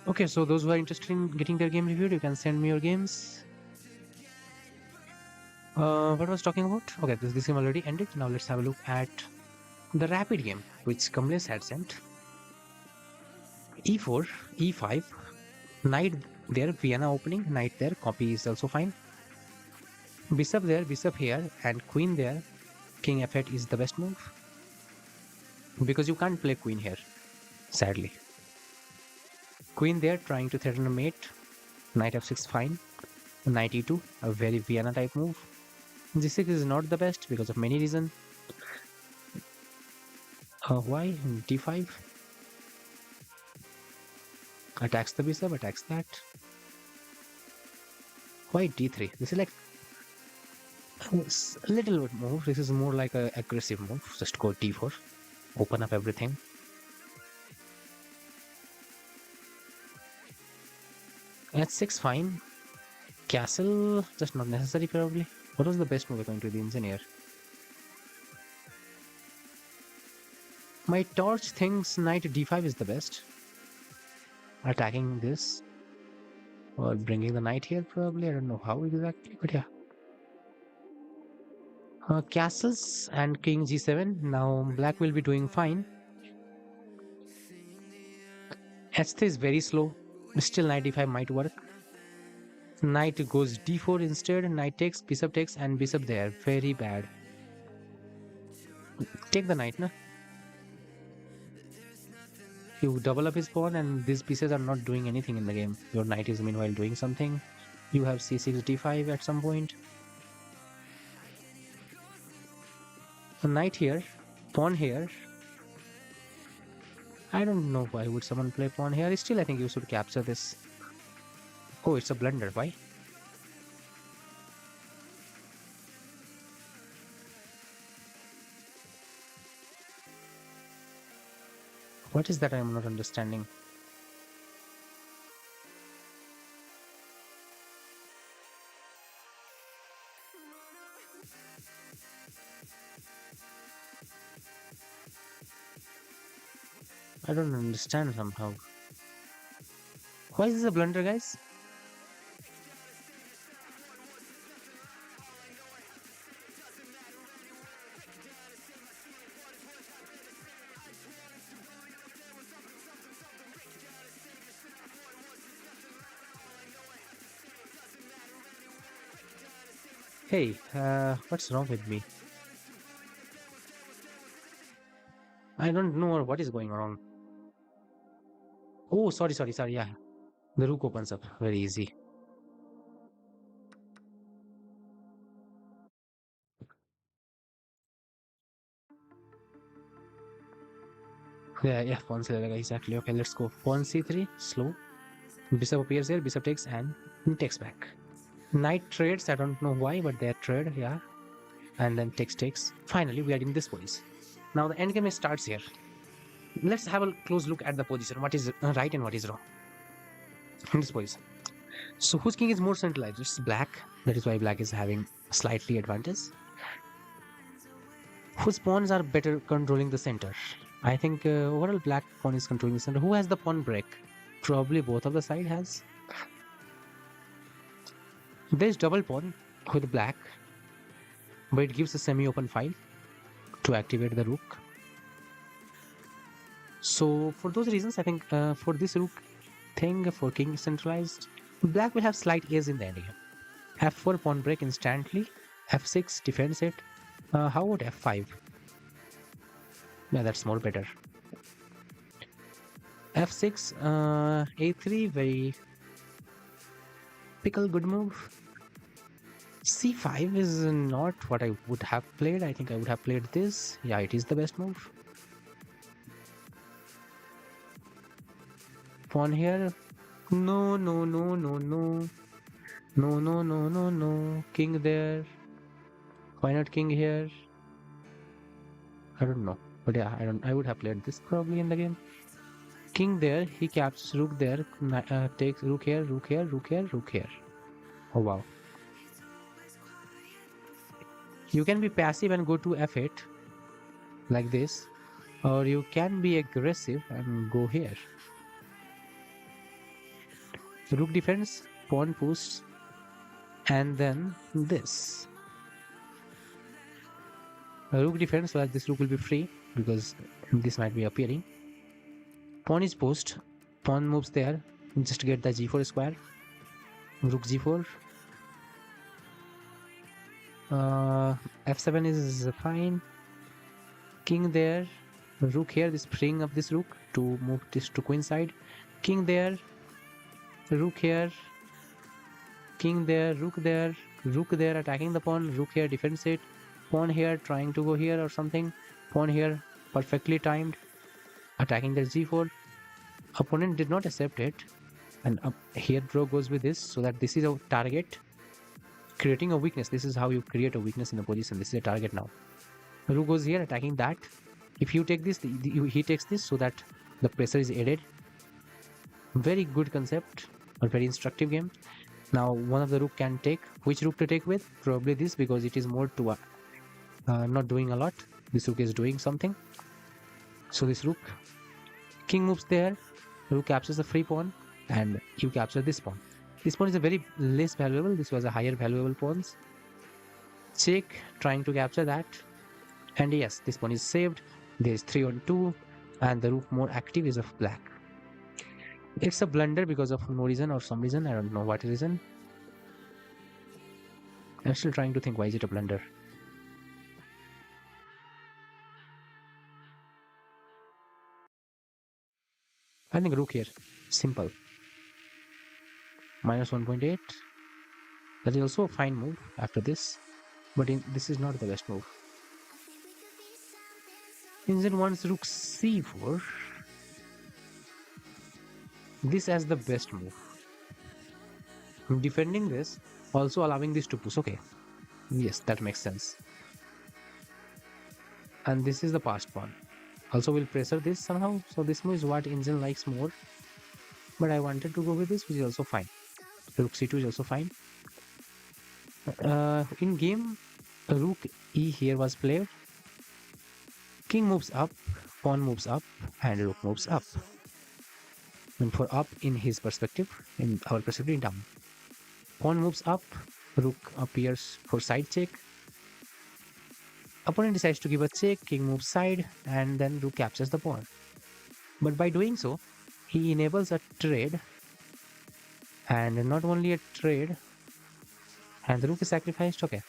Okay, so those who are interested in getting their game reviewed, you can send me your games. What was talking about? Okay, this game already ended. Now let's have a look at the rapid game, which Kamlesh had sent. E4, E5, knight there, Vienna opening, knight there, copy is also fine. Bishop there, bishop here, and queen there, king f8 is the best move. Because you can't play queen here, sadly. Queen there, trying to threaten a mate, knight f6 fine, knight e2, a very Vienna type move. G6 is not the best because of many reasons. Why? D5 attacks the bishop, attacks that. Why D3? This is like a little bit move. This is more like an aggressive move. Just go D4, open up everything. H6 fine. Castle just not necessary probably. What was the best move according to the engineer? My torch thinks knight D5 is the best. Attacking this or bringing the knight here probably. I don't know how exactly, but yeah. Castles and king G7. Now black will be doing fine. H3 is very slow. Still knight D5 might work. Knight goes D4 instead. Knight takes, bishop takes, and bishop there. Very bad. Take the knight, na? You double up his pawn, and these pieces are not doing anything in the game. Your knight is meanwhile doing something. You have C6 D5 at some point. A knight here, pawn here. I don't know why would someone play pawn here. Still, I think you should capture this. Oh, it's a blunder. Why? What is that I am not understanding? I don't understand somehow. Why is this a blunder, guys? Hey, what's wrong with me? I don't know what is going wrong. Oh, sorry. Yeah, the rook opens up. Very easy. Yeah, pawn c exactly. Okay, let's go. Pawn c3, slow. Bishop appears here, bishop takes, and takes back. Knight trades, I don't know why, but they trade, yeah. And then takes. Finally, we are in this position. Now the endgame starts here. Let's have a close look at the position. What is right and what is wrong in this position. So whose king is more centralized? It's black. That is why black is having slightly advantage. Whose pawns are better controlling the center? I think overall black pawn is controlling the center. Who has the pawn break? Probably both of the side has. There's double pawn with black, but it gives a semi-open file to activate the rook. So for those reasons, I think for this rook thing, for king centralized, black will have slight edge in the endgame. F4 pawn break instantly. F6 defends it. How about F5? Yeah, that's more better. F6, A3, very typical good move. C5 is not what I would have played. I think I would have played this. Yeah, it is the best move. Pawn here. No. No. King there. Why not king here? I don't know. But yeah, I would have played this probably in the game. King there, he captures rook there, takes rook here. Oh wow. You can be passive and go to f8 like this, or you can be aggressive and go here. Rook defends, pawn push, and then this. Rook defends so that this rook will be free because this might be appearing. Pawn is pushed, pawn moves there, just to get the g4 square. Rook g4. F7 is fine. King there, rook here, this freeing of this rook to move this to queen side. King there, rook here, king there, rook there, attacking the pawn, rook here defends it, pawn here trying to go here or something, pawn here perfectly timed, attacking the g4. Opponent did not accept it, and here draw goes with this so that this is a target, creating a weakness. This is how you create a weakness in a position. This is a target now. Rook goes here attacking that. If you take this, he takes this so that the pressure is added. Very good concept, a very instructive game. Now one of the rook can take. Which rook to take with? Probably this, because it is more to not doing a lot. This rook is doing something. So this rook, king moves there, rook captures the free pawn, and you capture this pawn. This pawn is a very less valuable. This was a higher valuable pawns. Check, trying to capture that, and yes, this pawn is saved. There is 3 on 2, and the rook more active is of black. It's a blunder because of no reason or some reason. I don't know what reason. I'm still trying to think why is it a blunder. I think rook here. Simple. Minus 1.8. That is also a fine move after this. But this is not the best move. Instead wants rook c4. This as the best move. Defending this, also allowing this to push. Okay. Yes, that makes sense. And this is the passed pawn. Also will pressure this somehow. So this move is what Angel likes more. But I wanted to go with this, which is also fine. Rook c2 is also fine. In game, rook e here was played. King moves up, pawn moves up, and rook moves up. And for up in his perspective, in our perspective, down. Pawn moves up, rook appears for side check. Opponent decides to give a check, king moves side, and then rook captures the pawn. But by doing so, he enables a trade, and not only a trade, and the rook is sacrificed, okay,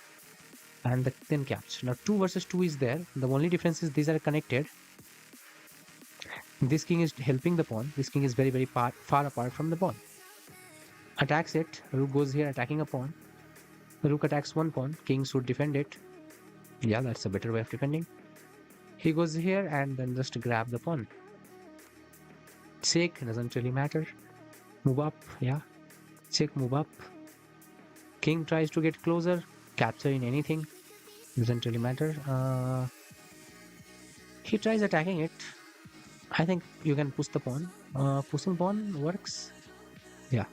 and then capture. Now 2 versus 2 is there. The only difference is these are connected. This king is helping the pawn. This king is very, very far apart from the pawn. Attacks it. Rook goes here attacking a pawn. The rook attacks one pawn. King should defend it. Yeah, that's a better way of defending. He goes here and then just grab the pawn. Check, doesn't really matter. Move up, yeah. Check, move up. King tries to get closer. Capture in anything. Doesn't really matter. He tries attacking it. I think you can push the pawn. Pushing pawn works. Yeah.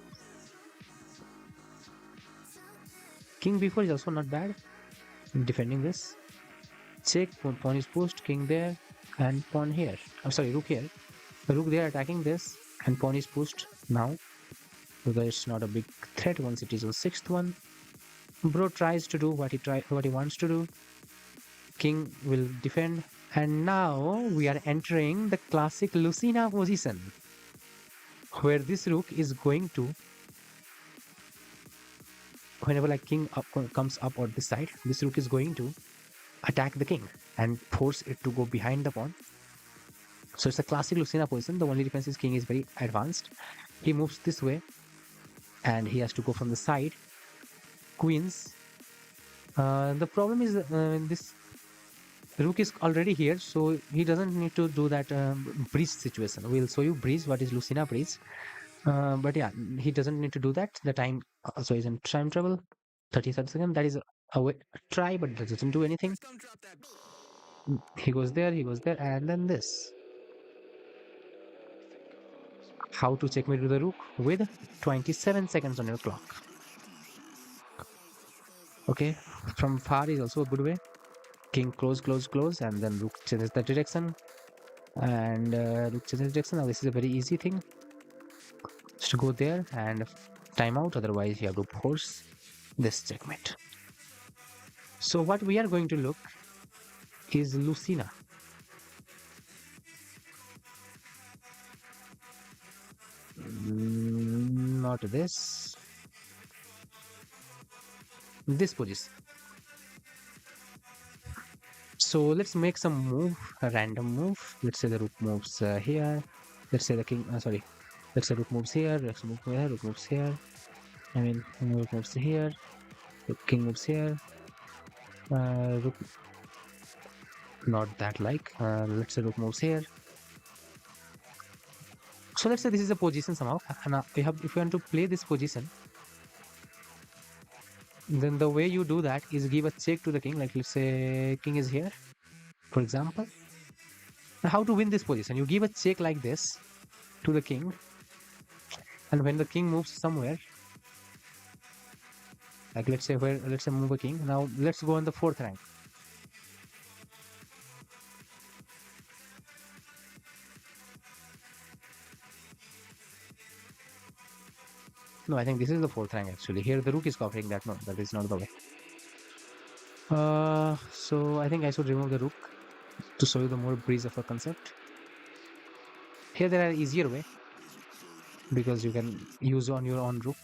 King b4 is also not bad in defending this. Check, pawn is pushed, king there, and pawn here. I'm sorry, rook here. Rook there attacking this, and pawn is pushed now. Because it's not a big threat once it is on 6th one. Bro tries to do what he wants to do. King will defend. And now we are entering the classic Lucina position, where this rook is going to, whenever like king up, comes up on this side, this rook is going to attack the king and force it to go behind the pawn. So it's a classic Lucina position. The only difference is king is very advanced. He moves this way and he has to go from the side. Queens. The problem is this rook is already here, so he doesn't need to do that breach situation. We'll show you breach, what is Lucina breach. But yeah, he doesn't need to do that. The time also is in time travel. 30 seconds. That is a way, try, but that doesn't do anything. He goes there, and then this. How to checkmate with the rook with 27 seconds on your clock. Okay, from far is also a good way. King close, and then rook changes the direction. And rook changes direction. Now this is a very easy thing. Just go there and time out, otherwise you have to force this checkmate. So what we are going to look is Lucina. Not this. This position. So let's make some move, a random move. Let's say the rook moves here. Let's say the king, sorry. Let's say rook moves here, let's move here, rook moves here. I mean, rook moves here, king moves here. Rook, not that like. Let's say rook moves here. So let's say this is a position somehow. And if you want to play this position, then the way you do that is give a check to the king. Like let's say king is here, for example. Now how to win this position? You give a check like this to the king, and when the king moves somewhere, like let's say move a king. Now let's go on the 4th rank. No, I think this is the 4th rank actually. Here the rook is covering that. No, that is not the way. So I think I should remove the rook to show you the more breeze of a concept. Here there are easier way because you can use on your own rook.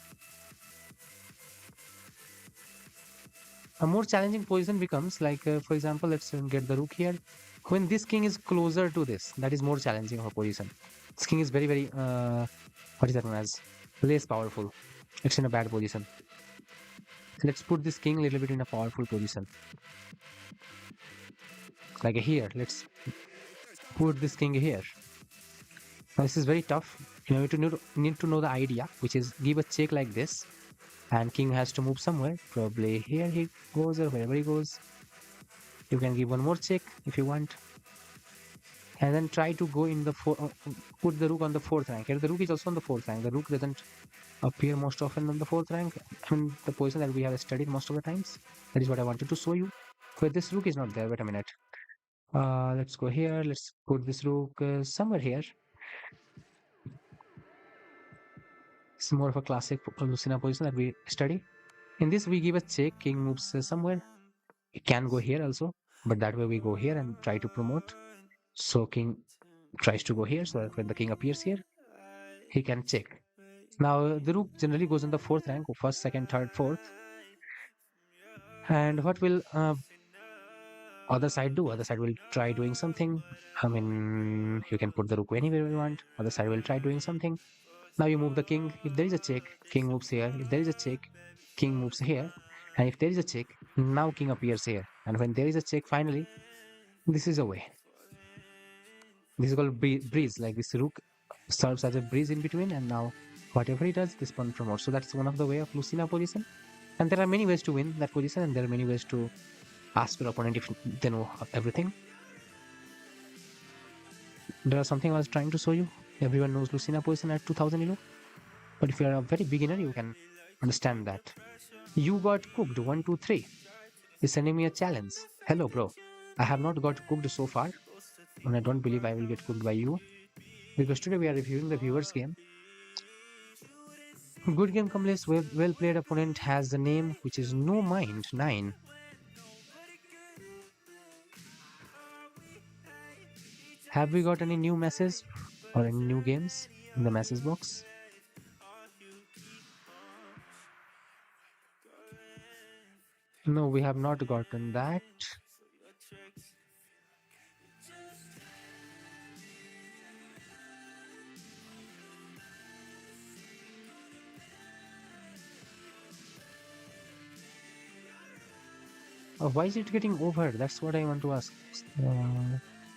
A more challenging position becomes like, for example, let's get the rook here. When this king is closer to this, that is more challenging of a position. This king is very, very, what is that known as? Less powerful. It's in a bad position. Let's put this king a little bit in a powerful position. Like here, let's put this king here. Now this is very tough. You know, need to know the idea, which is give a check like this, and king has to move somewhere. Probably here he goes or wherever he goes. You can give one more check if you want, and then try to go in the put the rook on the 4th rank. Here the rook is also on the 4th rank. The rook doesn't appear most often on the 4th rank. I mean, the position that we have studied most of the times. That is what I wanted to show you. But this rook is not there. Wait a minute. Let's go here. Let's put this rook somewhere here. It's more of a classic Lucina position that we study. In this, we give a check. King moves somewhere. It can go here also, but that way we go here and try to promote. So king tries to go here, so that when the king appears here, he can check. Now the rook generally goes in the 4th rank, 1st, 2nd, 3rd, 4th. And what will other side do? Other side will try doing something. I mean, you can put the rook anywhere you want. Other side will try doing something. Now you move the king. If there is a check, king moves here. If there is a check, king moves here. And if there is a check, now king appears here. And when there is a check, finally, this is a way. This is called breeze. Like this rook serves as a breeze in between, and now whatever he does, this pawn promotes. So that's one of the way of Lucina position. And there are many ways to win that position, and there are many ways to ask your opponent if they know everything. There is something I was trying to show you. Everyone knows Lucina position at 2000 elo. But if you are a very beginner, you can understand that. You got cooked 1, 2, 3. He's sending me a challenge. Hello, bro. I have not got cooked so far, and I don't believe I will get cooked by you. Because today we are reviewing the viewers game. Good game completes. Well played opponent has the name which is No Mind 9. Have we got any new messages or any new games in the message box? No, we have not gotten that. Why is it getting over? That's what I want to ask.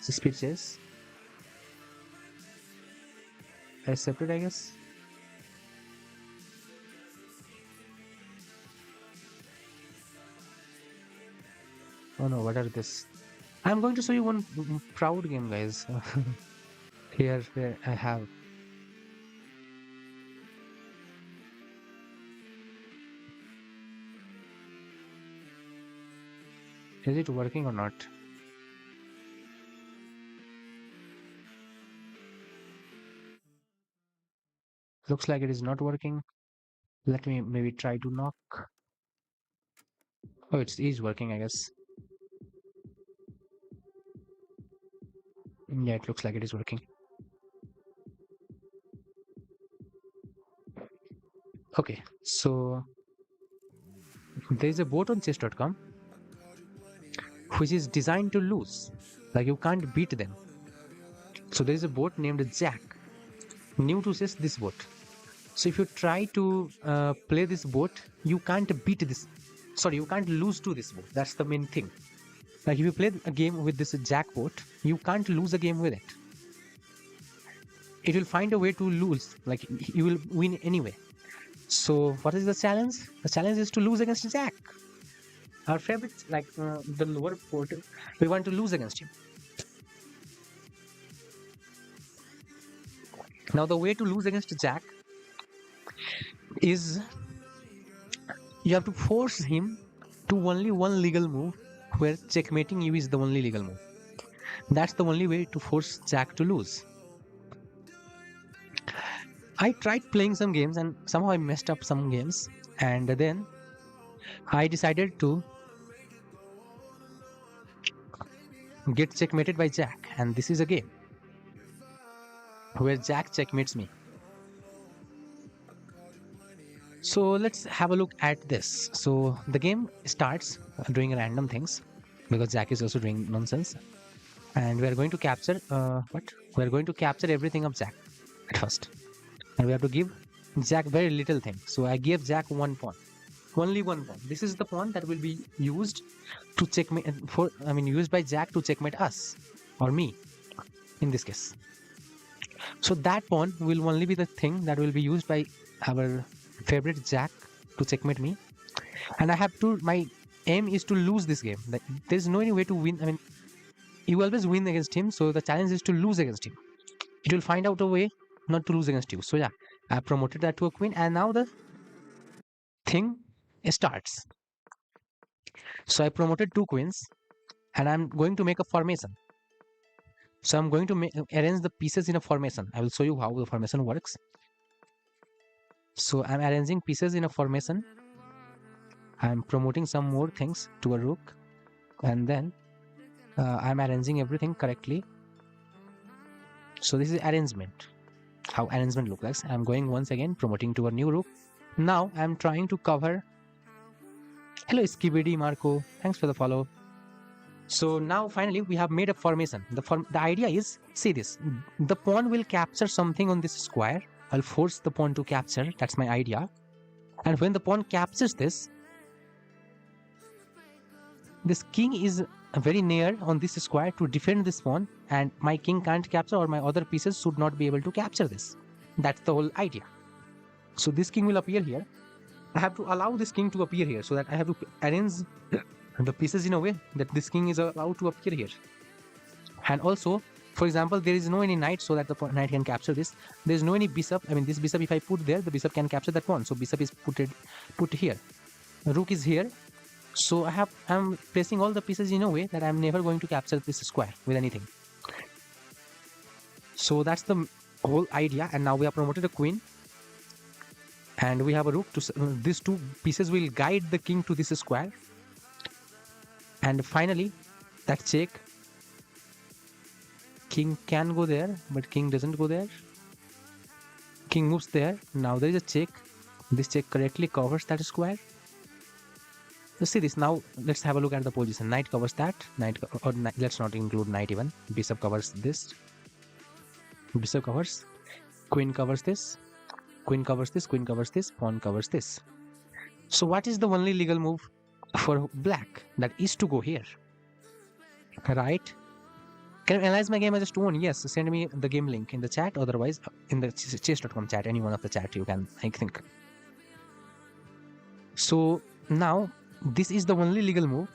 Suspicious. I separate, I guess. Oh no, what are this? I'm going to show you one proud game, guys. Here where I have. Is it working or not? Looks like it is not working. Let me maybe try to knock. Oh, it is working, I guess. Yeah, it looks like it is working. Okay, so there is a bot on chess.com which is designed to lose. Like you can't beat them. So there is a bot named Jack. New to chess, this bot. So if you try to play this bot, you can't beat this. Sorry, you can't lose to this bot. That's the main thing. Like if you play a game with this Jack bot, you can't lose a game with it. It will find a way to lose. Like you will win anyway. So what is the challenge? The challenge is to lose against Jack. Our favorite, like the lower port, we want to lose against him. Now the way to lose against Jack is you have to force him to only one legal move, where checkmating you is the only legal move. That's the only way to force Jack to lose. I tried playing some games and somehow I messed up some games, and then I decided to get checkmated by Jack, and this is a game where Jack checkmates me. So let's have a look at this. So the game starts doing random things because Jack is also doing nonsense, and we are going to capture we are going to capture everything of Jack at first, and we have to give Jack very little thing. So I gave Jack one pawn, only one pawn. This is the pawn that will be used to checkmate used by Jack to checkmate us or me in this case. So that pawn will only be the thing that will be used by our favorite Jack to checkmate me, and I have to, my aim is to lose this game. Like, there's no any way to win. You always win against him, so the challenge is to lose against him. It will find out a way not to lose against you. So yeah, I promoted that to a queen, and now the thing starts. So I promoted 2 queens, and I'm going to make a formation. So I'm going to arrange the pieces in a formation. I will show you how the formation works. So I'm arranging pieces in a formation. I'm promoting some more things to a rook, and then I'm arranging everything correctly. So this is arrangement, how arrangement looks like. I'm going once again promoting to a new rook. Now I'm trying to cover. Hello Skibidi Marco, thanks for the follow. So now finally we have made a formation. The idea is, see this, the pawn will capture something on this square. I'll force the pawn to capture, that's my idea. And when the pawn captures this king is very near on this square to defend this pawn, and my king can't capture, or my other pieces should not be able to capture this. That's the whole idea. So this king will appear here. I have to allow this king to appear here, so that I have to arrange the pieces in a way that this king is allowed to appear here. And also, for example, there is no any knight, so that the knight can capture this. There is no any bishop. This bishop, if I put there, the bishop can capture that pawn. So bishop is put here. Rook is here. So I'm placing all the pieces in a way that I'm never going to capture this square with anything. So that's the whole idea. And now we have promoted a queen, and we have a rook. These 2 pieces will guide the king to this square. And finally, that check. King can go there, but king doesn't go there. King moves there. Now there is a check. This check correctly covers that square. So see this. Now let's have a look at the position. Knight covers that. Let's not include knight even. Bishop covers this. Bishop covers. Queen covers this. Queen covers this. Queen covers this. Pawn covers this. So what is the only legal move for black? That is to go here. Right? Can you analyze my game as a stone? Yes. Send me the game link in the chat. Otherwise, in the chess.com chat, any one of the chat you can, I think. So now, this is the only legal move.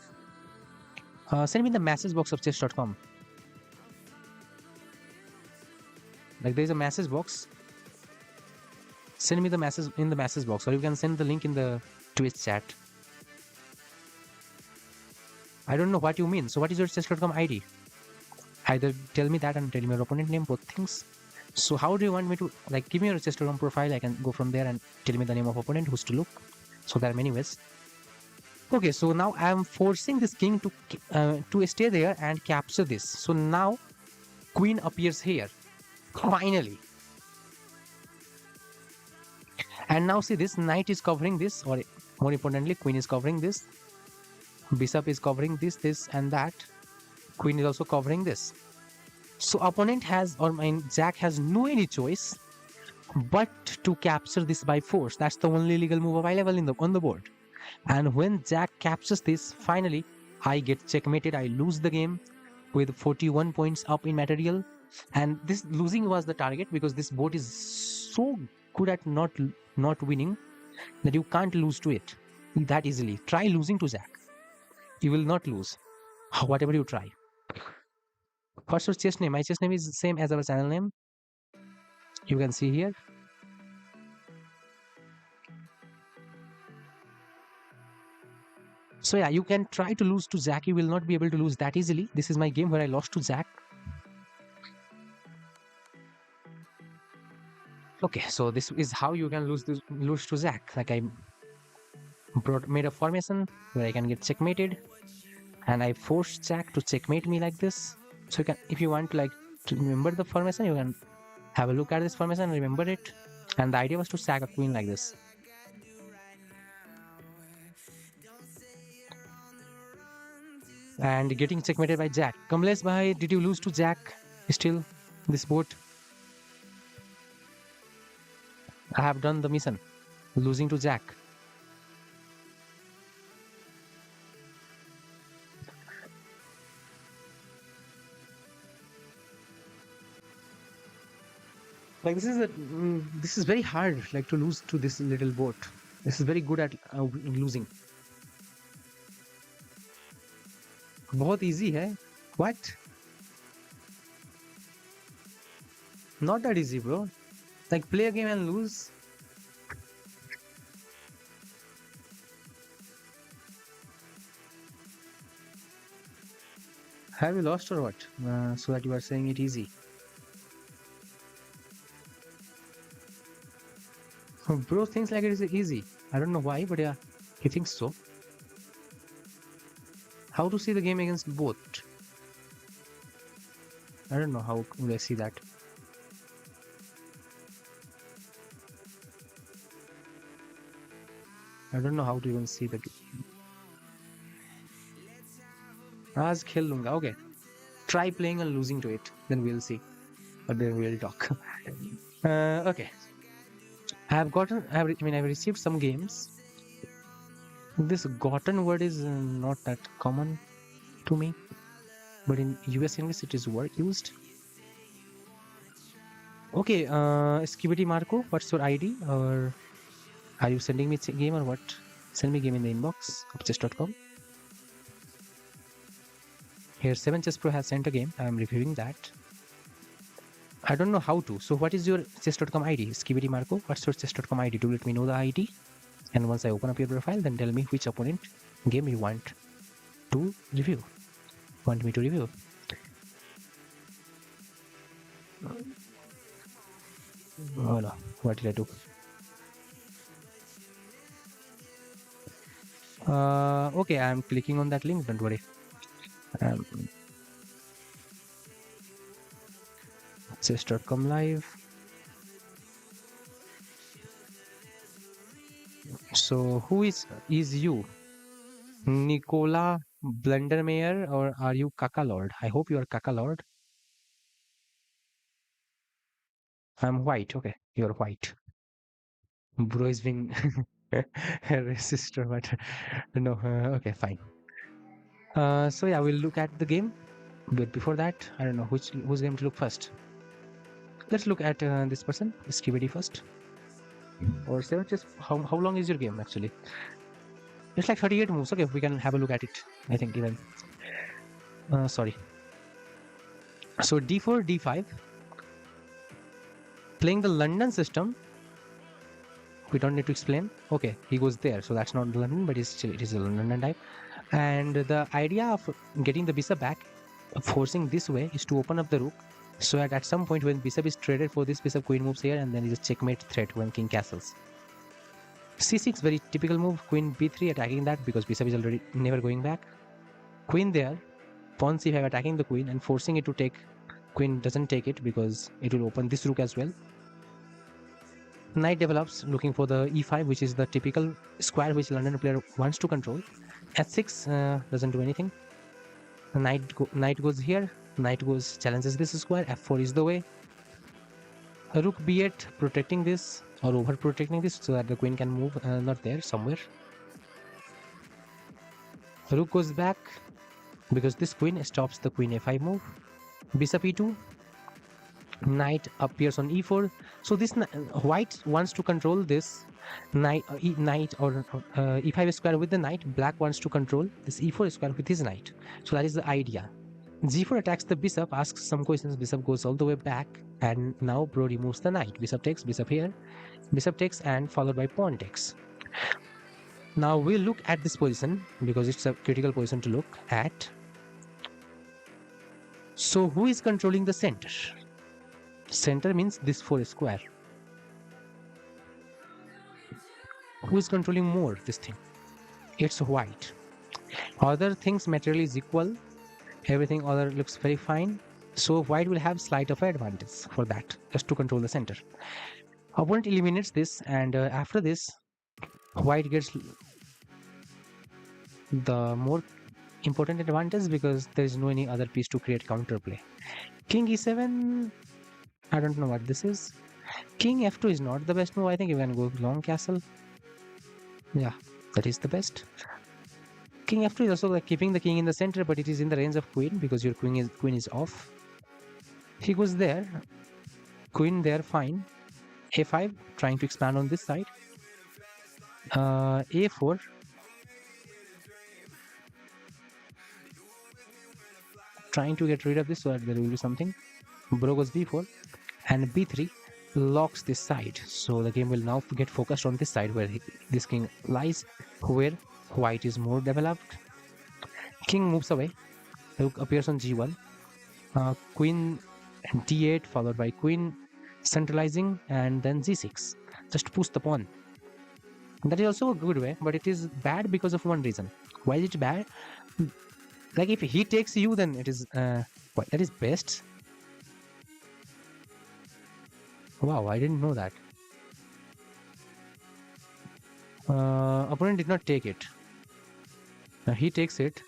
Send me the message box of chess.com. Like there is a message box. Send me the message in the message box, or you can send the link in the Twitch chat. I don't know what you mean. So what is your chess.com ID? Either tell me that and tell me your opponent name, both things. So how do you want me to, like, give me your ChessStream profile? I can go from there and tell me the name of opponent who's to look. So there are many ways. Okay, so now I am forcing this king to stay there and capture this. So now queen appears here, finally. And now see, this knight is covering this, or more importantly, queen is covering this. Bishop is covering this, and that. Queen is also covering this. So opponent has, or my Jack has no any choice but to capture this by force. That's the only legal move available on the board. And when Jack captures this, finally, I get checkmated. I lose the game with 41 points up in material. And this losing was the target because this board is so good at not winning that you can't lose to it that easily. Try losing to Jack. You will not lose, whatever you try. What's your chess name? My chess name is the same as our channel name. You can see here. So yeah, you can try to lose to Jack. You will not be able to lose that easily. This is my game where I lost to Jack. Okay, so this is how you can lose to Jack. Like I made a formation where I can get checkmated, and I forced Jack to checkmate me like this. So you can, if you want to remember the formation, you can have a look at this formation and remember it. And the idea was to sack a queen like this. And getting checkmated by Jack. Kamlesh bhai, did you lose to Jack still this boat? I have done the mission, losing to Jack. Like this is very hard, like to lose to this little boat. This is very good at losing. बहुत easy है. What? Not that easy, bro. Like play a game and lose. Have you lost or what? So that you are saying it easy. Bro thinks like it is easy. I don't know why, but yeah, he thinks so. How to see the game against both? I don't know how will I see that. I don't know how to even see the game. आज खेल लूंगा. Okay. Try playing and losing to it. Then we'll see. But then we'll talk. Okay. I've received some games. This gotten word is not that common to me, but in US English it is used. Okay, Skibidi Marco, what's your ID? Or are you sending me game or what? Send me game in the inbox of chess.com. Here 7chess Pro has sent a game. I am reviewing that. I don't know how to. So what is your chess.com ID? Skibidi Marco, what's your chess.com ID? Do let me know the ID. And once I open up your profile, then tell me which opponent game you want to review. Want me to review? Oh no, what did I do? Okay, I'm clicking on that link, don't worry. Chess.com live. So who is you? Nicola Blundermayer, or are you Kaka Lord? I hope you are Kaka Lord. I'm white. Okay, you're white. Bro is being racist or what? No, okay, fine. So yeah, we'll look at the game. But before that, I don't know whose game to look first. Let's look at this person, Skibidi first. Or 7chess. How long is your game actually? It's like 38 moves. Okay, we can have a look at it. I think even. Sorry. So d4, d5. Playing the London system. We don't need to explain. Okay, he goes there. So that's not London, but it is a London type. And the idea of getting the bishop back, forcing this way, is to open up the rook So at some point when bishop is traded for this bishop, queen moves here, and then is a checkmate threat when king castles. C6, very typical move. Queen b3 attacking that because bishop is already never going back. Queen there, pawn c5 attacking the queen and forcing it to take. Queen doesn't take it because it will open this rook as well. Knight develops, looking for the e5, which is the typical square which London player wants to control. H6 doesn't do anything. Knight goes here. Knight goes, challenges this square. F4 is the way. Rook b8 protecting this or over protecting this so that the queen can move, not there, somewhere. Rook goes back because this queen stops the queen a5 move. Bishop e2. Knight appears on e4. So this white wants to control this knight or e5 square with the knight. Black wants to control this e4 square with his knight. So that is the idea. G4 attacks the bishop, asks some questions. Bishop goes all the way back, and now bro removes the knight. Bishop takes, bishop here, bishop takes, and followed by pawn takes. Now we'll look at this position because it's a critical position to look at. So who is controlling the center? Center means this 4 square. Who is controlling more this thing? It's white. Other things material is equal. Everything other looks very fine. So white will have slight of advantage for that, just to control the center. Opponent eliminates this, and after this, white gets the more important advantage because there is no any other piece to create counterplay. King e7. I don't know what this is. King f2 is not the best move. I think you can go long castle. Yeah, that is the best. King f2 is also like keeping the king in the center, but it is in the range of queen because your queen is off. He goes there. Queen there, fine. a5, trying to expand on this side. a4. Trying to get rid of this so that there will be something. Bro goes b4. And b3 locks this side. So the game will now get focused on this side where this king lies, where white is more developed. King moves away. Rook appears on g1. Queen d8 followed by queen centralizing, and then g6. Just push the pawn. That is also a good way, but it is bad because of one reason. Why is it bad? Like if he takes you, then it is that is best. Wow, I didn't know that. Opponent did not take it. He takes it.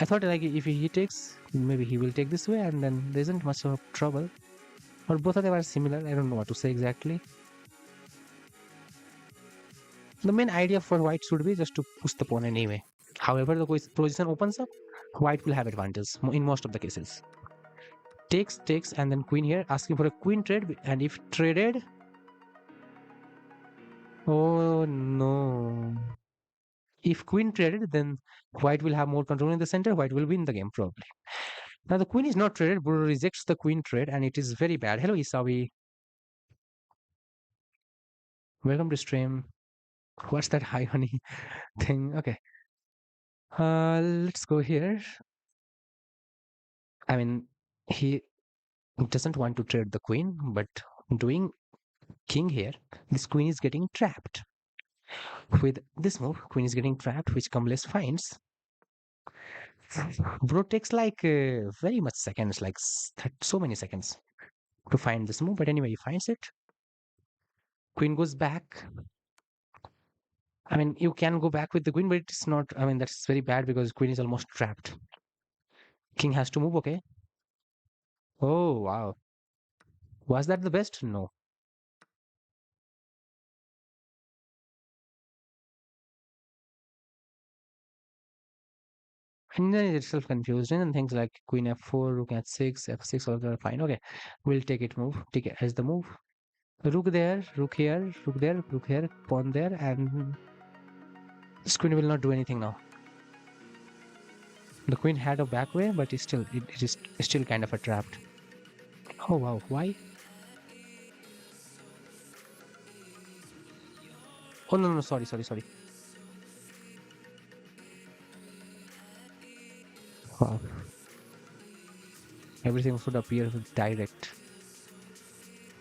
I thought like if he takes, maybe he will take this way and then there isn't much of trouble. Or both of them are similar. I don't know what to say exactly. The main idea for white should be just to push the pawn anyway. However, the position opens up, white will have advantage in most of the cases. Takes, and then queen here, asking for a queen trade, and if traded, oh no. If queen traded, then white will have more control in the center, white will win the game probably. Now the queen is not traded, Bro rejects the queen trade, and it is very bad. Hello Isawi. Welcome to stream. What's that high honey thing? Okay. Let's go here. I mean, he doesn't want to trade the queen, but doing king here, this queen is getting trapped. With this move, queen is getting trapped, which Kamlesh finds. Bro takes like very much seconds, like so many seconds to find this move, but anyway, he finds it. Queen goes back. I mean, you can go back with the queen, but it's not, I mean, that's very bad because queen is almost trapped. King has to move, okay. Oh, wow. Was that the best? No. And then it's itself confused, and things like queen f4, rook h6, f6, all are fine. Okay, we'll take it move. Take it as the move. Rook there, rook here, rook there, rook here, pawn there, and this queen will not do anything now. The queen had a back way, but it is still kind of a trapped. Oh wow, why? Oh no, sorry. Wow. Everything should appear with direct.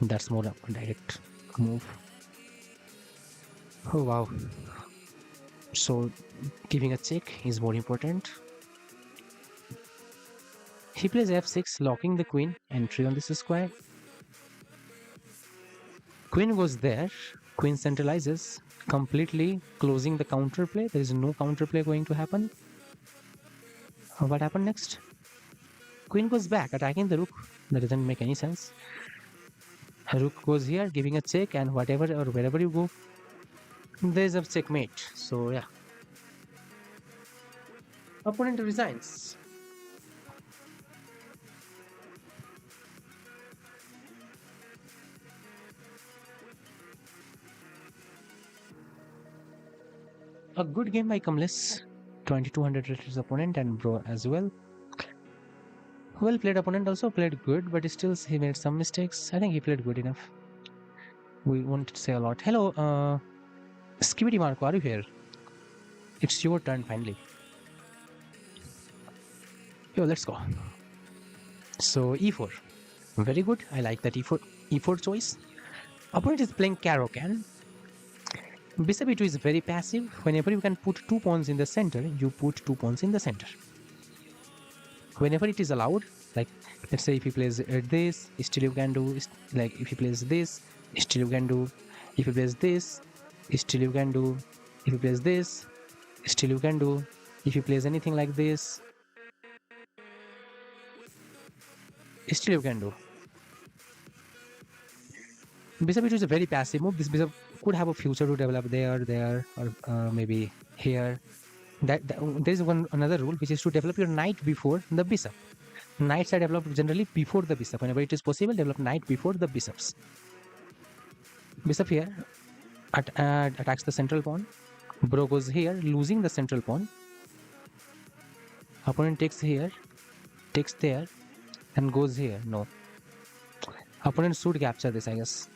That's more a direct move. Oh wow. So giving a check is more important. He plays f6, locking the queen, entry on this square. Queen goes there, queen centralizes, completely closing the counterplay. There is no counterplay going to happen. What happened next? Queen goes back, attacking the rook. That doesn't make any sense. Rook goes here, giving a check, and whatever or wherever you go, there's a checkmate. So yeah. Opponent resigns. A good game by Kamlis. 2200 rated his opponent and bro as well. Well played opponent, also played good, but still he made some mistakes. I think he played good enough. We won't say a lot. Hello, Skibidi Marco, are you here? It's your turn finally. Yo, let's go. So e4. Very good. I like that e4 choice. Opponent is playing Caro-Can. Bishop e2 is very passive. Whenever you can put 2 pawns in the center, you put 2 pawns in the center. Whenever it is allowed, like let's say if he plays this, still you can do, like if he plays this, still you can do, if he plays this, still you can do, if he plays this, still you can do, if he plays anything like this, still you can do. Bishop e2 is a very passive move. This bishop could have a future to develop there, or maybe here. There is another rule, which is to develop your knight before the bishop. Knights are developed generally before the bishop. Whenever it is possible, develop knight before the bishops. Bishop here attacks the central pawn. Bro goes here, losing the central pawn. Opponent takes here, takes there, and goes here. No. Opponent should capture this, I guess.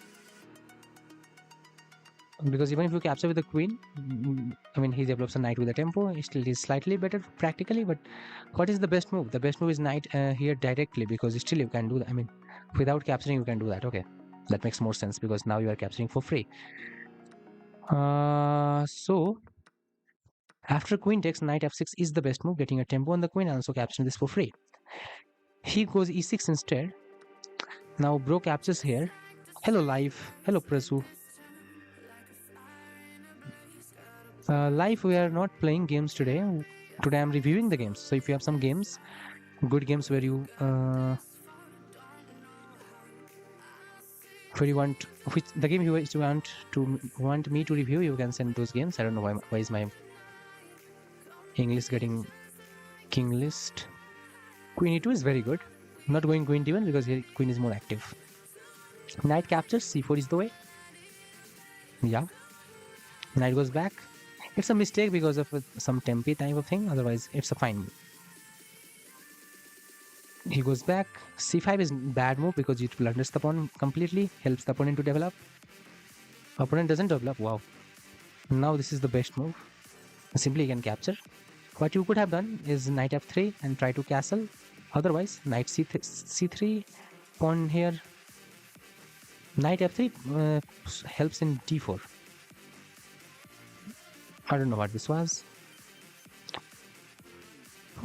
Because even if you capture with the queen, I mean, he develops a knight with a tempo. It still is slightly better practically, but what is the best move? The best move is knight here directly, because still you can do that. I mean, without capturing, you can do that. Okay, that makes more sense because now you are capturing for free. So after queen takes, knight f6 is the best move, getting a tempo on the queen and also capturing this for free. He goes e6 instead. Now bro captures here. Hello live. Hello Prasu. Live, we are not playing games today. Today I'm reviewing the games. So if you have some games, good games where you want, which the game you want me to review, you can send those games. I don't know why is my English getting king list. Queen e2 is very good. Not going queen d1 because here queen is more active. Knight captures, c4 is the way. Yeah. Knight goes back. It's a mistake because of some tempi type of thing. Otherwise, it's a fine move. He goes back. c5 is bad move because it blunders the pawn completely. Helps the opponent to develop. Opponent doesn't develop. Wow. Now this is the best move. Simply you can capture. What you could have done is knight f3 and try to castle. Otherwise, knight c3, pawn here. Knight f3 helps in d4. I don't know what this was.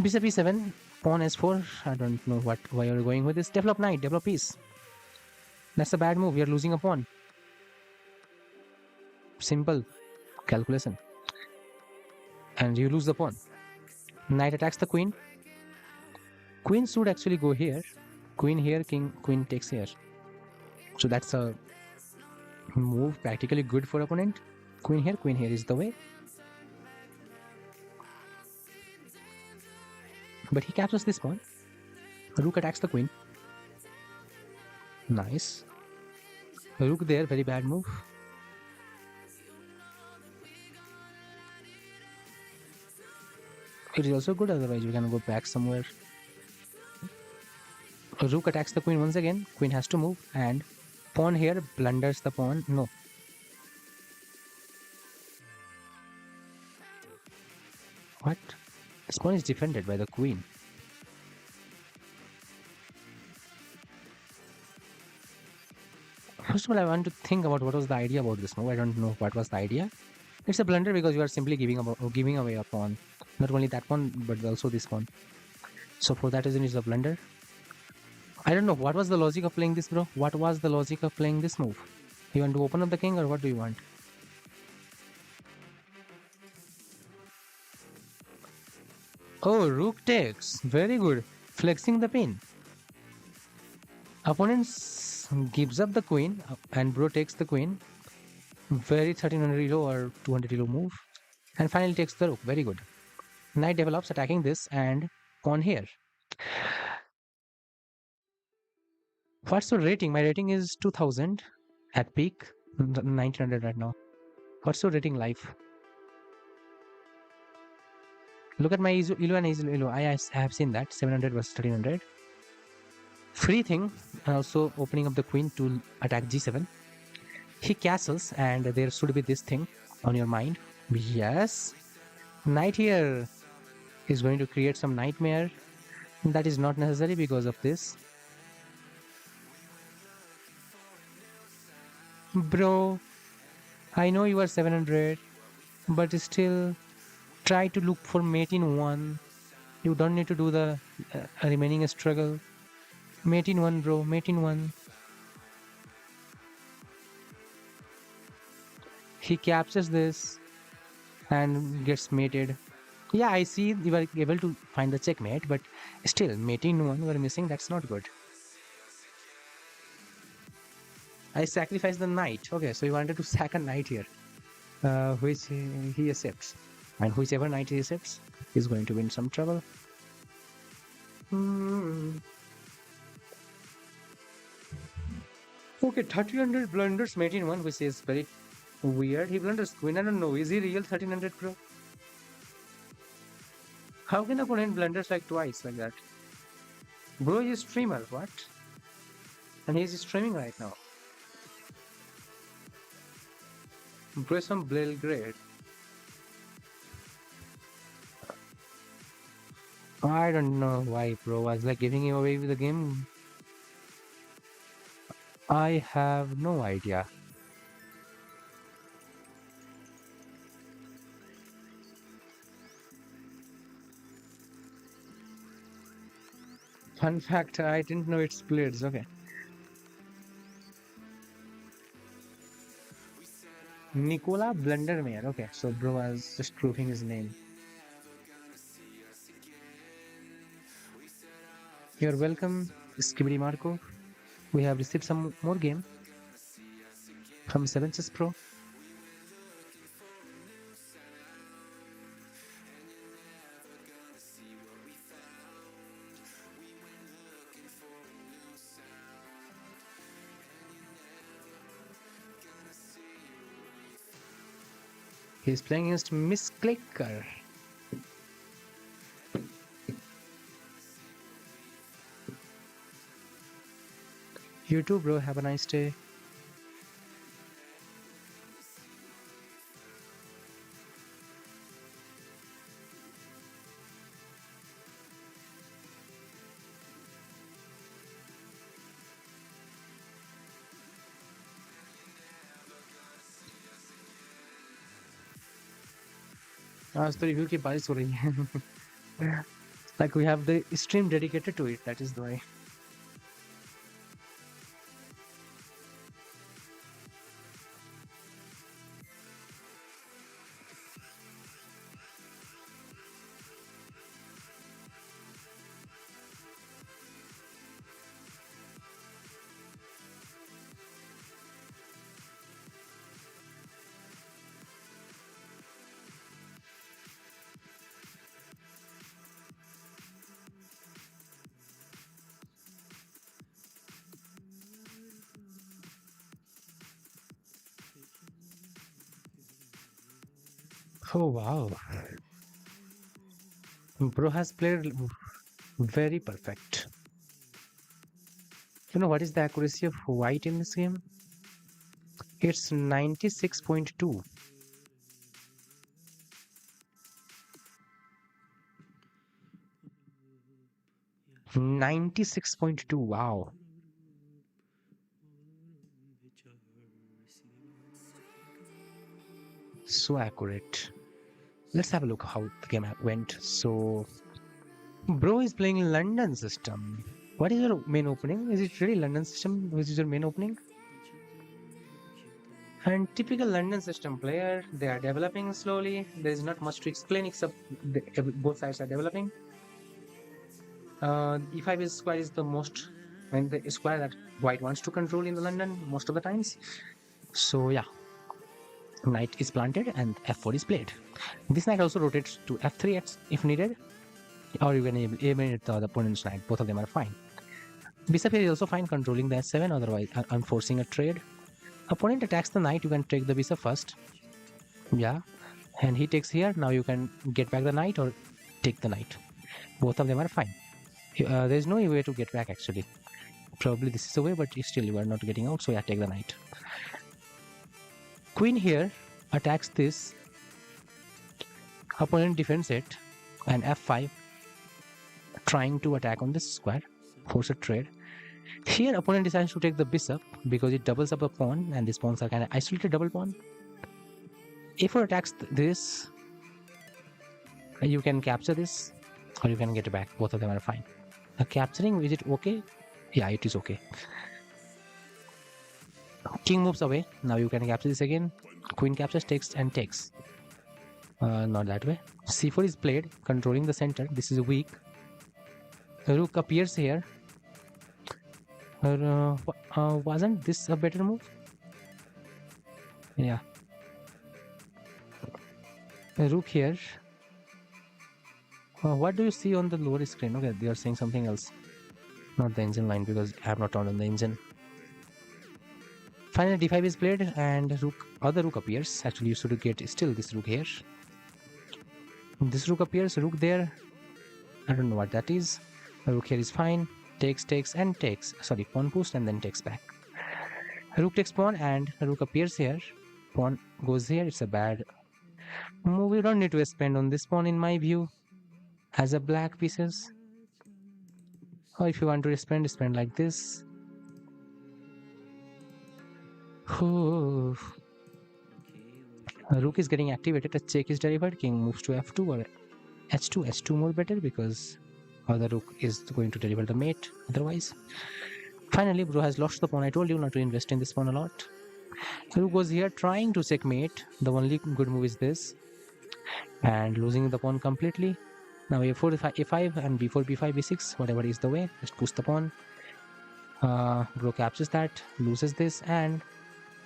Bishop e7, pawn s4. I don't know why you're going with this. Develop knight, develop piece. That's a bad move. You're losing a pawn. Simple calculation. And you lose the pawn. Knight attacks the queen. Queen should actually go here. Queen here, king, queen takes here. So that's a move practically good for opponent. Queen here is the way. But he captures this pawn. Rook attacks the queen. Nice. Rook there, very bad move. It is also good, otherwise you can go back somewhere. Rook attacks the queen once again. Queen has to move, and pawn here blunders the pawn. No. What? This pawn is defended by the queen. First of all, I want to think about what was the idea about this move. I don't know what was the idea. It's a blunder because you are simply giving away a pawn. Not only that pawn, but also this pawn. So for that reason, it's a blunder. I don't know what was the logic of playing this, bro. What was the logic of playing this move? You want to open up the king, or what do you want? Oh, rook takes. Very good. Flexing the pin. Opponents gives up the queen, and bro takes the queen. Very 1300 elo or 200 elo move. And finally takes the rook. Very good. Knight develops attacking this and pawn here. What's your rating? My rating is 2000 at peak, 1900 right now. What's your rating live? Look at my Elo and Elo. I have seen that 700 versus 1300. Free thing, and also opening up the queen to attack g7. He castles, and there should be this thing on your mind. Yes, knight here is going to create some nightmare. That is not necessary because of this. Bro, I know you are 700, but still try to look for mate in 1. You don't need to do the remaining struggle. Mate in 1, bro, mate in 1. He captures this and gets mated. Yeah, I see you were able to find the checkmate, but still, mating 1 were missing. That's not good. I sacrificed the knight. Okay, so you wanted to sack a knight here, which he accepts. And whichever knight he accepts is going to be in some trouble. Okay, 1300 blunders mate in 1, which is very weird. He blunders queen. I don't know. Is he real 1300 pro? How can a opponent blunders like twice like that? Bro, he's streamer. What? And he's streaming right now. Bro, some Belgrade. I don't know why, bro. I was like giving him away with the game. I have no idea. Fun fact, I didn't know it splits. Okay. Nicola Blundermeyer. Okay, so bro was just proving his name. You're welcome, Skibidi Marco. We have received some more game from 7chess Pro. He's playing against Miss Clicker. You too, bro. Have a nice day. आज तो review की बारिश हो रही है. Like we have the stream dedicated to it. That is why. Oh wow. Bro has played very perfect. You know what is the accuracy of white in this game? It's 96.2. 96.2. Wow. So accurate. Let's have a look how the game went. So, bro is playing London system. What is your main opening? Is it really London system which is your main opening? And typical London system player, they are developing slowly. There is not much to explain except both sides are developing. E5 is square is the most, and the square that white wants to control in the London most of the times. So yeah, knight is planted and f4 is played. This knight also rotates to f3 if needed, or you can eliminate the opponent's knight. Both of them are fine. Bishop here is also fine, controlling the s7. Otherwise, I'm forcing a trade. Opponent attacks the knight. You can take the bishop first. Yeah, and he takes here. Now you can get back the knight or take the knight. Both of them are fine. There is no way to get back actually. Probably this is the way, but still you are not getting out. So yeah, take the knight. Queen here attacks this. Opponent defends it, and f5, trying to attack on this square, force a trade. Here opponent decides to take the bishop because it doubles up a pawn, and these pawns are kind of isolated double pawn. A4 attacks this, you can capture this, or you can get it back. Both of them are fine. Capturing, is it okay? Yeah, it is okay. King moves away. Now you can capture this again. Queen captures, takes and takes. Not that way. C4 is played, controlling the center. This is weak. Rook appears here. Wasn't this a better move? Yeah. Rook here. What do you see on the lower screen? Okay, they are saying something else. Not the engine line because I have not turned on the engine. Finally, d5 is played and other rook appears. Actually, you should get still this rook here. This rook appears, rook there. I don't know what that is. Rook here is fine. Takes and takes. Sorry, pawn push and then takes back. Rook takes pawn and rook appears here. Pawn goes here. It's a bad move. You don't need to spend on this pawn in my view. As a black pieces. Or if you want to spend like this. Ooh. Rook is getting activated. A check is delivered. King moves to f2 or h2. h2 more better because other rook is going to deliver the mate. Otherwise, finally, bro has lost the pawn. I told you not to invest in this pawn a lot. Rook goes here trying to checkmate. The only good move is this, and losing the pawn completely. Now a4, a5, and b4, b5, b6. Whatever is the way, just push the pawn. Bro captures that, loses this, and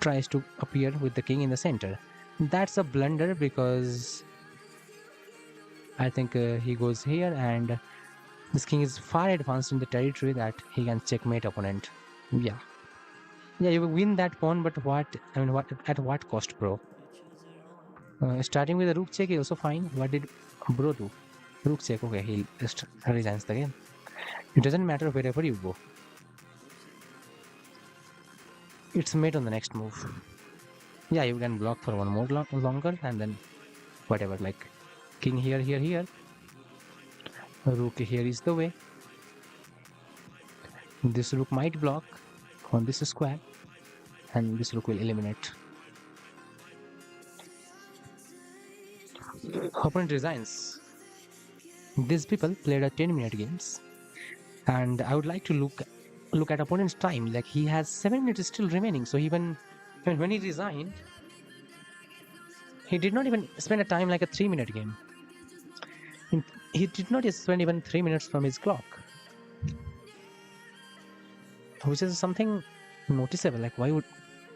tries to appear with the king in the center. That's a blunder because I think he goes here and this king is far advanced in the territory that he can checkmate opponent. Yeah, you win that pawn, but at what cost, bro? Starting with a rook check is also fine. What did bro do? Rook check. Okay, he just resigns the game. It doesn't matter wherever you go. It's mate on the next move. Yeah, you can block for one more longer and then whatever, like king here, here. Rook here is the way. This rook might block on this square and this rook will eliminate. Opponent resigns. These people played a 10-minute games and I would like to look at opponent's time. Like he has 7 minutes still remaining, so even when he resigned, he did not even spend a time like a 3-minute game. He did not spend even 3 minutes from his clock, which is something noticeable. Like why would,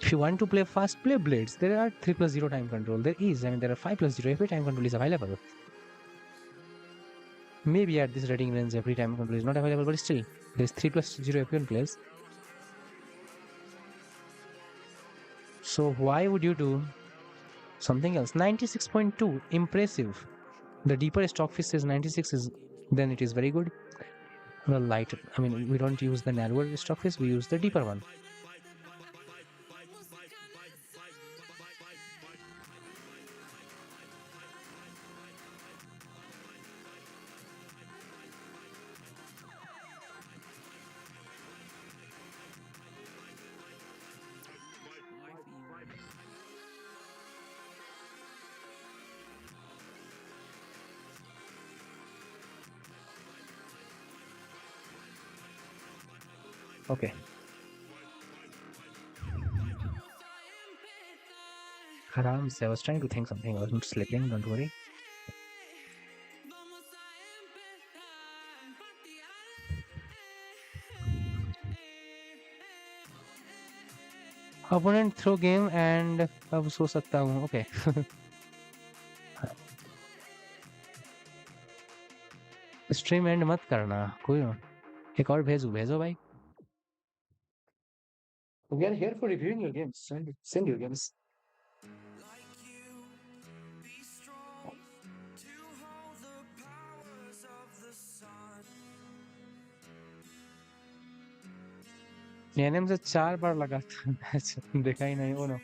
if you want to play fast, play blades. There are 3+0 time control. There is, there are 5+0. Every time control is available. Maybe at this rating range, every time control is not available, but still, there's 3+0 F1 players. So why would you do something else? 96.2, impressive. The deeper stockfish says 96 is, then it is very good. Well, light. We don't use the narrower stockfish, we use the deeper one. Okay. Haram, I was trying to think something. I wasn't sleeping, don't worry. Opponent throw game and अब सो सकता हूँ. Okay. Stream and मत करना कोई ना. एक और भेजो भाई. We are here for reviewing your games. Send your games. like you, be strong to hold the powers of the sun. NM से 4 बार लगा था मैच. देखा ही नहीं. Oh no.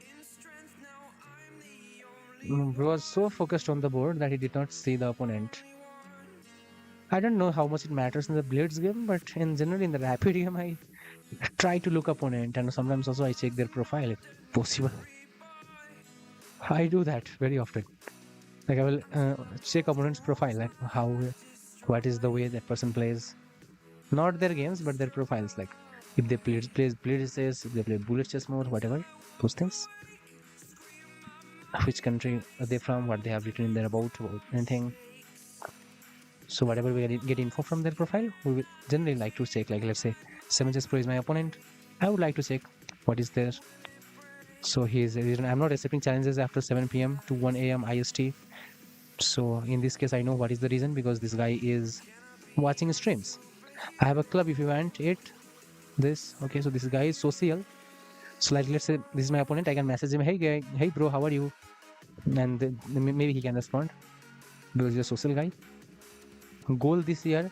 In strength now I'm the only Bro was so focused on the board that he did not see the opponent. I don't know how much it matters in the Blitz game, but in general in the Rapid game, I try to look opponent, and sometimes also I check their profile if possible. I do that very often. Like I will check opponent's profile, like what is the way that person plays, not their games but their profiles. Like if they play chess, if they play bullet chess more, whatever those things. Which country are they from? What they have written in there about anything. So whatever we get info from their profile, we will generally like to check. Like let's say 7chess Pro is my opponent. I would like to check what is there. So I'm not accepting challenges after 7 p.m. to 1 a.m. IST. So in this case, I know what is the reason, because this guy is watching streams. I have a club if you want it. Okay, so this guy is social. So like let's say this is my opponent, I can message him, hey guy, hey bro, how are you? And then maybe he can respond because he's a social guy. Goal this year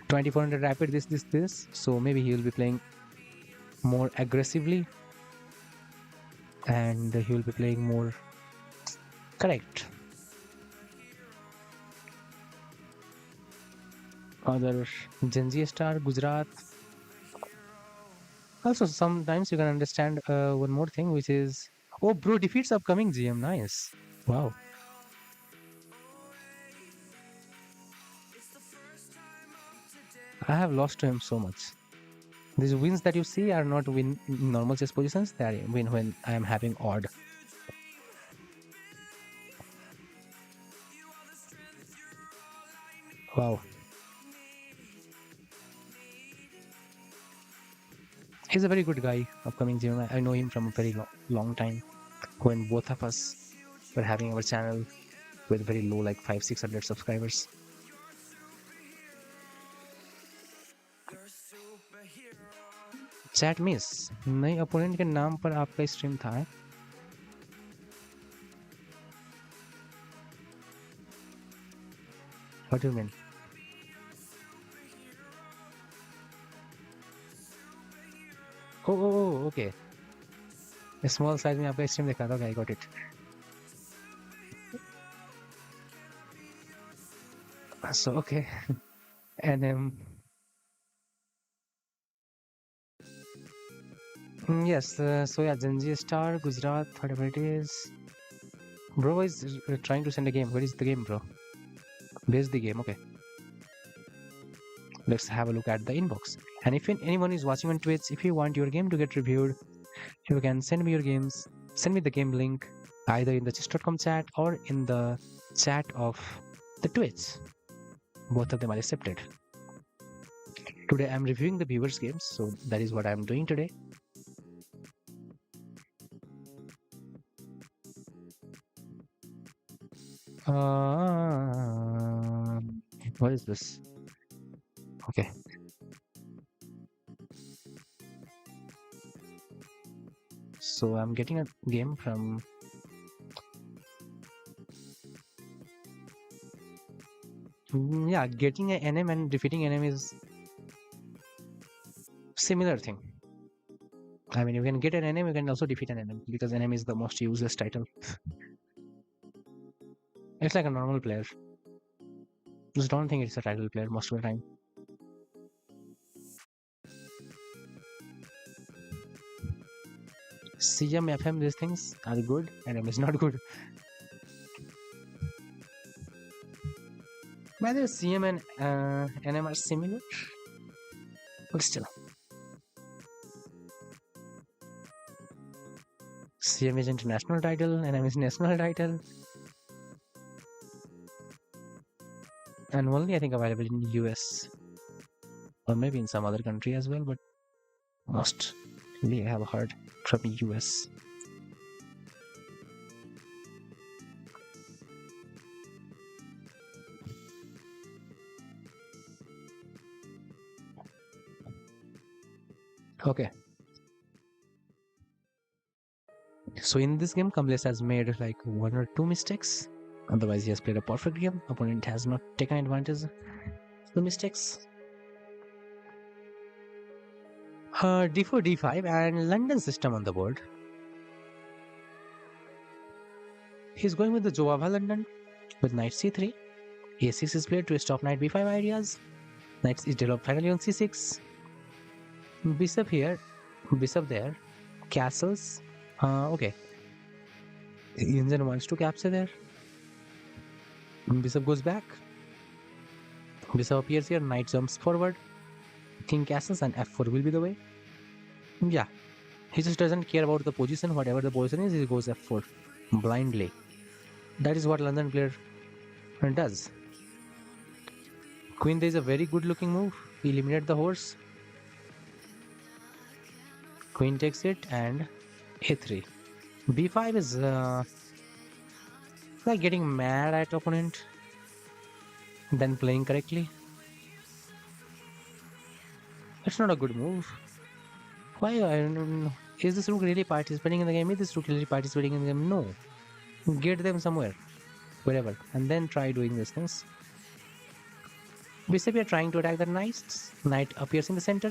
2400 rapid, this. So maybe he will be playing more aggressively and he will be playing more correct. Other Genji Star, Gujarat. Also, sometimes you can understand one more thing, which is, oh, bro defeats upcoming GM. Nice. Wow. I have lost to him so much. These wins that you see are not win in normal chess positions. They are win when I am having odd. Wow. He's a very good guy, upcoming GM. I know him from a very long time, when both of us were having our channel with very low, like 500-600 subscribers. Chat miss. नहीं, opponent के नाम पर आपका stream था. What do you mean? Oh, okay. Small size में आपका stream देखा था. Okay, I got it. So okay, and yes. So yeah, Genji Star, Gujarat, whatever it is. Bro is trying to send a game. Where is the game, bro? Where's the game? Okay. Let's have a look at the inbox. And if anyone is watching on Twitch, if you want your game to get reviewed, you can send me your games. Send me the game link either in the chess.com chat or in the chat of the Twitch. Both of them are accepted. Today I'm reviewing the viewers' games, so that is what I'm doing today. What is this? Okay. So I'm getting a game from yeah, getting an NM and defeating NM is similar thing. I mean, you can get an NM, you can also defeat an NM, because NM is the most useless title. It's like a normal player. Just don't think it's a title player most of the time. CM, FM, these things are good, NM is not good. By the way, CM and NM are similar, but still. CM is international title, NM is national title. And only I think available in US. Or maybe in some other country as well, but mostly I have heard from US. Okay. So in this game, Kamlesh has made like 1 or 2 mistakes. Otherwise, he has played a perfect game. Opponent has not taken advantage of the mistakes. D4, D5, and London system on the board. He's going with the Jawava London with Knight C3. A6 is played to stop Knight B5 ideas. Knight is developed finally on C6. Bishop here, bishop there, castles. Okay. Indian wants to capture there. Bishop goes back. Bishop appears here, knight jumps forward. King castles and f4 will be the way. Yeah. He just doesn't care about the position. Whatever the position is, he goes f4 blindly. That is what London player does. Queen there is a very good looking move. He eliminated the horse. Queen takes it and a3. b5 is like getting mad at opponent then playing correctly. It's not a good move. Why? I don't know. Is this rook really participating in the game? Is this rook really participating in the game? No. Get them somewhere, wherever, and then try doing these things. Bishop here trying to attack the knights. Knight appears in the center.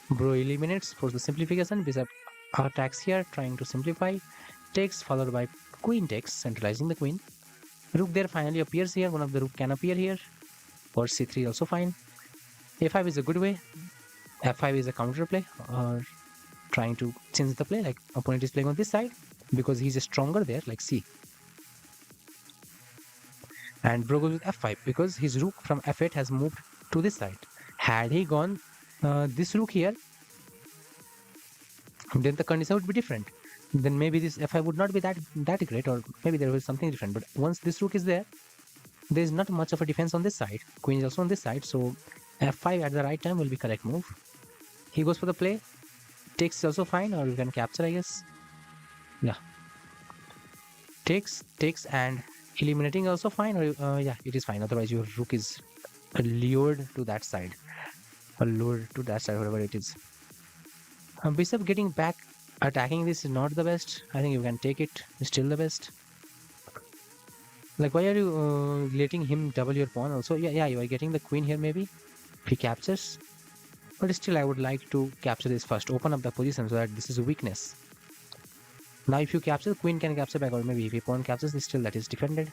Bro eliminates for the simplification. Bishop attacks here, trying to simplify. Takes followed by queen takes, centralizing the queen. Rook there finally appears here. One of the rook can appear here. Or c3 also fine. a5 is a good way. f5 is a counter play or trying to change the play, like opponent is playing on this side because he's stronger there, like c. And bro goes with f5 because his rook from f8 has moved to this side. Had he gone this rook here, then the condition would be different. Then maybe this f5 would not be that great, or maybe there was something different. But once this rook is there is not much of a defense on this side. Queen is also on this side, so f5 at the right time will be correct move. He goes for the play. Takes is also fine, or you can capture, I guess. Yeah. Takes, and eliminating also fine, or yeah, it is fine. Otherwise, your rook is lured to that side, or lured to that side, whatever it is. Bishop getting back, attacking this is not the best. I think you can take it. It's still the best. Like, why are you letting him double your pawn also? Yeah, you are getting the queen here maybe. If he captures. But still, I would like to capture this first. Open up the position so that this is a weakness. Now, if you capture, the queen can capture back, or maybe if your pawn captures, still that is defended.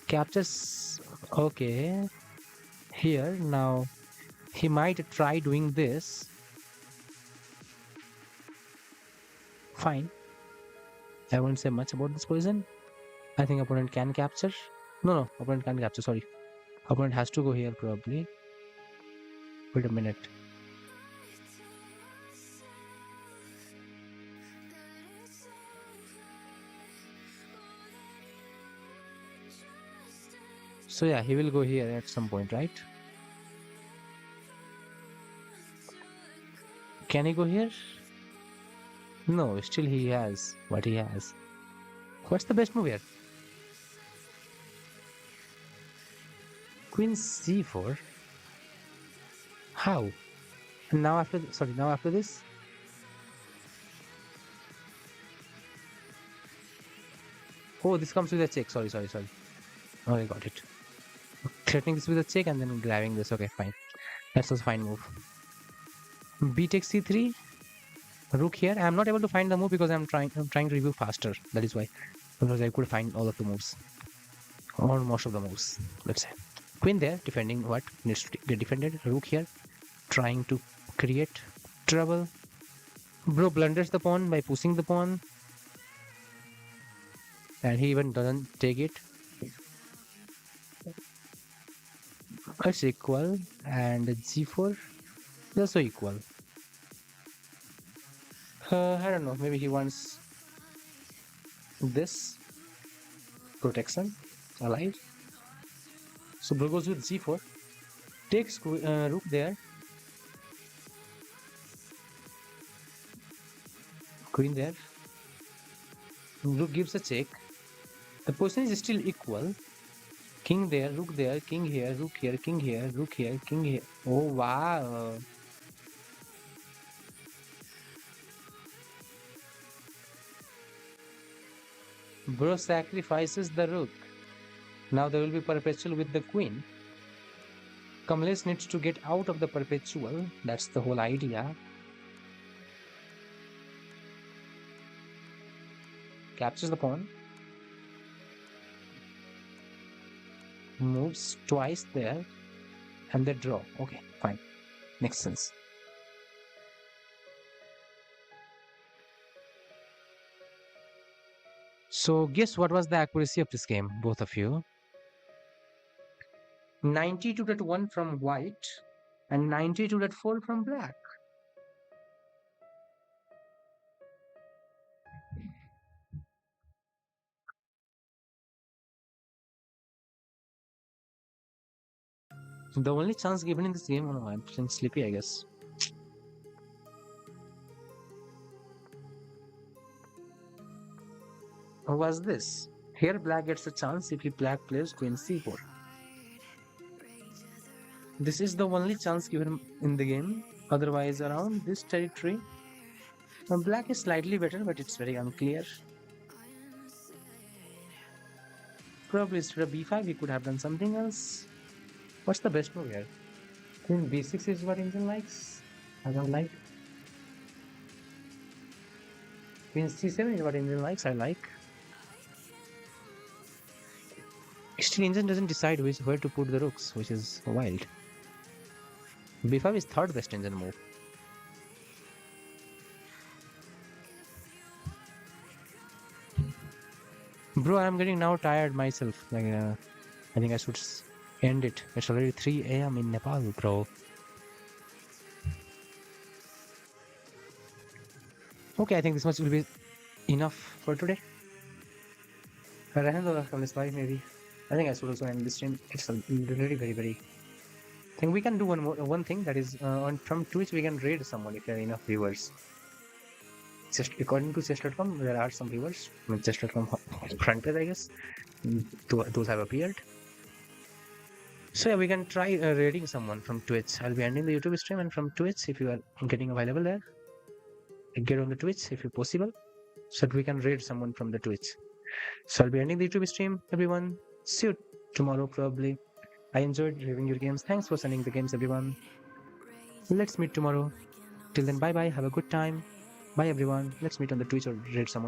Captures. Okay. Here, now, he might try doing this. Fine. I won't say much about this position. I think opponent can capture. No, opponent can't capture, sorry. Opponent has to go here probably. Wait a minute. So yeah, he will go here at some point, right? Can he go here? No, still he has what he has. What's the best move here? Queen c4. How? And now after this. Oh, this comes with a check. Sorry. Oh, I got it. Threatening this with a check and then grabbing this. Okay, fine. That's also fine move. B takes c3. Rook here. I am not able to find the move because I'm trying to review faster. That is why. Because I could find all of the moves. Or most of the moves, let's say. Queen there, defending what needs to get defended. Rook here, trying to create trouble. Bro blunders the pawn by pushing the pawn. And he even doesn't take it. It's equal, and g4 is also equal. I don't know. Maybe he wants this protection alive. So Bro goes with g4, takes rook there, queen there. Rook gives a check. The position is still equal. King there, rook there, king here, rook here, king here, rook here, king here. Oh wow! Bro sacrifices the rook. Now there will be perpetual with the queen. Kamlesh needs to get out of the perpetual. That's the whole idea. Captures the pawn. Moves twice there. And they draw. Okay, fine. Makes sense. So guess what was the accuracy of this game, both of you? 92.1 from white and 92.4 from black. The only chance given in this game, oh, I'm feeling sleepy, I guess. Was this? Here black gets a chance if he black plays queen c4. This is the only chance given in the game. Otherwise, around this territory, black is slightly better, but it's very unclear. Probably instead of b5, he could have done something else. What's the best move here? Queen b6 is what Indian likes. I don't like. Queen c7 is what Indian likes. I like. Still, Indian doesn't decide where to put the rooks, which is wild. b5 is third best Indian move. Bro, I'm getting now tired myself. Like, I think I should end it. It's already 3 a.m. in Nepal, bro. Okay, I think this much will be enough for today. From this live, maybe. I think I should also end this stream. It's really very. I think we can do one thing, that is from Twitch we can raid someone if there are enough viewers. Just according to chess.com, there are some viewers. I mean, chess.com front page, I guess. Those have appeared. So yeah, we can try raiding someone from Twitch. I'll be ending the YouTube stream, and from Twitch, if you are getting available there, get on the Twitch if possible, so that we can raid someone from the Twitch. So I'll be ending the YouTube stream, everyone. See you tomorrow, probably. I enjoyed reviewing your games. Thanks for sending the games, everyone. Let's meet tomorrow. Till then, bye-bye. Have a good time. Bye, everyone. Let's meet on the Twitch or raid someone.